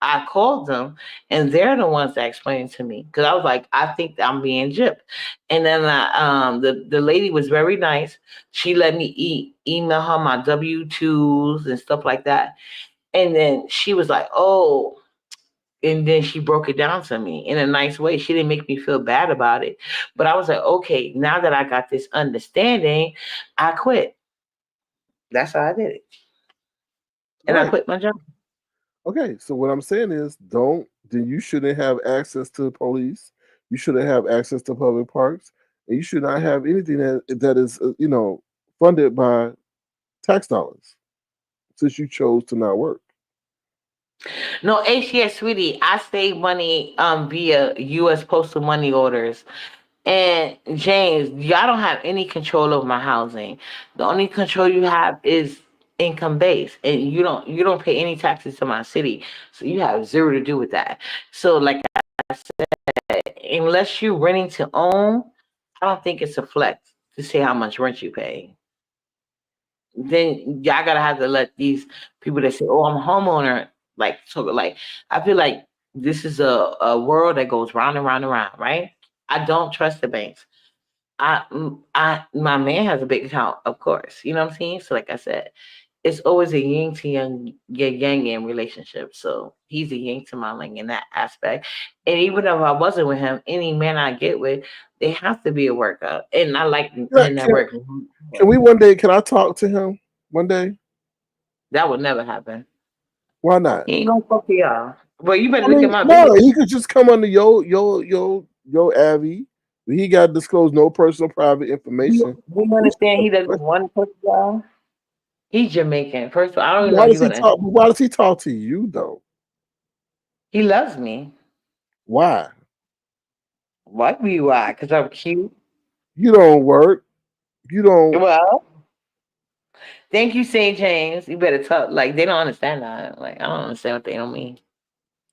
I called them, and they're the ones that explained to me, because I was like, I think I'm being gypped. And then the lady was very nice. She let me email her my W-2s and stuff like that. And then she was like, oh, and then she broke it down to me in a nice way. She didn't make me feel bad about it. But I was like, okay, now that I got this understanding, I quit. That's how I did it. And I Right. quit my job. Okay, so what I'm saying is, don't. Then you shouldn't have access to the police. You shouldn't have access to public parks, and you should not have anything that is funded by tax dollars, since you chose to not work. No, HCS, sweetie, I save money via U.S. postal money orders. And James, y'all don't have any control over my housing. The only control you have is income based, and you don't pay any taxes to my city, so you have zero to do with that. So, like I said, unless you're renting to own, I don't think it's a flex to say how much rent you pay. Then y'all gotta have to let these people that say, "Oh, I'm a homeowner," like so, like I feel like this is a world that goes round and round and round, right? I don't trust the banks. My man has a big account, of course. You know what I'm saying? So, like I said, it's always a yin to yang yang relationship. So he's a yin to my yin in that aspect. And even if I wasn't with him, any man I get with, they have to be a workout. And I like Yeah, men that work. can we one day? Can I talk to him one day? That would never happen. Why not? He ain't gonna talk to y'all. Well, you better I look mean, at my no, video. he could just come under your Abby. He got to disclose no personal private information. You understand? He doesn't want to talk to y'all. He's Jamaican. First of all, I don't even know Why if does you're he gonna. talk? Why does he talk to you though? He loves me. Why? Why be why? Because I'm cute. You don't work. You don't. Well, thank you, St. James. You better talk. Like they don't understand that. Like I don't understand what they don't mean.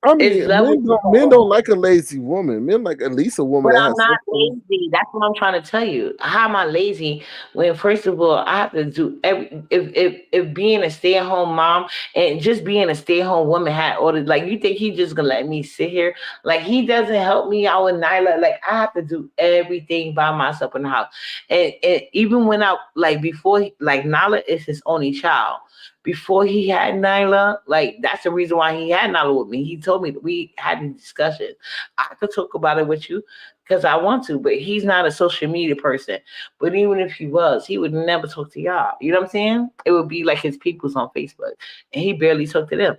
I It's mean, levels. men don't like a lazy woman. Men like at least a woman But that I'm has not something. lazy. That's what I'm trying to tell you. How am I lazy when first of all I have to do every if being a stay at home mom and just being a stay at home woman had ordered like you think he just gonna let me sit here? Like he doesn't help me out with Nyla. Like I have to do everything by myself in the house. And even when I like before like Nyla is his only child. Before he had Nyla, like that's the reason why he had Nyla with me. He told me that we had a discussion. I could talk about it with you because I want to, but he's not a social media person. But even if he was, he would never talk to y'all. You know what I'm saying? It would be like his peoples on Facebook, and he barely talked to them.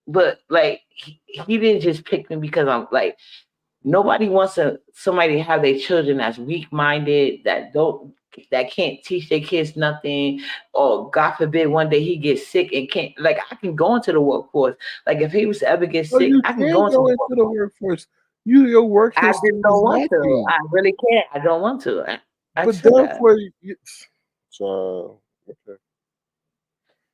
But like he didn't just pick me because I'm like nobody wants somebody to have their children that's weak minded that can't teach their kids nothing or God forbid one day he gets sick and can't like I can go into the workforce like if he was to ever get Well, sick you I can can go into go the into the workforce. workforce. Your work I history just is don't want to. lacking. I really can't. I don't want to. I But said that. therefore, so okay.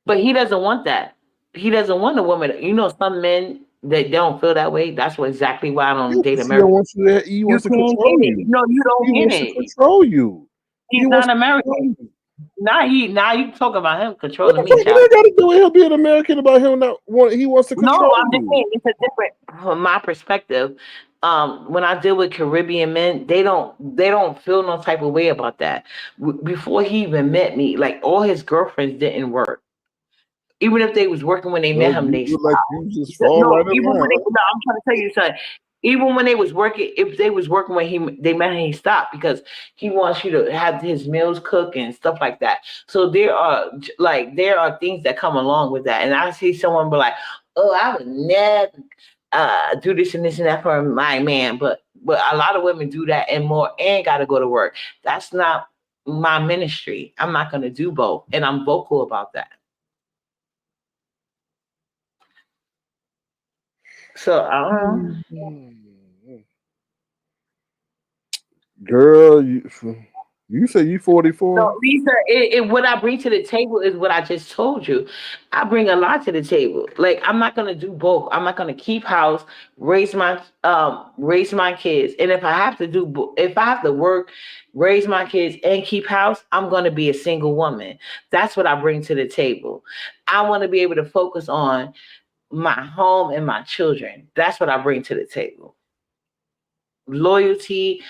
But he doesn't want that. He doesn't want a woman. You know, some men that don't feel that way. That's what exactly why I don't date Yes, he don't American. want you there. He You wants to can't control get it. you. No, you He don't get wants to it. control you. He He's wants not to control American. you. Now you talking about him What controlling the me, fuck? You child. ain't got to do it. He'll be an American about him not want. He wants to No, control I'm just you. saying it's a different from my perspective. When I deal with Caribbean men, they don't feel no type of way about that. Before he even met me, like all his girlfriends didn't work. Even if they was working when they Well, met him, you they look like stopped. you just fall No, right in even when they line. no, I'm trying to tell you something. Even when they was working, if they was working when they met him, he stopped because he wants you to have his meals cooked and stuff like that. So there are things that come along with that. And I see someone be like, "Oh, I would never do this and this and that for my man," but a lot of women do that and more and got to go to work. That's not my ministry. I'm not going to do both, and I'm vocal about that. So I don't know. Girl, you say you So 44? Lisa, what I bring to the table is what I just told you. I bring a lot to the table. Like I'm not gonna do both. I'm not gonna keep house, raise my kids, and if I have to if I have to work, raise my kids, and keep house, I'm gonna be a single woman. That's what I bring to the table. I want to be able to focus on my home and my children. That's what I bring to the table. Loyalty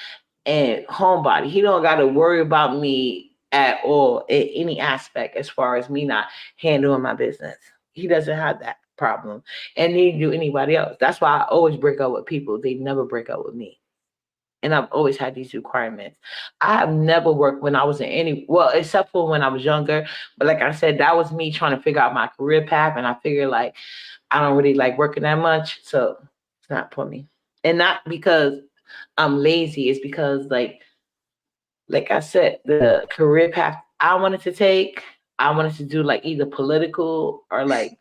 and homebody. He don't got to worry about me at all in any aspect as far as me not handling my business. He doesn't have that problem, and neither do anybody else. That's why I always break up with people. They never break up with me. And I've always had these requirements. I have never worked when I was in any well, except for when I was younger. But like I said, that was me trying to figure out my career path, and I figured like I don't really like working that much, so it's not for me. And not because I'm lazy, it's because like I said, the career path I wanted to take, I wanted to do like either political or like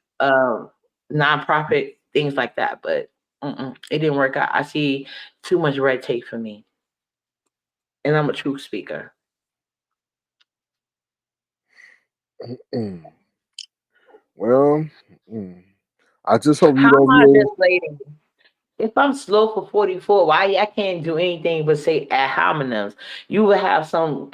nonprofit things like that, but it didn't work out. I see too much red tape for me. and I'm a truth speaker. Mm. Well, mm. I just hope you How am don't I be. this lady? If I'm slow for 44, why I can't do anything but say ad hominems? You would have some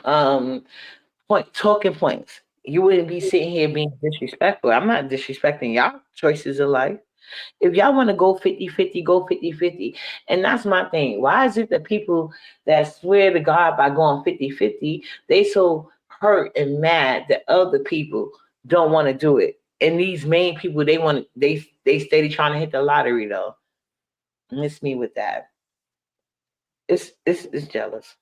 talking points. You wouldn't be sitting here being disrespectful. I'm not disrespecting y'all choices of life. If y'all want to go 50-50, go 50-50. And that's my thing. Why is it that people that swear to God by going 50-50, they so hurt and mad that other people don't want to do it? And these main people, they steady trying to hit the lottery though. Miss me with that. It's jealous.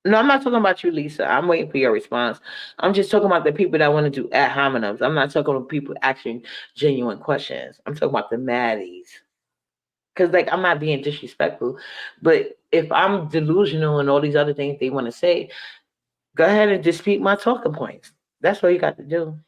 No, I'm not talking about you, Lisa. I'm waiting for your response. I'm just talking about the people that want to do ad hominems. I'm not talking about people asking genuine questions. I'm talking about the maddies. Because, like, I'm not being disrespectful, but if I'm delusional and all these other things they want to say, go ahead and dispute my talking points. That's what you got to do.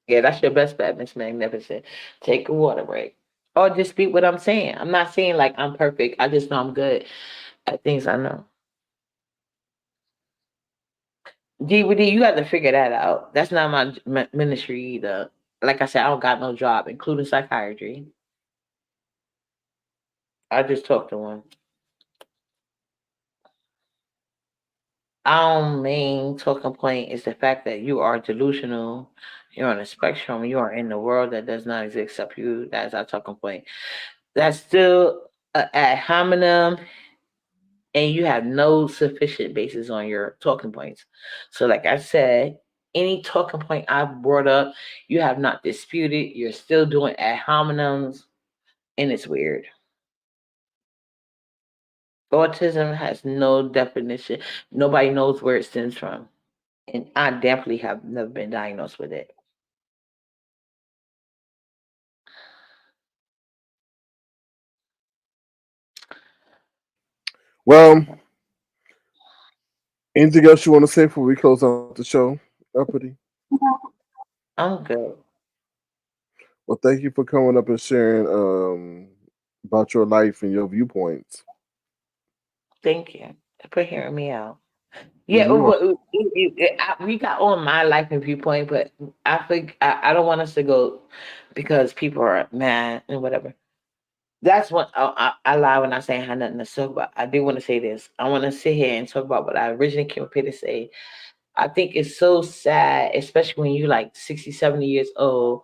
Yeah, that's your best bet, Miss Magnificent. Take a water break. Or dispute what I'm saying. I'm not saying like I'm perfect. I just know I'm good at things I know. DVD, you got to figure that out. That's not my ministry either. Like I said, I don't got no job, including psychiatry. I just talked to one. Our main talking point is the fact that you are delusional. You're on a spectrum. You are in the world that does not exist except you. That's our talking point. That's still a ad hominem, and you have no sufficient basis on your talking points. So, like I said, any talking point I brought up, you have not disputed. You're still doing ad hominems, and it's weird. Autism has no definition. Nobody knows where it stems from. And I definitely have never been diagnosed with it. Well, anything else you want to say before we close out the show, Uppity? I'm good. Well, thank you for coming up and sharing about your life and your viewpoints. Thank you for hearing me out. Yeah, You are. we got on my life and viewpoint, but I think I don't want us to go because people are mad and whatever. That's what I lie when I say I had nothing to talk about. I do want to say this. I want to sit here and talk about what I originally came up here to say. I think it's so sad, especially when you like 60, 70 years old,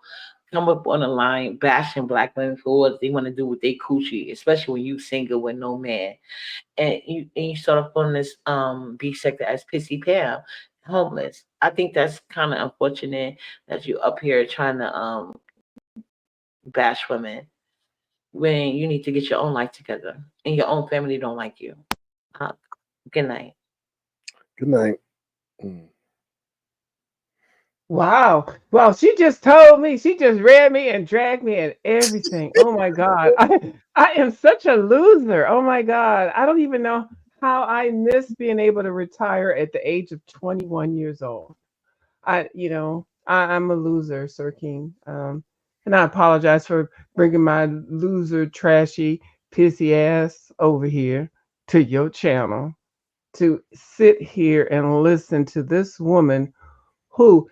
come up on the line bashing black women for what they want to do with their coochie, especially when you single with no man. And you start off on this B sector as Pissy Pam, homeless. I think that's kind of unfortunate that you up here trying to bash women when you need to get your own life together and your own family don't like you. Uh, Good night. Good night. Mm. Wow. Well, she just told me, she just read me and dragged me and everything. Oh my God. I am such a loser. Oh my God. I don't even know how I miss being able to retire at the age of 21 years old. I'm a loser, Sir King. And I apologize for bringing my loser, trashy, pissy ass over here to your channel to sit here and listen to this woman who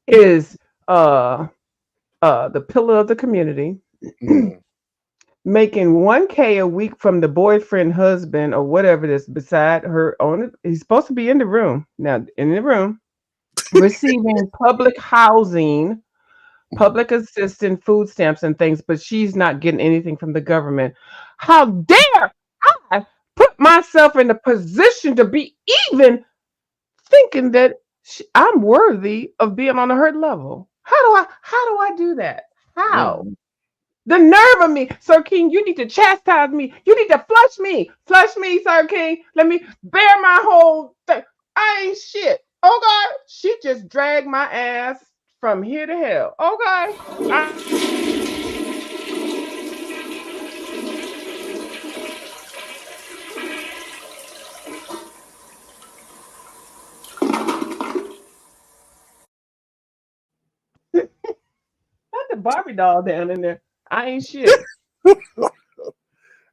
is the pillar of the community, Mm. making 1K a week from the boyfriend, husband, or whatever that's beside her on it. He's supposed to be in the room now, in the room, receiving public housing, public assistance, food stamps, and things, but she's not getting anything from the government. How dare I put myself in a position to be even thinking that I'm worthy of being on a hurt level? How do I do that? How? Mm. The nerve of me, Sir King, you need to chastise me. You need to flush me. Flush me, Sir King. Let me bear my whole thing. I ain't shit. Okay? She just dragged my ass from here to hell. Okay? I Not the Barbie doll down in there. I ain't shit.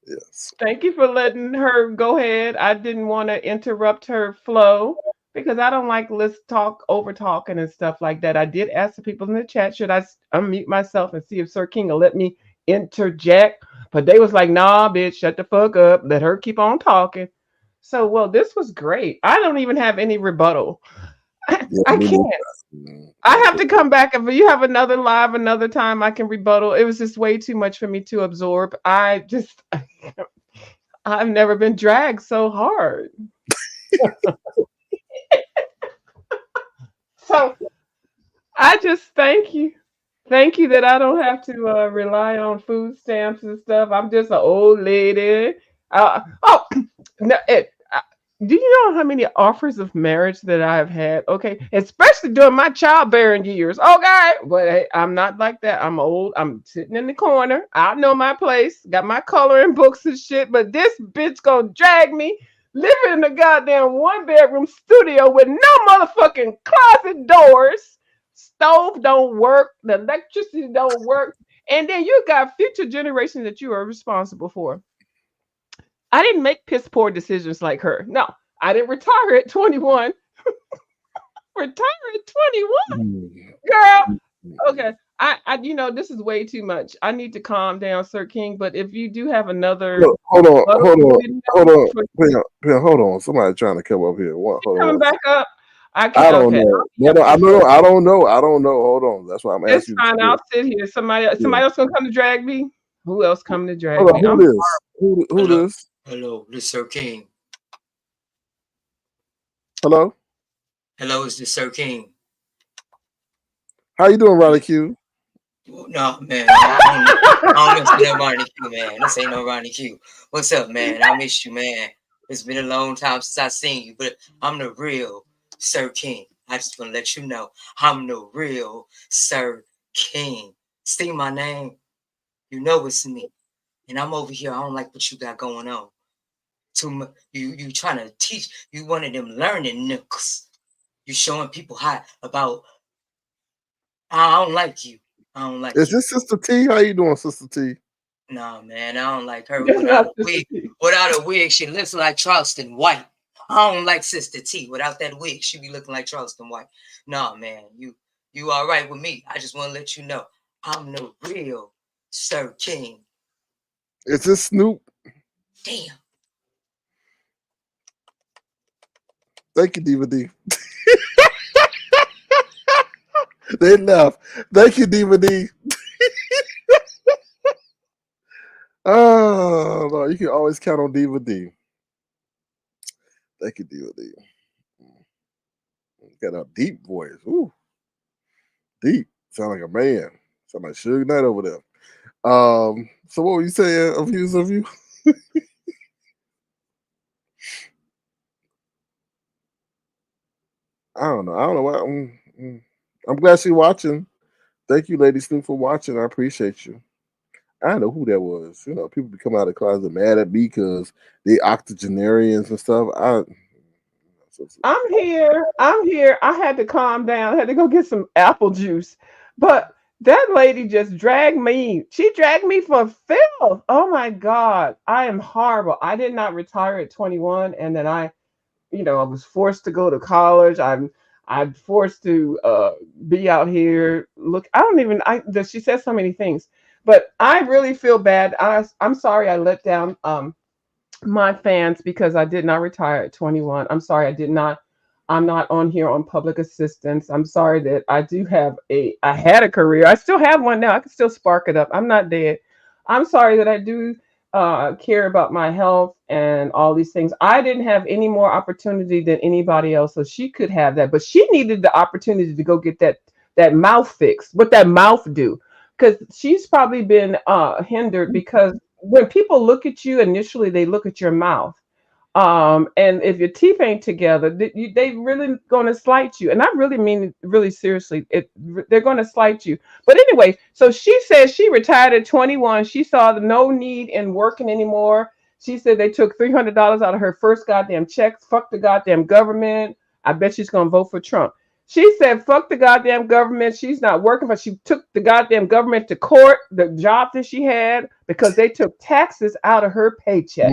Yes. Thank you for letting her go ahead. I didn't want to interrupt her flow because I don't like let's talk over talking and stuff like that. I did ask the people in the chat, should I unmute myself and see if Sir King will let me interject? But they was like, nah, bitch, shut the fuck up. Let her keep on talking. So, well, this was great. I don't even have any rebuttal. Yeah, I me neither. can't. I have to come back. If you have another live another time, I can rebuttal. It was just way too much for me to absorb. I've never been dragged so hard. So I just thank you. Thank you that I don't have to rely on food stamps and stuff. I'm just an old lady. Oh, no, do you know how many offers of marriage that I've had? Okay, especially during my childbearing years. Okay, but hey, I'm not like that. I'm old. I'm sitting in the corner. I know my place. Got my coloring books and shit. But this bitch gonna drag me living in a goddamn one bedroom studio with no motherfucking closet doors. Stove don't work. The electricity don't work. And then you got future generations that you are responsible for. I didn't make piss poor decisions like her. No, I didn't retire at 21. Retire at 21, girl. Okay, this is way too much. I need to calm down, Sir King. But if you do have another, Look, hold on, hold on, for Pam, hold on. Somebody trying to come up here. What? Hold on coming one back second. up, I I can't. don't Okay, know. No, no, I don't know. I don't know. Hold on. That's why I'm it's asking fine. you. I'll sit here. Somebody Yeah. else gonna come to drag me. Who else coming to drag Hold on. me? Who this? Who Hello, this? hello, this Sir King. Hello. Hello, is this Sir King? How you doing, Ronnie Q? No, man, I don't mess with no Ronnie Q, man. This ain't no Ronnie Q. What's up, man? I miss you, man. It's been a long time since I seen you, but I'm the real Sir King. I just want to let you know I'm the real Sir King. See my name? You know it's me. And I'm over here. I don't like what you got going on. You trying to teach. You one of them learning nooks. You showing people how about. I don't like you. I don't like Is you. this Sister T? How you doing, Sister T? Nah, man, I don't like her That's without not a Sister wig. T. Without a wig, she looks like Charleston White. I don't like Sister T. Without that wig, she be looking like Charleston White. Nah, man, you all right with me. I just want to let you know I'm the real Sir King. Is this Snoop? Damn. Thank you, Diva D. They left. Thank you, Diva D. Oh, no, you can always count on Diva D. Thank you, Diva D. Got a deep voice. Ooh, deep. Sound like a man. Sound like Suge Knight over there. So what were you saying? Of you? I don't know. I don't know why. I'm glad she's watching. Thank you, Lady Snoop, for watching. I appreciate you. I don't know who that was. You know, people be coming out of the closet mad at me because they octogenarians and stuff. I'm here. I'm here. I had to calm down. I had to go get some apple juice. But that lady just dragged me. She dragged me for filth. Oh my God. I am horrible. I did not retire at 21. And then I was forced to go to college. I'm forced to be out here. Look, I don't even, she said so many things. But I really feel bad. I'm sorry I let down my fans because I did not retire at 21. I'm sorry I did not. I'm not on here on public assistance. I'm sorry that I had a career. I still have one now. I can still spark it up. I'm not dead. I'm sorry that I do care about my health and all these things. I didn't have any more opportunity than anybody else, so she could have that. But she needed the opportunity to go get that mouth fixed. What that mouth do? Because she's probably been hindered because when people look at you initially, they look at your mouth. And if your teeth ain't together, they really going to slight you. And I really mean it really seriously. They're going to slight you. But anyway, so she said she retired at 21. She saw no need in working anymore. She said they took $300 out of her first goddamn check. Fuck the goddamn government. I bet she's going to vote for Trump. She said, "Fuck the goddamn government." She's not working, but she took the goddamn government to court, the job that she had, because they took taxes out of her paycheck.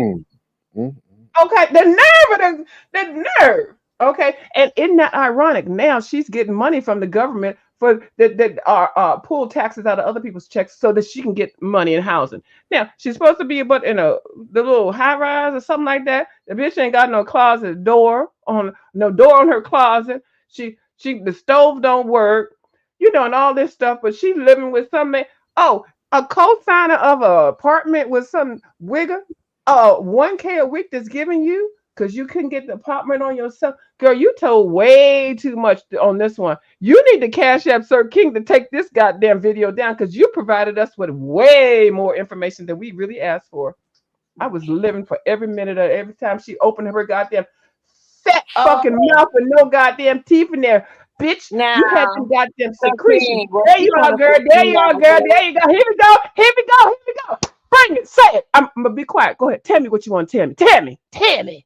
Okay, the nerve of the nerve. Okay, and isn't that ironic? Now she's getting money from the government for that pull taxes out of other people's checks so that she can get money in housing. Now she's supposed to be but in the little high rise or something like that. The bitch ain't got no closet door on no door on her closet. She the stove don't work. You know, and all this stuff, but she's living with some man. Oh, a co-signer of an apartment with some wigger 1K a week that's giving you because you couldn't get the apartment on yourself. Girl, you told way too much on this one. You need to cash app Sir King to take this goddamn video down because you provided us with way more information than we really asked for. I was living for every minute of every time she opened her goddamn fat fucking mouth with no goddamn teeth in there. Bitch, now, you had some goddamn secretion. well, There you are, girl. There you are, girl. There you go. Here we go. Here we go. Here we go. Bring it. Say it. I'm gonna be quiet. Go ahead. Tell me what you want to tell me. Tell me. Tell me.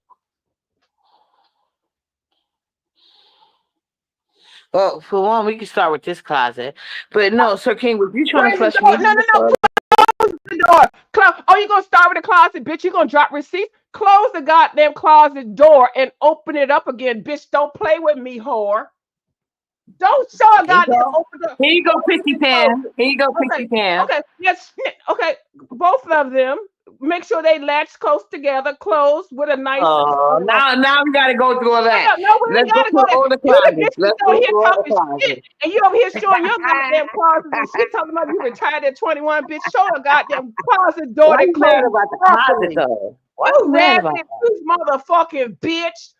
Well, for one, we can start with this closet. But no, Sir King, was you trying to flush No, me? no. Close the door. Oh, you gonna start with the closet, bitch? You gonna drop receipts? Close the goddamn closet door and open it up again, bitch. Don't play with me, whore. Don't show a goddamn open door. Here you go, Christy Pam. Here you go, Christy Pam. Okay, yes, okay. Both of them. Make sure they latch close together, closed with a nice. Now we gotta go through all that. No, we Let's gotta go through all the closets. Let's go through all the closets. Shit, and you over here showing your goddamn closet and shit, talking about you retired at 21, bitch. Show a goddamn closet door Why that you closed mad about the closet though? Why you you mad about rabbit, that? you motherfucking bitch.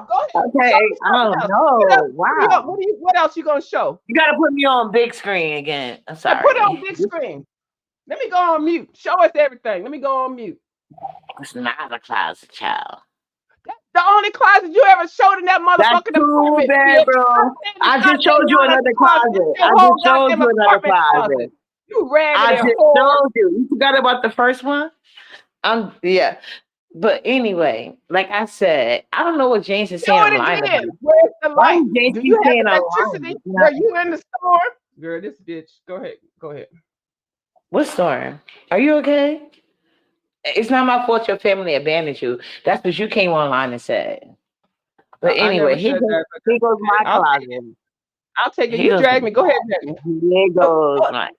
Go ahead. Okay, I don't know. Wow. What else you gonna show? You gotta put me on big screen again. I'm sorry. Put it on big screen. Let me go on mute. Show us everything. Let me go on mute. It's not a closet, child. That's the only closet you ever showed in that motherfucking apartment. That's too bad, bro. I just showed you another closet. I just showed you another closet. You raggedy I just showed you. You forgot about the first one? Yeah. But anyway, like I said, I don't know what James is saying online. Where's the light? James Do you have saying electricity? Were you in the store? Girl, this bitch. Go ahead. What store? Are you okay? It's not my fault your family abandoned you. That's what you came online and said. But anyway, here goes my closet. I'll take it. You drag me. Go ahead, Jenny. Here goes my.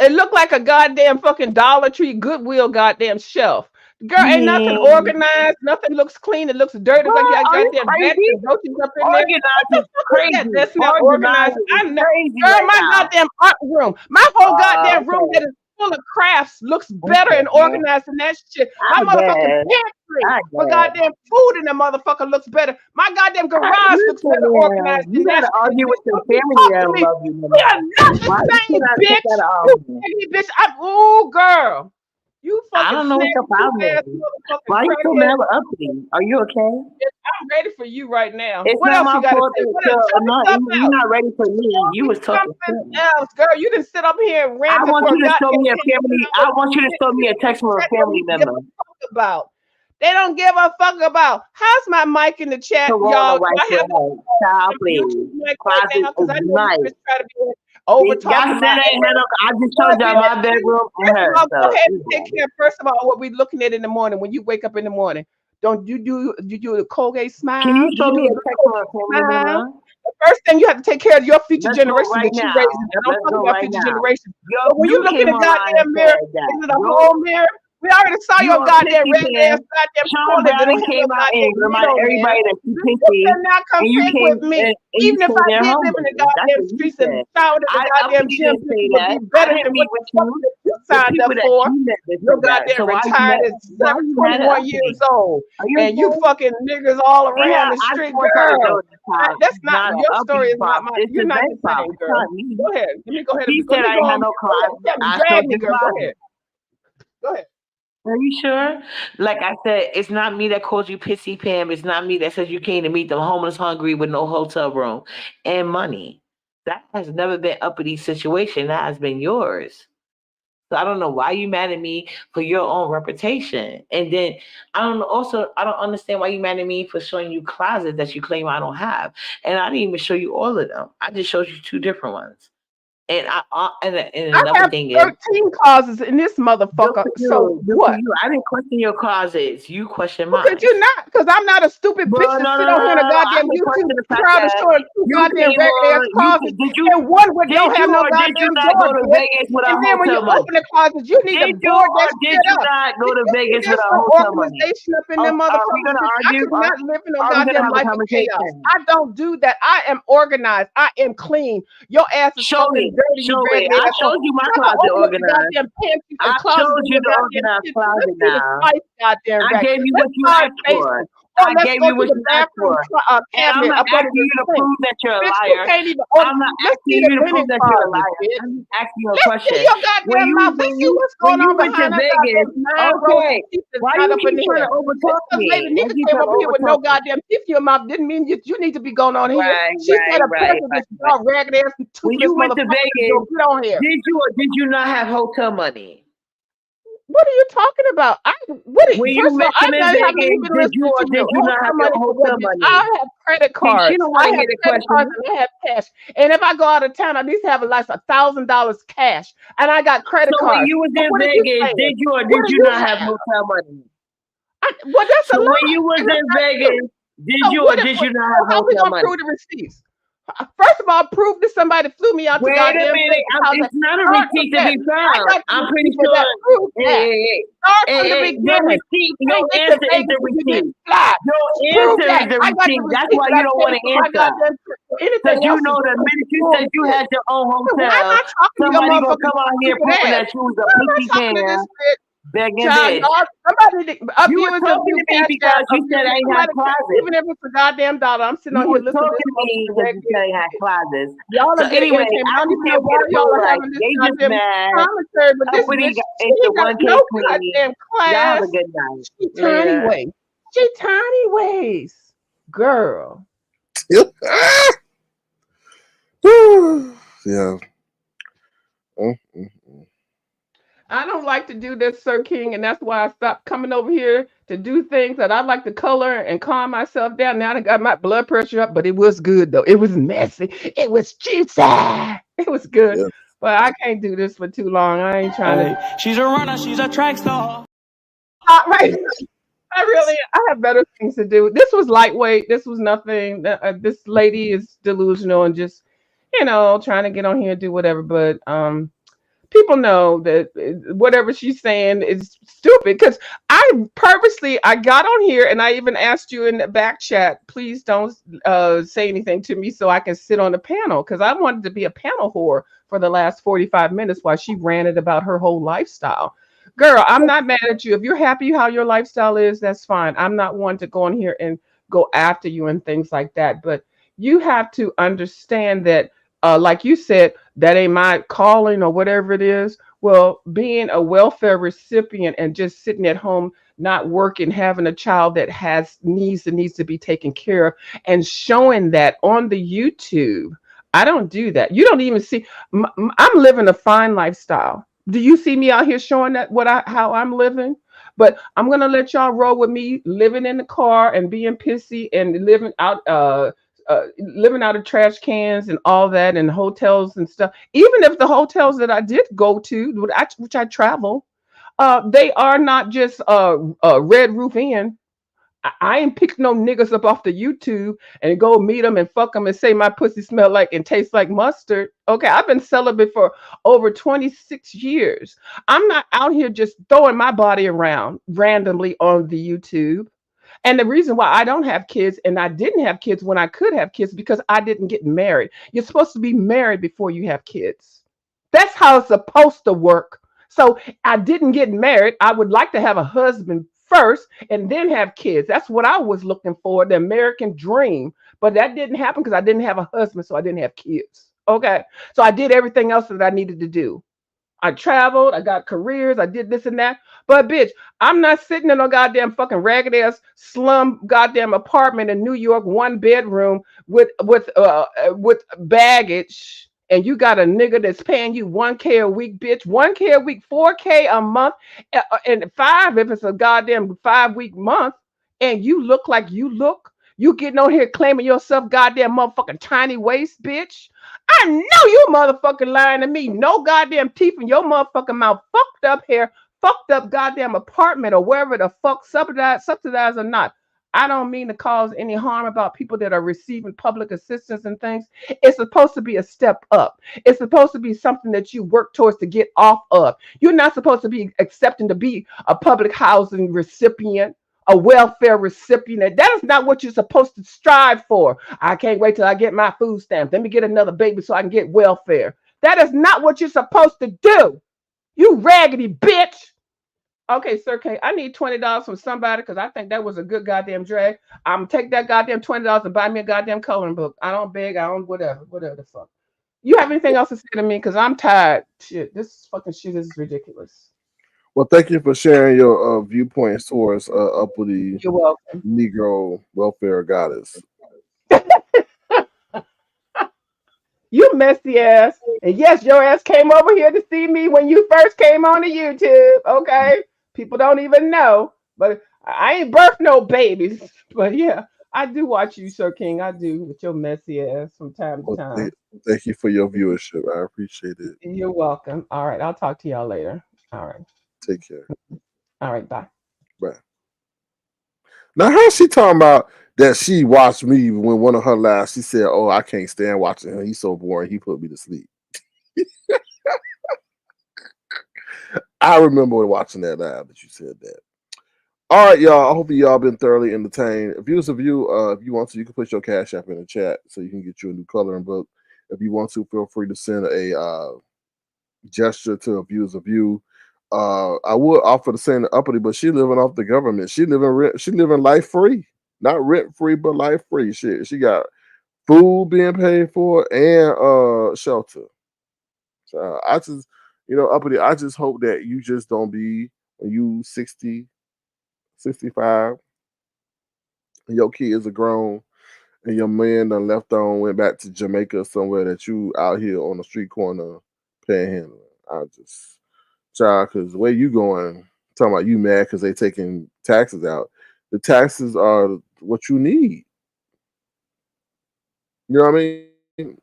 It looked like a goddamn fucking Dollar Tree, Goodwill goddamn shelf. Girl, ain't nothing organized. Nothing looks clean. It looks dirty. Like you got goddamn rats and roaches up in there. Organized is crazy. That's not organized. I know. Girl, my goddamn art room. My whole goddamn room that is full of crafts looks better and organized than that shit. My motherfucking pantry for goddamn food in the motherfucker looks better. My goddamn garage looks better organized than that. You gotta argue with your family that love you. We are not the same, bitch. Ooh, girl. You fucking I don't know what the problem is. Why you so mad with Uppity? Are you okay? I'm ready for you right now. It's what not else my you fault. You're not ready for me. You was talking else, girl. You didn't sit up here and rant. I want you to show me a family. I want you to show me a text from a family member. They don't give a fuck about. How's my mic in the chat, y'all? Child, please. Because I know you just try to be over talking. I just showed y'all my bedroom and her. Go ahead and take care. First of all, what we're looking at in the morning when you wake up in the morning. Don't you do the Colgate smile? Can you show me a text from a family member? The first thing you have to take care of your future generation that you're raising. I don't talk about future generation. But when you look in the goddamn mirror, is it a whole mirror? We already saw your goddamn red ass goddamn Sean Browning came out and reminded everybody that you pinky. You cannot come pick with me. Even if I did live in the goddamn streets and showered in the goddamn gym, it would be better than what you signed up for. Your goddamn retired at 21 years old. And you fucking niggas all around the street, girl. That's not your story. Is not mine. You're not the same, girl. Go ahead. Let me go ahead. He said I ain't had no closet. Drag me, girl. Go ahead. Go ahead. Are you sure? Like I said, it's not me that called you pissy Pam. It's not me that says you came to meet them homeless hungry with no hotel room and money. That has never been Uppity's situation. That has been yours. So I don't know why you mad at me for your own reputation. And then I don't understand why you mad at me for showing you closets that you claim I don't have. And I didn't even show you all of them. I just showed you 2 different ones. And I another have thing is 13 closets in this good motherfucker. for So you. Good for what? you. I didn't question your closets. You question Because mine. you're not, because I'm not a stupid Bro, bitch no, that no, sit no, on no, here in a no. I goddamn didn't YouTube question the fact crowd and that showing 2 you goddamn came ragged ass on. closets, Did you and one with did don't you have no or did you goddamn not go door, to bitch. Vegas with And our then when you hotel money? open the closet, you need to Did you board or that did shit you up. not go to You Vegas need with our some hotel money? organization up in them Are we motherfuckers, gonna bitch. I argue? could not live in no Are we gonna goddamn have a life of chaos. conversation? I don't do that. I am organized. I am clean. Your ass is Show fucking it. dirty, you Show it. ragged I asshole. showed you my I'm gonna closet open up the organized. goddamn pantries I and closets showed in you your the goddamn organized kitchen. Let's closet do the now. spice goddamn I rack. gave you what Let's you buy a asked for. basement. Or I let's gave go you to what the you asked bathroom for. And I'm cabinet not up under asking the you to sink. prove that you're a Bitch, you liar. can't even order. I'm not Let's asking see the you to prove linen that you're a closet, liar. bitch. I'm just asking you a Let's see question. your goddamn mouth. Let's see what's When going you on went to behind that Vegas, goddamn 9 rows of okay, teeth that's why not you up in keep trying here. to Just overtalk because maybe me? Why niggas you came trying up to here with no overtalk me? goddamn teeth in your mouth didn't mean you need to be going on here. Right, She's got a right. president, y'all ragged ass and When toothless you went to motherfuckers. Vegas, Get on here. did you or did you not have hotel money? What are you talking about? When you First of all, met them in haven't Vegas, even did you listened or to did you. you not have Hotel your money for what, hotel bitch? money? I have credit See, she cards. don't I want to have hear the credit cards question. and I have cash. And if I go out of town, I at least have like $1,000 cash. And I got credit So when cards. you was So in what are you Vegas, saying? did you or What did do you you not have have? hotel money? Well, that's a So when lie. you was And in that's true. Vegas, did So you or did you not have how we hotel gonna money? prove the receipts? First of all, prove that somebody flew me out to Wait a goddamn minute. Vegas. It's not a Start receipt with to that. be I found. got the I'm pretty receipt for sure. that. Prove that. Start from the Your beginning. receipt, You your can't get to answer is Vegas the if you receipt. didn't fly. Your Prove answer that. is the I got the receipt. That's receipt why that you I don't paid want to for my answer. goddamn trip. So Because anything you else know is the minute you said you bullshit. had your own Why am hotel, I talking to your somebody gonna motherfucking come out here stupid proving ass? that you was a Why am I pussy talking to can, this bitch? begging Child, bitch. y'all, somebody, You were viewers, talking to me cash because out, you said I ain't had closets. even if it's a goddamn dollar, I'm sitting You on here were listening to talking this to me motherfucking because red you said I bitch. had closets. Y'all So are getting anyway, entertainment. I I don't just even came know why here to y'all prove are like having this they just goddamn mad. commentary, but this Uppity bitch, she is the ain't got 1K no queen. goddamn Y'all have a class. good night. She tiny Later. waist. She tiny waist. Girl. Yeah. I don't like to do this, Sir King, and that's why I stopped coming over here to do things that I like to color and calm myself down. Now I got my blood pressure up, but it was good though. It was messy. It was juicy. It was good. Yeah. But I can't do this for too long. I ain't trying to. She's a runner, she's a track star. Right. I have better things to do. This was lightweight. This was nothing. This lady is delusional and just, trying to get on here and do whatever. But people know that whatever she's saying is stupid because I got on here and I even asked you in the back chat, please don't say anything to me so I can sit on the panel because I wanted to be a panel whore for the last 45 minutes while she ranted about her whole lifestyle. Girl, I'm not mad at you. If you're happy how your lifestyle is, that's fine. I'm not one to go on here and go after you and things like that. But you have to understand that, like you said, that ain't my calling or whatever it is. Well, being a welfare recipient and just sitting at home, not working, having a child that has needs that needs to be taken care of, and showing that on the YouTube. I don't do that. You don't even see. I'm living a fine lifestyle. Do you see me out here showing that how I'm living? But I'm gonna let y'all roll with me living in the car and being pissy and living out of trash cans and all that and hotels and stuff. Even if the hotels that I did go to, which I travel, they are not just Red Roof Inn. I ain't pick no niggas up off the YouTube and go meet them and fuck them and say my pussy smell like and tastes like mustard. Okay, I've been celibate for over 26 years. I'm not out here just throwing my body around randomly on the YouTube. And the reason why I don't have kids and I didn't have kids when I could have kids because I didn't get married. You're supposed to be married before you have kids. That's how it's supposed to work. So I didn't get married. I would like to have a husband first and then have kids. That's what I was looking for, the American dream. But that didn't happen because I didn't have a husband, so I didn't have kids. Okay. So I did everything else that I needed to do. I traveled, I got careers, I did this and that. But bitch, I'm not sitting in a goddamn fucking ragged ass slum goddamn apartment in New York, one bedroom with baggage and you got a nigga that's paying you 1K a week, bitch, 1K a week, 4K a month, and five if it's a goddamn 5 week month, and you look like you look, you getting on here claiming yourself goddamn motherfucking tiny waist, bitch. I know you motherfucking lying to me. No goddamn teeth in your motherfucking mouth, fucked up hair, fucked up goddamn apartment or wherever the fuck, subsidized or not. I don't mean to cause any harm about people that are receiving public assistance and things. It's supposed to be a step up. It's supposed to be something that you work towards to get off of. You're not supposed to be accepting to be a public housing recipient, a welfare recipient. That is not what you're supposed to strive for. I can't wait till I get my food stamps. Let me get another baby so I can get welfare. That is not what you're supposed to do. You raggedy bitch. Okay, Sir K, I need $20 from somebody because I think that was a good goddamn drag. I'm gonna take that goddamn $20 and buy me a goddamn coloring book. I don't beg, I don't whatever the fuck. You have anything else to say to me? Because I'm tired. Shit, this fucking shit is ridiculous. Well, thank you for sharing your viewpoints towards Uppity You're welcome. Negro welfare goddess. You messy ass. And yes, your ass came over here to see me when you first came on the YouTube. Okay. People don't even know. But I ain't birthed no babies. But yeah, I do watch you, Sir King. I do with your messy ass from time to time. Thank you for your viewership. I appreciate it. You're welcome. All right. I'll talk to y'all later. All right. Take care. All right. Bye. Bye. Now, how's she talking about that she watched me when one of her lives, she said, "Oh, I can't stand watching him. He's so boring. He put me to sleep." I remember watching that live that you said that. All right, y'all. I hope y'all been thoroughly entertained. If you if you want to, you can put your Cash App in the chat so you can get you a new coloring book. If you want to, feel free to send a gesture to a Views of You. I would offer to send the Uppity, but she living off the government. She living life free. Not rent free, but life free. She got food being paid for and shelter. So I just, Uppity, I just hope that you just don't be when you 60, 65, and your kids are grown and your man done left on, went back to Jamaica somewhere that you out here on the street corner panhandling. I just, child, because the way you going, talking about you mad because they taking taxes out. The taxes are what you need. You know what I mean?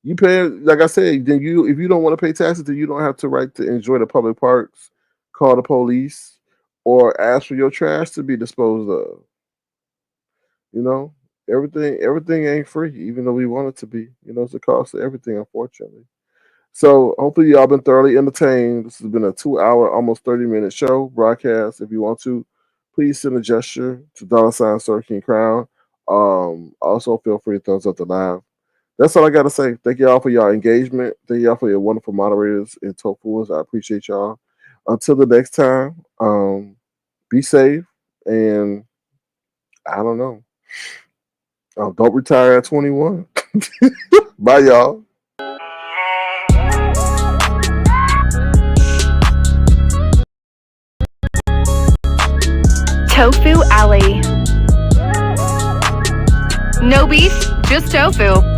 You pay, like I said, then if you don't want to pay taxes, then you don't have the right to enjoy the public parks, call the police, or ask for your trash to be disposed of. Everything ain't free, even though we want it to be. It's the cost of everything, unfortunately. So hopefully y'all been thoroughly entertained. This has been a 2-hour, almost 30-minute show broadcast. If you want to, please send a gesture to $Sir King Crown. Also feel free to thumbs up the live. That's all I gotta say. Thank y'all for your engagement. Thank y'all for your wonderful moderators and tofuers. I appreciate y'all. Until the next time, be safe and I don't know. Don't retire at 21. Bye, y'all. Tofu Alley. No beef, just tofu.